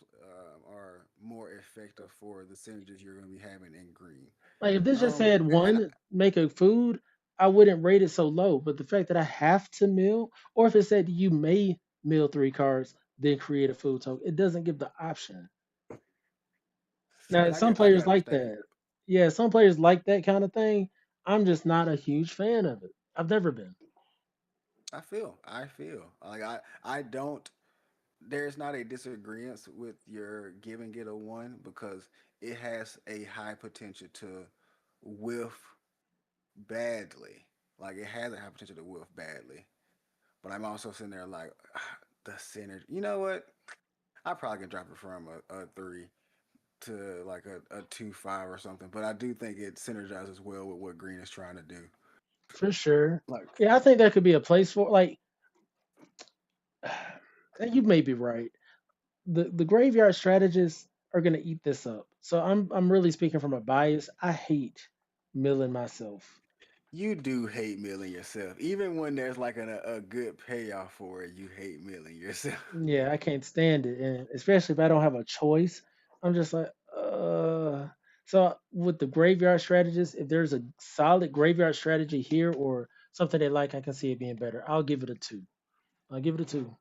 are more effective for the synergies you're going to be having in green. Like if this just Um, said and one make a food, I wouldn't rate it so low. But the fact that I have to mill, or if it said you may mill 3 cards, then create a food token, it doesn't give the option. see, Now and some I can players like understand. that. Yeah, some players like that kind of thing. I'm just not a huge fan of it. I've never been. I feel like I don't. There's not a disagreement with your giving it a one because it has a high potential to whiff badly. Like it has a high potential to whiff badly. But I'm also sitting there like the synergy. You know what? I probably can drop it from a three to like a 2.5 or something. But I do think it synergizes well with what Green is trying to do. For sure. Like Yeah, I think that could be a place for like you may be right. The graveyard strategists are gonna eat this up. So I'm really speaking from a bias. I hate milling myself. you do hate milling yourself, even when there's like a good payoff for it. You hate milling yourself. Yeah, I can't stand it, and especially if I don't have a choice, I'm just like, So with the graveyard strategist, if there's a solid graveyard strategy here or something they like, I can see it being better. I'll give it a two. I'll give it a two.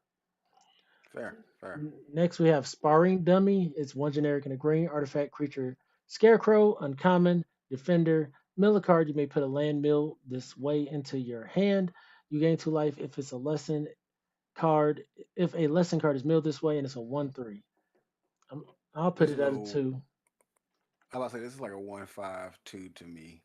Fair, fair. Next, we have Sparring Dummy. It's one generic and a green artifact creature. Scarecrow, uncommon, defender. Mill a card. You may put a land mill this way into your hand. You gain 2 life if it's a lesson card. If a lesson card is milled this way and it's a 1/3. Um, I'll put This it is a at a 2. I about to say this is like a 1.5 2 to me.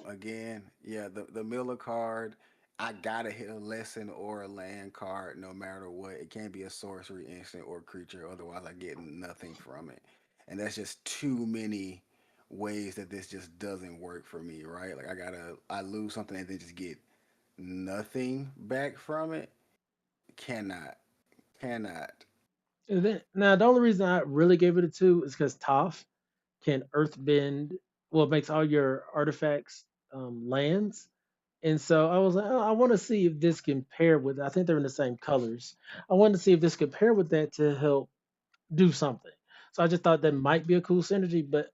Again, yeah, the Miller card, I gotta hit a lesson or a land card no matter what. It can't be a sorcery, instant, or creature, otherwise I get nothing from it. And that's just too many ways that this just doesn't work for me, right? Like I lose something and then just get nothing back from it. Cannot, cannot. Now, the only reason I really gave it a 2 is because Toph can earthbend, well, it makes all your artifacts lands. And so I was like, oh, I want to see if this can pair with. I think they're in the same colors. I wanted to see if this could pair with that to help do something. So I just thought that might be a cool synergy. But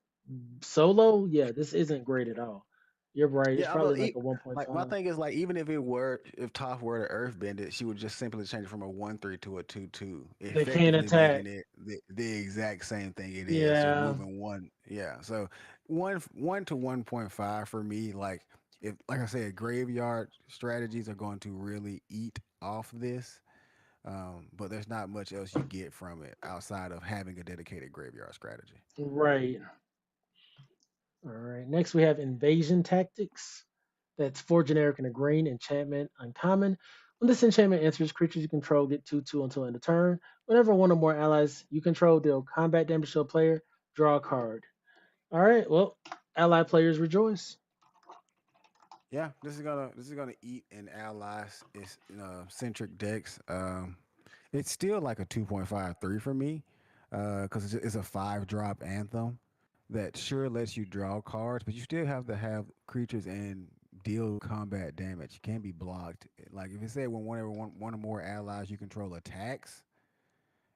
solo, yeah, this isn't great at all. You're right. It's Yeah, well, probably like a like my 1.5. thing is like even if it were if Toph were to earthbend it, she would just simply change it from a 1.3 to a 2.2, They can't effectively attack. making it the exact same thing it is. Just Yeah, moving one. Yeah, so one to 1.5 for me. Like if like I said, graveyard strategies are going to really eat off this. But there's not much else you get from it outside of having a dedicated graveyard strategy. right. All right. Next, we have Invasion Tactics. That's 4 generic and a green enchantment uncommon. When this enchantment enters, creatures you control get 2/2 until end of turn. Whenever one or more allies you control deal combat damage to a player, draw a card. All right. Well, allied players rejoice. Yeah, this is gonna eat an allies is centric decks. It's still like a 2.53 for me, because it's a 5 drop anthem that sure lets you draw cards, but you still have to have creatures and deal combat damage. You can't be blocked. Like if it said when one or more allies you control attacks,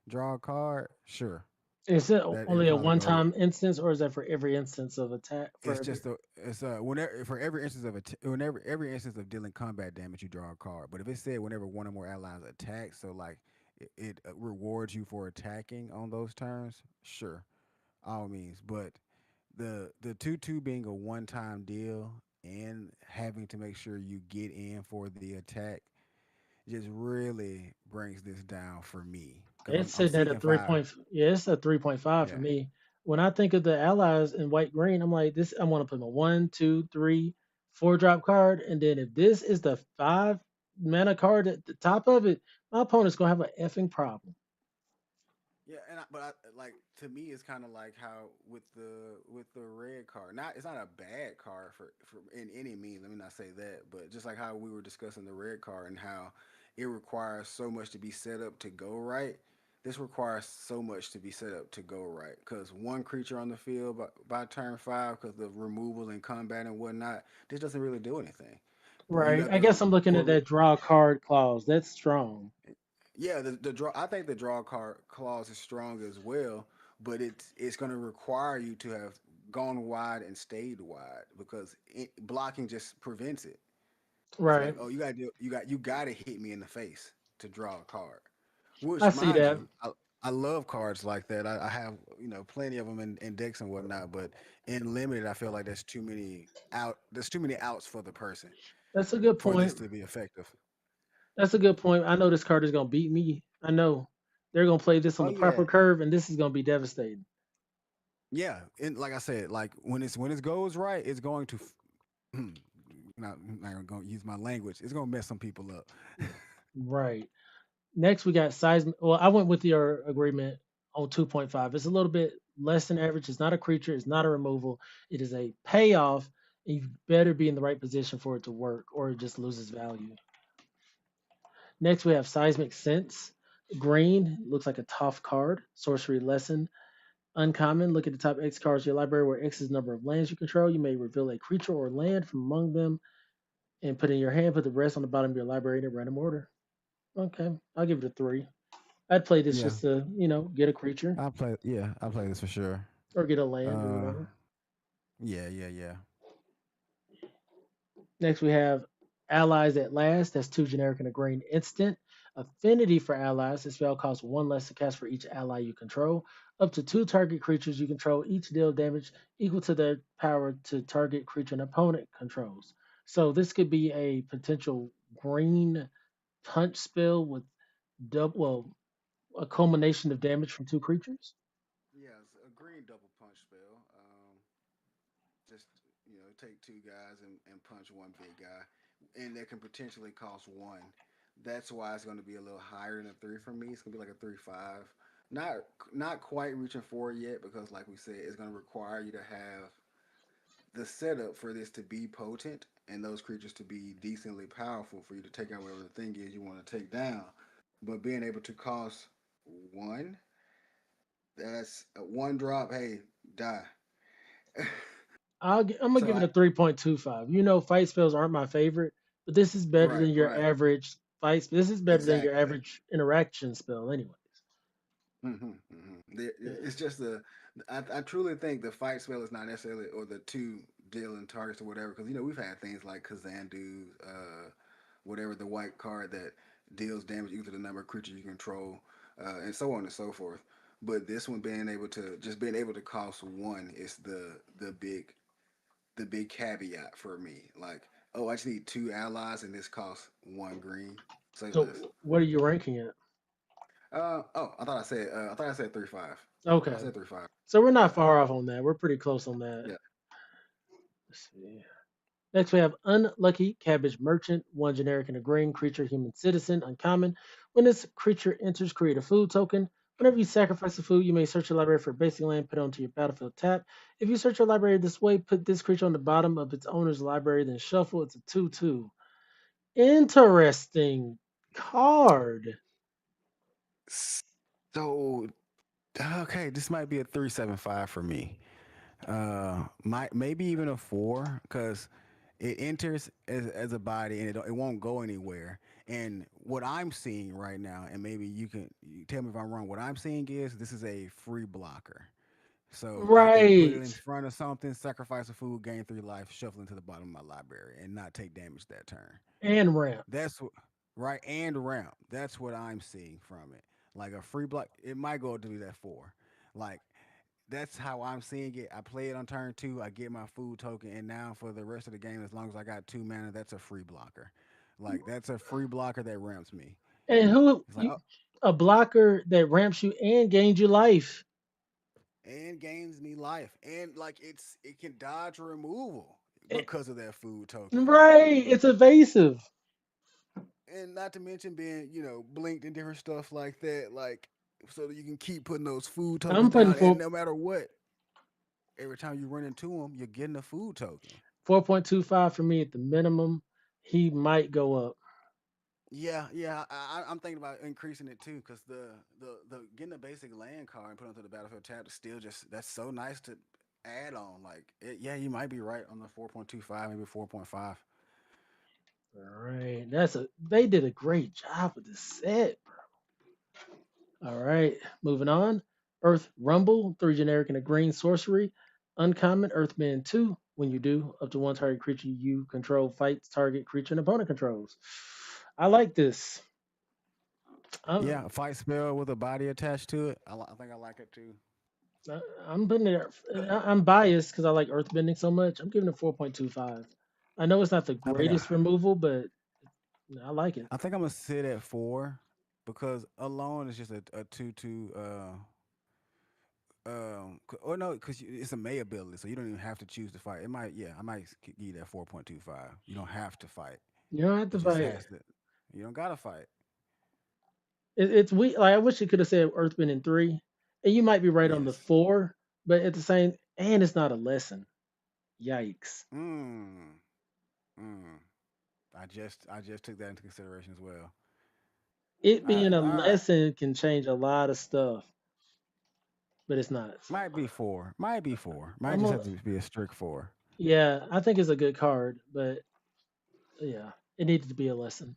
draw a card. Sure, Is it that it only a probably go. one-time instance, or is that for every instance of attack? For It's every. just a it's whenever for every instance of whenever every instance of dealing combat damage you draw a card. But if it said whenever one or more allies attack, so like it rewards you for attacking on those turns, sure, all means. But the 2/2 being a one time deal and having to make sure you get in for the attack just really brings this down for me because It's I'm sitting at a seeking 3 five. point. Yeah, it's a 3.5 for Yeah. me. When I think of the allies in white green, I'm like, this. I want to put my 1, 2, 3, 4 drop card, and then if this is the 5 mana card at the top of it, my opponent's gonna have an effing problem. Yeah, but like to me, it's kind of like how with the red card. Not it's not a bad card for in any means. Let me not say that, but just like how we were discussing the red card and how it requires so much to be set up to go right. This requires so much to be set up to go right because one creature on the field by turn 5, because the removal and combat and whatnot, this doesn't really do anything. You Right. have I to guess I'm looking at for that draw card clause. That's strong. Yeah, the draw. I think the draw card clause is strong as well, but it's going to require you to have gone wide and stayed wide because blocking just prevents it. It's like, Right. oh, you got to hit me in the face to draw a card. Which, I see mind that. you, I love cards like that. I have plenty of them in decks and whatnot. But in limited, I feel like there's too many out. There's too many outs for the person That's a good for this point. to be effective. That's a good point. I know this card is gonna beat me. I know they're gonna play this on Oh the yeah, proper curve, and this is gonna be devastating. yeah. And like I said, like when it goes right, it's going to not gonna use my language. It's gonna mess some people up. Right. Next, we got size. Well, I went with your agreement on 2.5. It's a little bit less than average. It's not a creature. It's not a removal. It is a payoff, and you better be in the right position for it to work, or it just loses value. Next, we have Seismic Sense. Green looks like a tough card. Sorcery Lesson. Uncommon. Look at the top X cards of your library, where X is the number of lands you control. You may reveal a creature or land from among them and put it in your hand. Put the rest on the bottom of your library in a random order. Okay, I'll give it a 3. I'd play this Yeah, just to, get a creature I play. Yeah, I play this for sure. or get a land or Uh, whatever. yeah, yeah, yeah. Next, we have Allies at Last. That's 2 generic and a green instant. Affinity for allies. This spell costs 1 less to cast for each ally you control. Up to 2 target creatures you control each deal damage equal to their power to target creature an opponent controls. So this could be a potential green punch spell with double, well, a culmination of damage from 2 creatures. Yeah, it's a green double punch spell. Just take two guys and punch one big guy, and that can potentially cost one. That's why it's going to be a little higher than a three for me. It's going to be like a 3/5. Not not quite reaching for it yet because, like we said, it's going to require you to have the setup for this to be potent and those creatures to be decently powerful for you to take out whatever the thing is you want to take down. But being able to cost one, that's a one drop. Hey, die. I'm gonna So give it I a 3.25. Fight spells aren't my favorite, but this is better right, than your right. average fight. This is better than your Exactly. average interaction spell, anyways. Yeah. It's just the I truly think the fight spell is not necessarily or the two dealing targets or whatever because we've had things like Kazandu, whatever the white card that deals damage equal to the number of creatures you control, and so on and so forth. But this one being able to cost one is the big caveat for me. Like, oh, I just need two allies and this costs one green. Say less. So what are you ranking it? Oh, I thought I said 3/5. I Okay. said 3/5. So we're not Yeah, far off on that. We're pretty close on that. yeah. Let's see. Next, we have Unlucky Cabbage Merchant, 1 generic and a green creature, human citizen, uncommon. When this creature enters, create a food token. Whenever you sacrifice a food, you may search your library for a basic land, put it onto your battlefield tap. If you search your library this way, put this creature on the bottom of its owner's library, then shuffle. It's a 2/2. Interesting card. So okay, this might be a 3.75 for me. Might maybe even a four because it enters as a body and it won't go anywhere. And what I'm seeing right now, and maybe you tell me if I'm wrong. What I'm seeing is this is a free blocker. So I can put it Right. in front of something, sacrifice a food, gain 3 life, shuffle into the bottom of my library, and not take damage that turn. And ramp. That's what, right, and ramp. That's what I'm seeing from it. Like a free block, it might go to that four. Like that's how I'm seeing it. I play it on turn two. I get my food token, and now for the rest of the game, as long as I got 2 mana, that's a free blocker. Like that's a free blocker that ramps me. And who It's like you, oh, a blocker that ramps you and gains you life. and gains me life, and like it can dodge removal Eh, because of that food token. Right. It's evasive. And not to mention being blinked and different stuff like that, like so that you can keep putting those food I'm tokens putting down, and four no matter what, every time you run into them, you're getting a food token. 4.25 for me at the minimum. He might go up. Yeah, yeah, I'm thinking about increasing it too, because the getting a basic land card and put onto the battlefield tab is still just that's so nice to add on. Like, yeah, you might be right on the 4.25, maybe 4.5. All right. They did a great job with this set, bro. All right, moving on. Earth Rumble, three generic and a green sorcery. Uncommon Earthman 2. When you do, up to one target creature you control fights target creature and opponent controls. I like this. I'm, Yeah, a fight spell with a body attached to it. I think I like it too. I'm putting it. I'm biased because I like Earthbending so much. I'm giving it 4.25. I know it's not the I think I, greatest removal, but I like it. I think I'm gonna sit at 4 because alone is just a 2-2. Or no, because it's a May ability, so you don't even have to choose to fight. It might, yeah, I might give you that 4.25. You don't have to fight. You don't have It to just fight. has to. You don't gotta fight. It's we like I wish it could have said Earthbending 3, and you might be right on the Yes. 4, but at the same, and it's not a lesson. Yikes! Mm. Mm. I just took that into consideration as well. It being a All right. lesson can change a lot of stuff, but it's not. So Might be 4. Might be 4. Might I'm just a, have to be a strict 4. yeah, I think it's a good card, but yeah, it needed to be a lesson.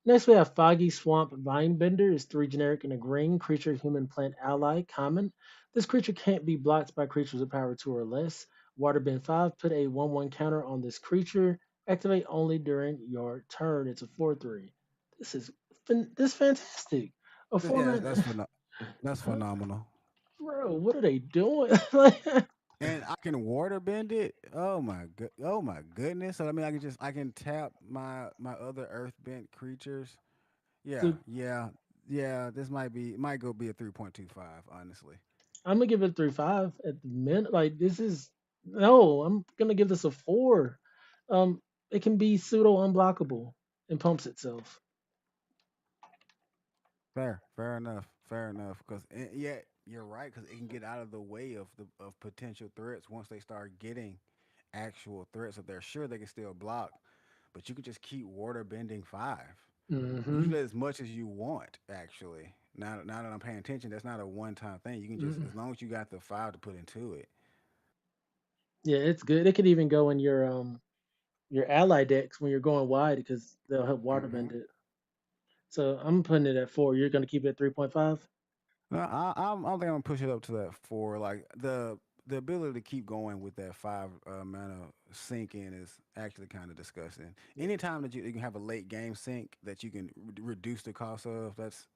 Next, we have Foggy Swamp Vinebender. Is three generic and a green creature, human plant ally, common. This creature can't be blocked by creatures with power two or less. Waterbend 5, put a 1/1 counter on this creature. Activate only during your turn. It's a 4/3. This is this fantastic. A Yeah, format, that's phenomenal. bro. What are they doing? Like, And I can water bend it. Oh my goodness. So I mean I can tap my other earth bent creatures. Yeah, so yeah, yeah. This might go be a 3.25, honestly. I'm gonna give it 3/5 at the minute. Like this is no, I'm gonna give this a 4. It can be pseudo unblockable and pumps itself. Fair enough. Fair enough. Because yeah, you're right. Because it can get out of the way of the of potential threats once they start getting actual threats. If they're sure they can still block, but you could just keep water bending 5. You can Hmm do that as much as you want. Actually, now that I'm paying attention, that's not a one time thing. You can just as long as you got the 5 to put into it. Yeah, it's good. It could even go in your ally decks when you're going wide because they'll help Hmm waterbend it. So I'm putting it at 4. You're gonna keep it at 3.5. No, I don't think I'm gonna push it up to that 4. Like the ability to keep going with that 5 mana sink in is actually kind of disgusting. Anytime that you can have a late game sink that you can reduce the cost of, that's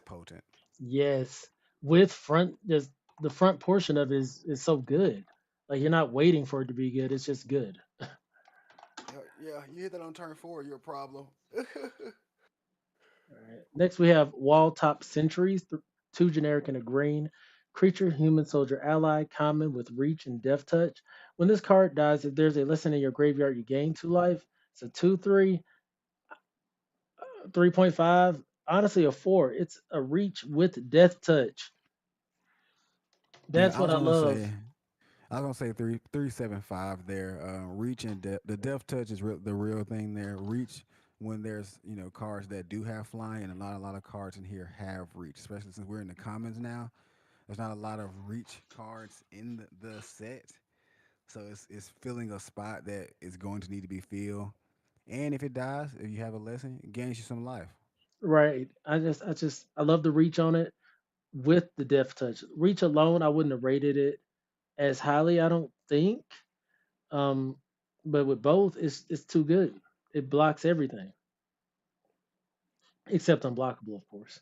potent. Yes, with front, just the front portion of it is so good. Like you're not waiting for it to be good. It's just good. Yeah, you hit that on turn 4, you're a problem. All right. Next, we have Wall Top Sentries, two generic and a green. Creature, human soldier ally, common with reach and death touch. When this card dies, if there's a lesson in your graveyard, you gain 2 life. It's a 2/3, 3.5. Honestly, a 4. It's a reach with death touch. Yeah, That's what I love. I was gonna say 375 there. Reach and the depth touch is the real thing there. Reach when there's cards that do have flying, and a lot of cards in here have reach, especially since we're in the commons now. There's not a lot of reach cards in the set, so it's filling a spot that is going to need to be filled. And if it dies, if you have a lesson, it gains you some life. Right. I love the reach on it with the death touch. Reach alone, I wouldn't have rated it as highly, I don't think. Um, but with both, it's too good. It blocks everything except unblockable, of course.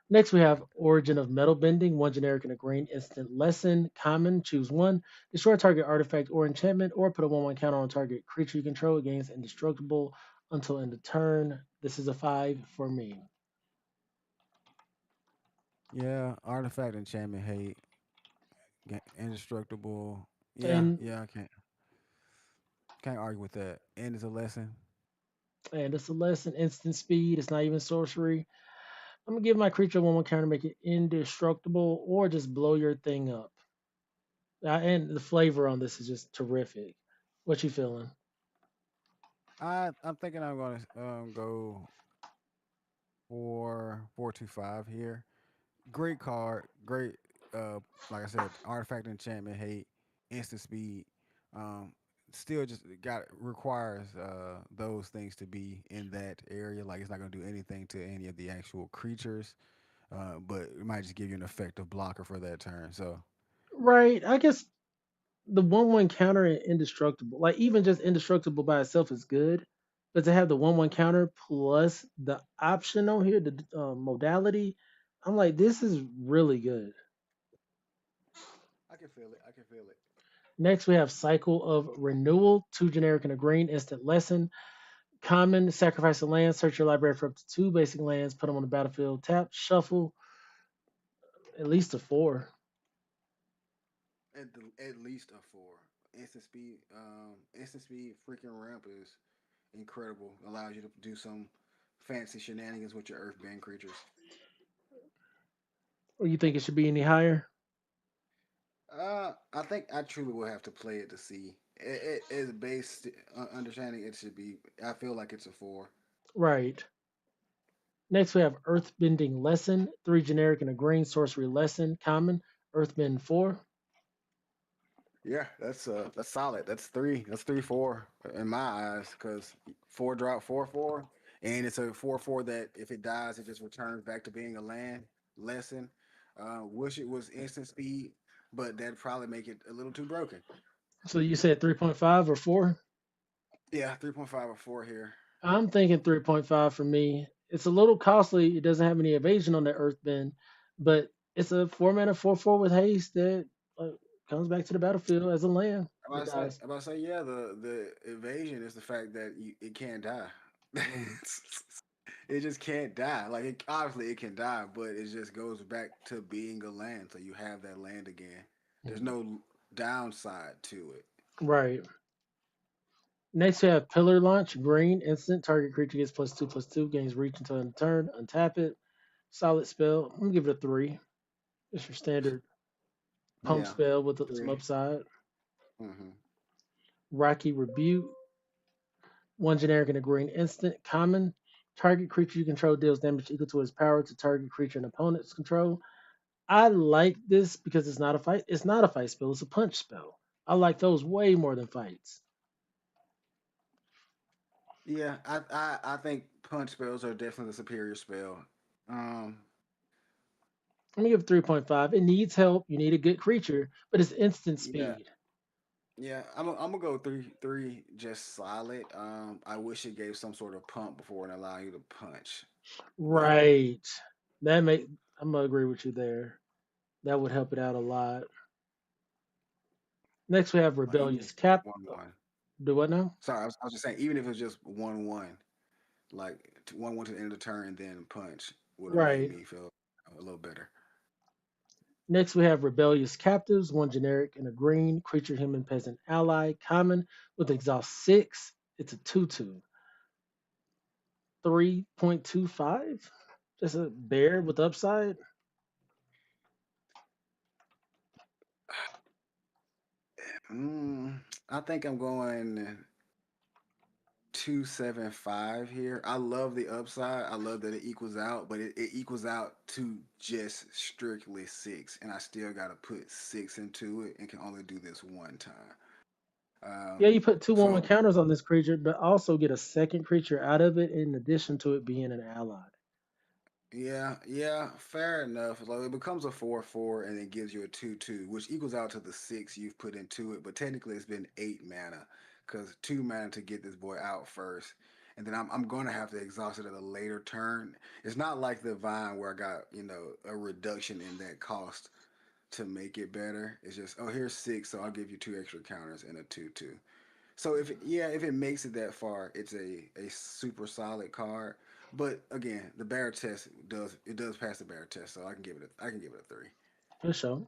Next, we have Origin of Metal Bending, one generic and a green instant lesson. Common, choose one. Destroy a target artifact or enchantment, or put a 1/1 counter on target creature you control. It gains indestructible until end of turn. This is a 5 for me. Yeah, artifact enchantment hate, indestructible. Yeah, And yeah, I can't argue with that. And it's a lesson. and it's a lesson, instant speed. It's not even sorcery. I'm gonna give my creature 1/1 counter, make it indestructible, or just blow your thing up. And the flavor on this is just terrific. What you feeling? I'm thinking I'm gonna go for 425 here. Great card, great. Like I said, artifact enchantment hate, instant speed. Um, Still just got requires those things to be in that area. Like it's not gonna do anything to any of the actual creatures. but it might just give you an effective blocker for that turn. So Right. I guess the 1/1 counter and indestructible, like even just indestructible by itself is good, but to have the 1/1 counter plus the option on here, the modality, I'm like, this is really good. I can feel it. I can feel it. Next, we have Cycle of Renewal, two generic and a green, instant lesson. Common, sacrifice a land, search your library for up to two basic lands, put them on the battlefield, tap, shuffle, at least a four. At least a four. Instant speed freaking ramp is incredible. Allows you to do some fancy shenanigans with your earthband creatures. Or you think it should be any higher? I think I truly will have to play it to see. It is based understanding. It should be. I feel like it's a four. Right. Next, we have Earthbending Lesson, three generic and a green sorcery lesson, common, Earthbend 4. Yeah, that's solid. That's three. That's 3-4 in my eyes because four drop 4-4, and it's a 4-4 that if it dies, it just returns back to being a land lesson. Wish it was instant speed, but that'd probably make it a little too broken. So you said 3.5 or 4? Yeah, 3.5 or four here. I'm thinking 3.5 for me. It's a little costly. It doesn't have any evasion on the Earthbend, but it's a 4 mana 4/4 with haste that uh, comes back to the battlefield as a land. It dies. Yeah, the evasion is the fact that it can't die. Mm. It just can't die. Like obviously it can die, but it just goes back to being a land. So you have that land again. There's Mm. no downside to it. Right. Next, we have Pillar Launch, green, instant. Target creature gets +2/+2, gains reach until end of turn. Untap it. Solid spell. I'm gonna give it a 3. It's your standard pump Yeah, spell with some three. upside. Mm-hmm. Rocky Rebuke, one generic and a green instant. Common. Target creature you control deals damage equal to its power to target creature and opponent's control. I like this because it's not a fight. It's not a fight spell. It's a punch spell. I like those way more than fights. Yeah, I think punch spells are definitely the superior spell. Um, I'm gonna give it 3.5. It needs help. You need a good creature, but it's instant yeah, speed. yeah. I'm gonna go three, just solid. I wish it gave some sort of pump before and allow you to punch, but Right. That make I'm gonna agree with you there. That would help it out a lot. Next we have even if Rebellious it's just Cap. 1-1. Do what now? Sorry, I was just saying, even if it was just 1-1, like 1-1 to the end of the turn, and then punch would have made Right. me feel a little better. Next we have Rebellious Captives, one generic and a green creature human peasant ally, common with exhaust 6. It's a 2/2. 3.25. Just a bear with upside. I think I'm going 275 here. I love the upside. I love that it equals out, but it equals out to just strictly six, and I still got to put six into it and can only do this one time. Yeah, you put two 1/1 So counters on this creature, but also get a second creature out of it in addition to it being an ally. yeah, fair enough. Like it becomes a 4-4 and it gives you a 2-2, which equals out to the six you've put into it. But technically, it's been 8 mana because 2 mana to get this boy out first, and then I'm gonna have to exhaust it at a later turn. It's not like the vine where I got a reduction in that cost to make it better. It's just here's six, so I'll give you two extra counters and a 2-2. So if it makes it that far, it's a super solid card. But again, the bear test does pass the bear test, so I can give it a three. For sure.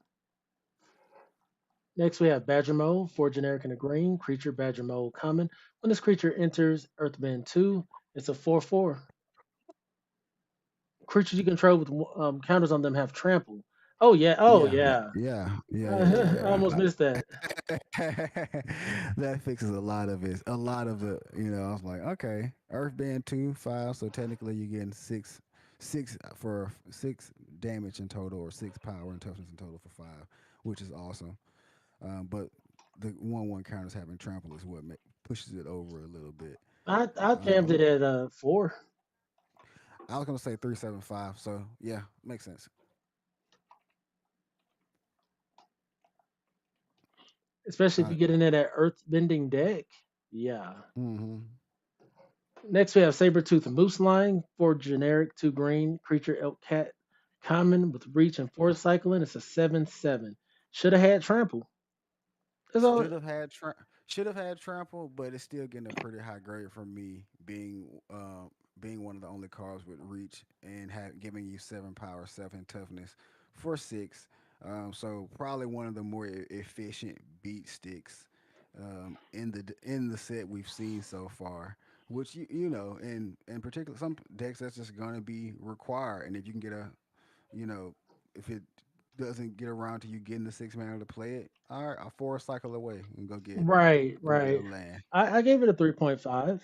Next, we have Badger Mole, four generic and a green. Creature Badger Mole common. When this creature enters Earthbend 2, it's a 4/4. Creatures you control with counters on them have trample. Oh, yeah. Oh, Yeah, yeah. I yeah. almost missed that. That fixes a lot of it. A lot of it. I was like, okay, Earthband 2, 5. So technically, you're getting six for 6 damage in total, or 6 power and toughness in total for 5, which is awesome. But the 1-1 counters having trample is pushes it over a little bit. I jammed Um, it at 4. I was gonna say 375. So yeah, makes sense. especially if Uh, you get into that earth bending deck. Yeah. mm-hmm. Next, we have Sabertooth Moose Line, 4 generic, 2 green, creature elk cat, common with reach and force cycling. It's a 7/7. Should have had trample. That's all. Should have had trample, but it's still getting a pretty high grade from me being one of the only cards with reach and giving you 7 power, 7 toughness for 6. So probably one of the more efficient beat sticks in the set we've seen so far. Which in particular, some decks that's just gonna be required, and if you can get if it doesn't get around to you getting the 6 mana to play it, all right, I'll force cycle away and Right, go get a right. land. I gave it a 3.5.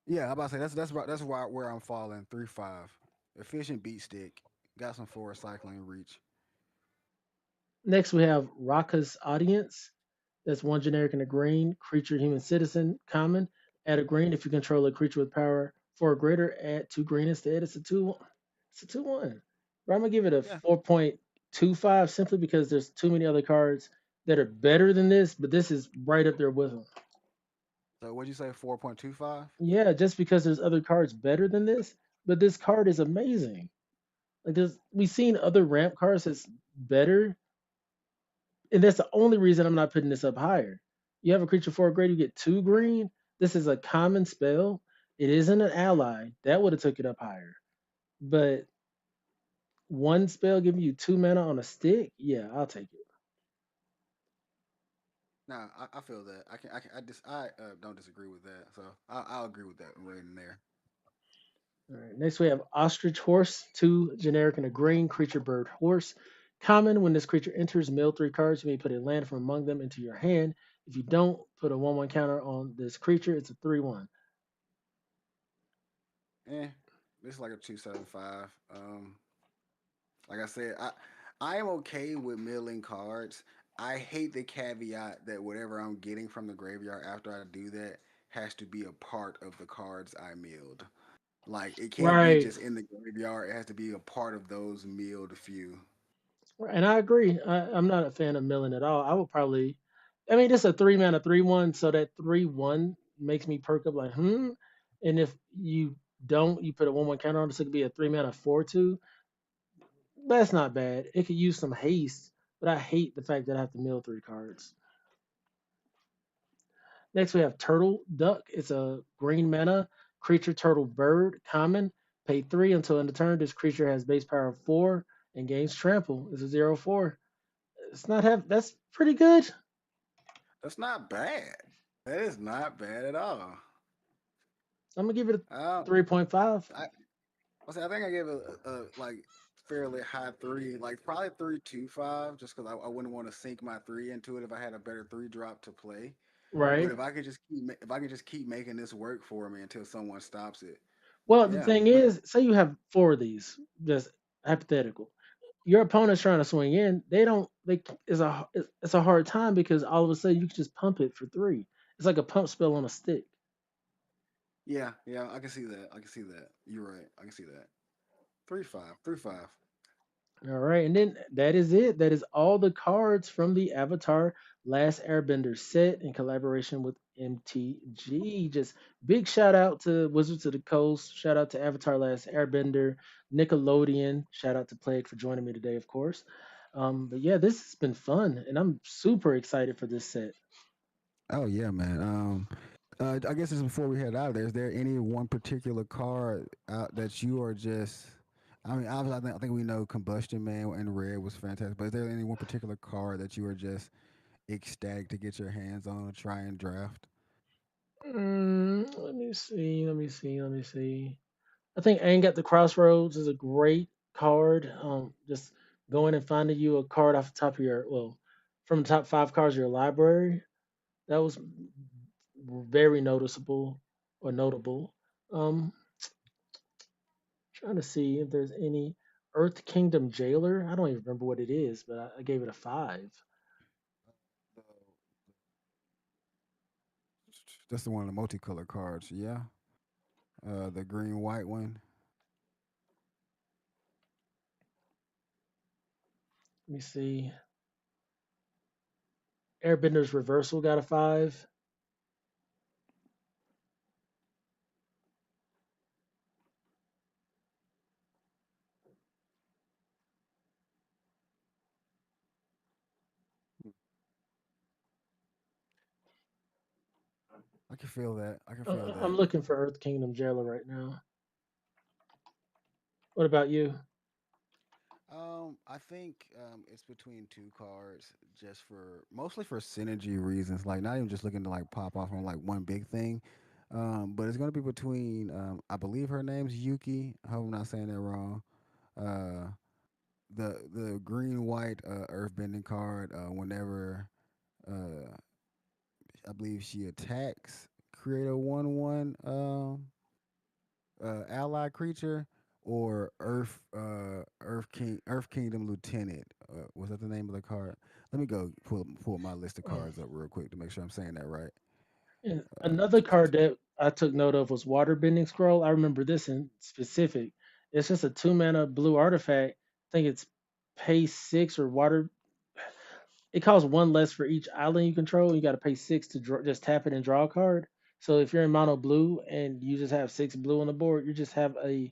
Yeah, I'm about to say that's where I'm falling. 3-5, efficient beat stick, got some forward cycling reach. Next, we have Raka's Audience. That's 1 generic and a green, creature, human citizen, common. Add a green if you control a creature with power 4 or greater. Add 2 green instead. It's a 2. It's a 2/1. But I'm gonna give it a Yeah. 4.25 simply because there's too many other cards that are better than this, but this is right up there with them. So what'd you say? 4.25. Yeah, just because there's other cards better than this, but this card is amazing. Like there's we've seen other ramp cards that's better, and that's the only reason I'm not putting this up higher. You have a creature for a grade, you get 2 green. This is a common spell. It isn't an ally. That would have took it up higher. But one spell giving you 2 mana on a stick, yeah, I'll take it. Nah, I feel that. I don't disagree with that. So I'll agree with that right in there. All right. Next we have Ostrich Horse, 2 generic and a green creature bird horse. Common, when this creature enters, mill 3 cards. You may put a land from among them into your hand. If you don't, put a 1/1 counter on this creature. It's a 3/1. Eh, it's like a 275. Like I said, I am okay with milling cards. I hate the caveat that whatever I'm getting from the graveyard after I do that has to be a part of the cards I milled. Like it can't be Right. just in the graveyard. It has to be a part of those milled few. And I agree. I'm not a fan of milling at all. I would probably, I mean, it's a 3 mana 3/1, so that 3/1 makes me perk up like, hmm. And if you don't, you put a 1/1 counter on it, so it could be a 3 mana 4/2. That's not bad. It could use some haste, but I hate the fact that I have to mill 3 cards. Next, we have Turtle Duck. It's a green mana creature, turtle bird, common. Pay 3 until end of turn. This creature has base power of 4 and gains trample. It's a 0/4. It's not have that's pretty good. That's not bad. That is not bad at all. I'm gonna give it a Um, 3.5. I think I gave a like fairly high three, like probably 3.25, just because I wouldn't want to sink my three into it if I had a better three drop to play. But Right. if I could just if I could just keep making this work for me until someone stops it, Well, the yeah, thing is, say you have 4 of these, just hypothetical. Your opponent's trying to swing in. They don't. It's a hard time because all of a sudden you can just pump it for 3. It's like a pump spell on a stick. yeah, I can see that. I can see that. You're right. I can see that. 3.5, 3.5. All right, and then that is it. That is all the cards from the Avatar Last Airbender set in collaboration with MTG. Just big shout out to Wizards of the Coast. Shout out to Avatar Last Airbender, Nickelodeon. Shout out to Plague for joining me today, of course. But yeah, this has been fun, and I'm super excited for this set. Oh yeah, man. I guess just before we head out of there, is there any one particular card that you are just? I mean, obviously, I think we know Combustion Man and Red was fantastic, but is there any one particular card that you are just ecstatic to get your hands on, try and draft? Let me see. Let me see. Let me see. I think Aang at the Crossroads is a great card. Just going and finding you a card off the top of your from the top 5 cards of your library. That was very noticeable or notable. Um, Trying to see if there's any Earth Kingdom Jailer. I don't even remember what it is, but I gave it a 5. The, that's the one of the multicolored cards, yeah. The green white one. Let me see. Airbender's Reversal got a 5. I can feel that. I can feel I'm that. looking for Earth Kingdom Jailer right now. What about you? I think it's between two cards, just for mostly for synergy reasons. Like not even just looking to like pop off on like one big thing. But it's gonna be between I believe her name's Yuki. I hope I'm not saying that wrong. Uh, the green white earthbending card. Whenever uh I believe she attacks, create a 1/1 ally creature, or Earth Kingdom Lieutenant. Was that the name of the card? Let me go pull my list of Um, cards up real quick to make sure I'm saying that right. and Uh, another card that I took note of was Waterbending Scroll. I remember this in specific. It's just a 2 mana blue artifact. I think it's pay 6 or water. It costs one less for each island you control. You got to pay 6 to just tap it and draw a card. So if you're in mono blue and you just have 6 blue on the board, you just have a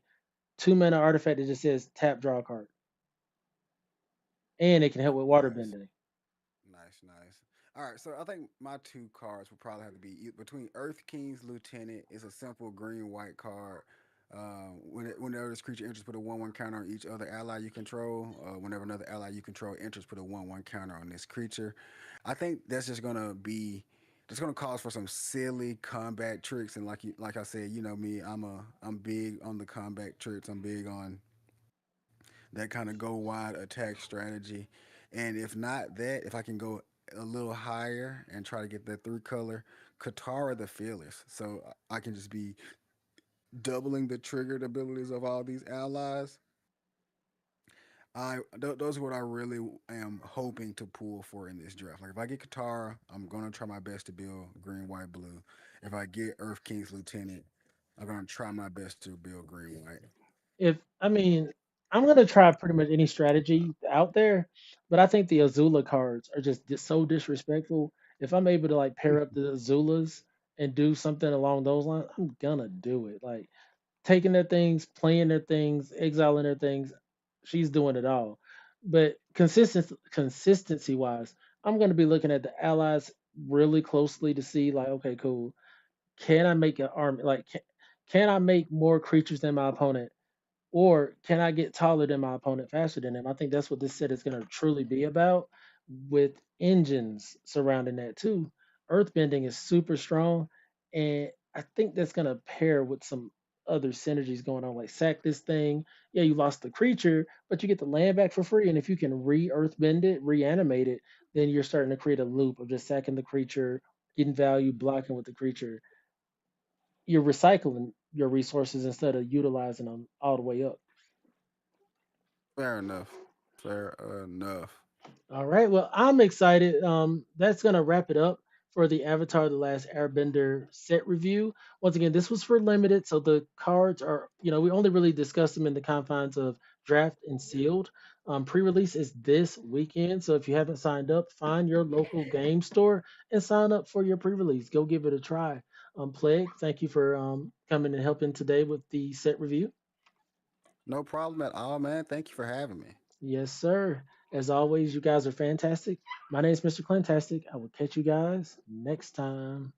2 mana artifact that just says tap draw a card, and it can help with nice. waterbending. Nice. All right, so I think my two cards would probably have to be between Earth King's Lieutenant is a simple green white card. Whenever this creature enters, put a 1/1 counter on each other ally you control. Whenever another ally you control enters, put a 1/1 counter on this creature. I think that's just gonna be just gonna cause for some silly combat tricks. And like I said, you know me, I'm big on the combat tricks. I'm big on that kind of go wide attack strategy. And if not that, if I can go a little higher and try to get that three color, Katara the Fearless. So I can just be doubling the triggered abilities of all these allies. Those are what I really am hoping to pull for in this draft. Like if I get Katara, I'm gonna try my best to build green, white, blue. If I get Earth King's Lieutenant, I'm gonna try my best to build green, white. If I mean, I'm gonna try pretty much any strategy out there, but I think the Azula cards are just so disrespectful. If I'm able to like pair up the Azulas and do something along those lines, I'm gonna do it. Like taking their things, playing their things, exiling their things. She's doing it all. But consistency wise, I'm gonna be looking at the allies really closely to see like, okay, cool. Can I make an army? Like, can I make more creatures than my opponent? Or can I get taller than my opponent faster than them? I think that's what this set is going to truly be about, with engines surrounding that too. Earthbending is super strong, and I think that's going to pair with some other synergies going on, like sack this thing. Yeah, you lost the creature, but you get the land back for free. And if you can re-earthbend it, reanimate it, then you're starting to create a loop of just sacking the creature, getting value, blocking with the creature. You're recycling your resources instead of utilizing them all the way up. Fair enough. Fair enough. All right. Well, I'm excited. That's gonna wrap it up for the Avatar: The Last Airbender set review. Once again, this was for limited, so the cards are, we only really discussed them in the confines of draft and sealed. Pre-release is this weekend, so if you haven't signed up, find your local game store and sign up for your pre-release. Go give it a try. Plague, thank you for coming and helping today with the set review. No problem at all, man. Thank you for having me. Yes, sir. As always, you guys are fantastic. My name is Mr. Clintastik. I will catch you guys next time.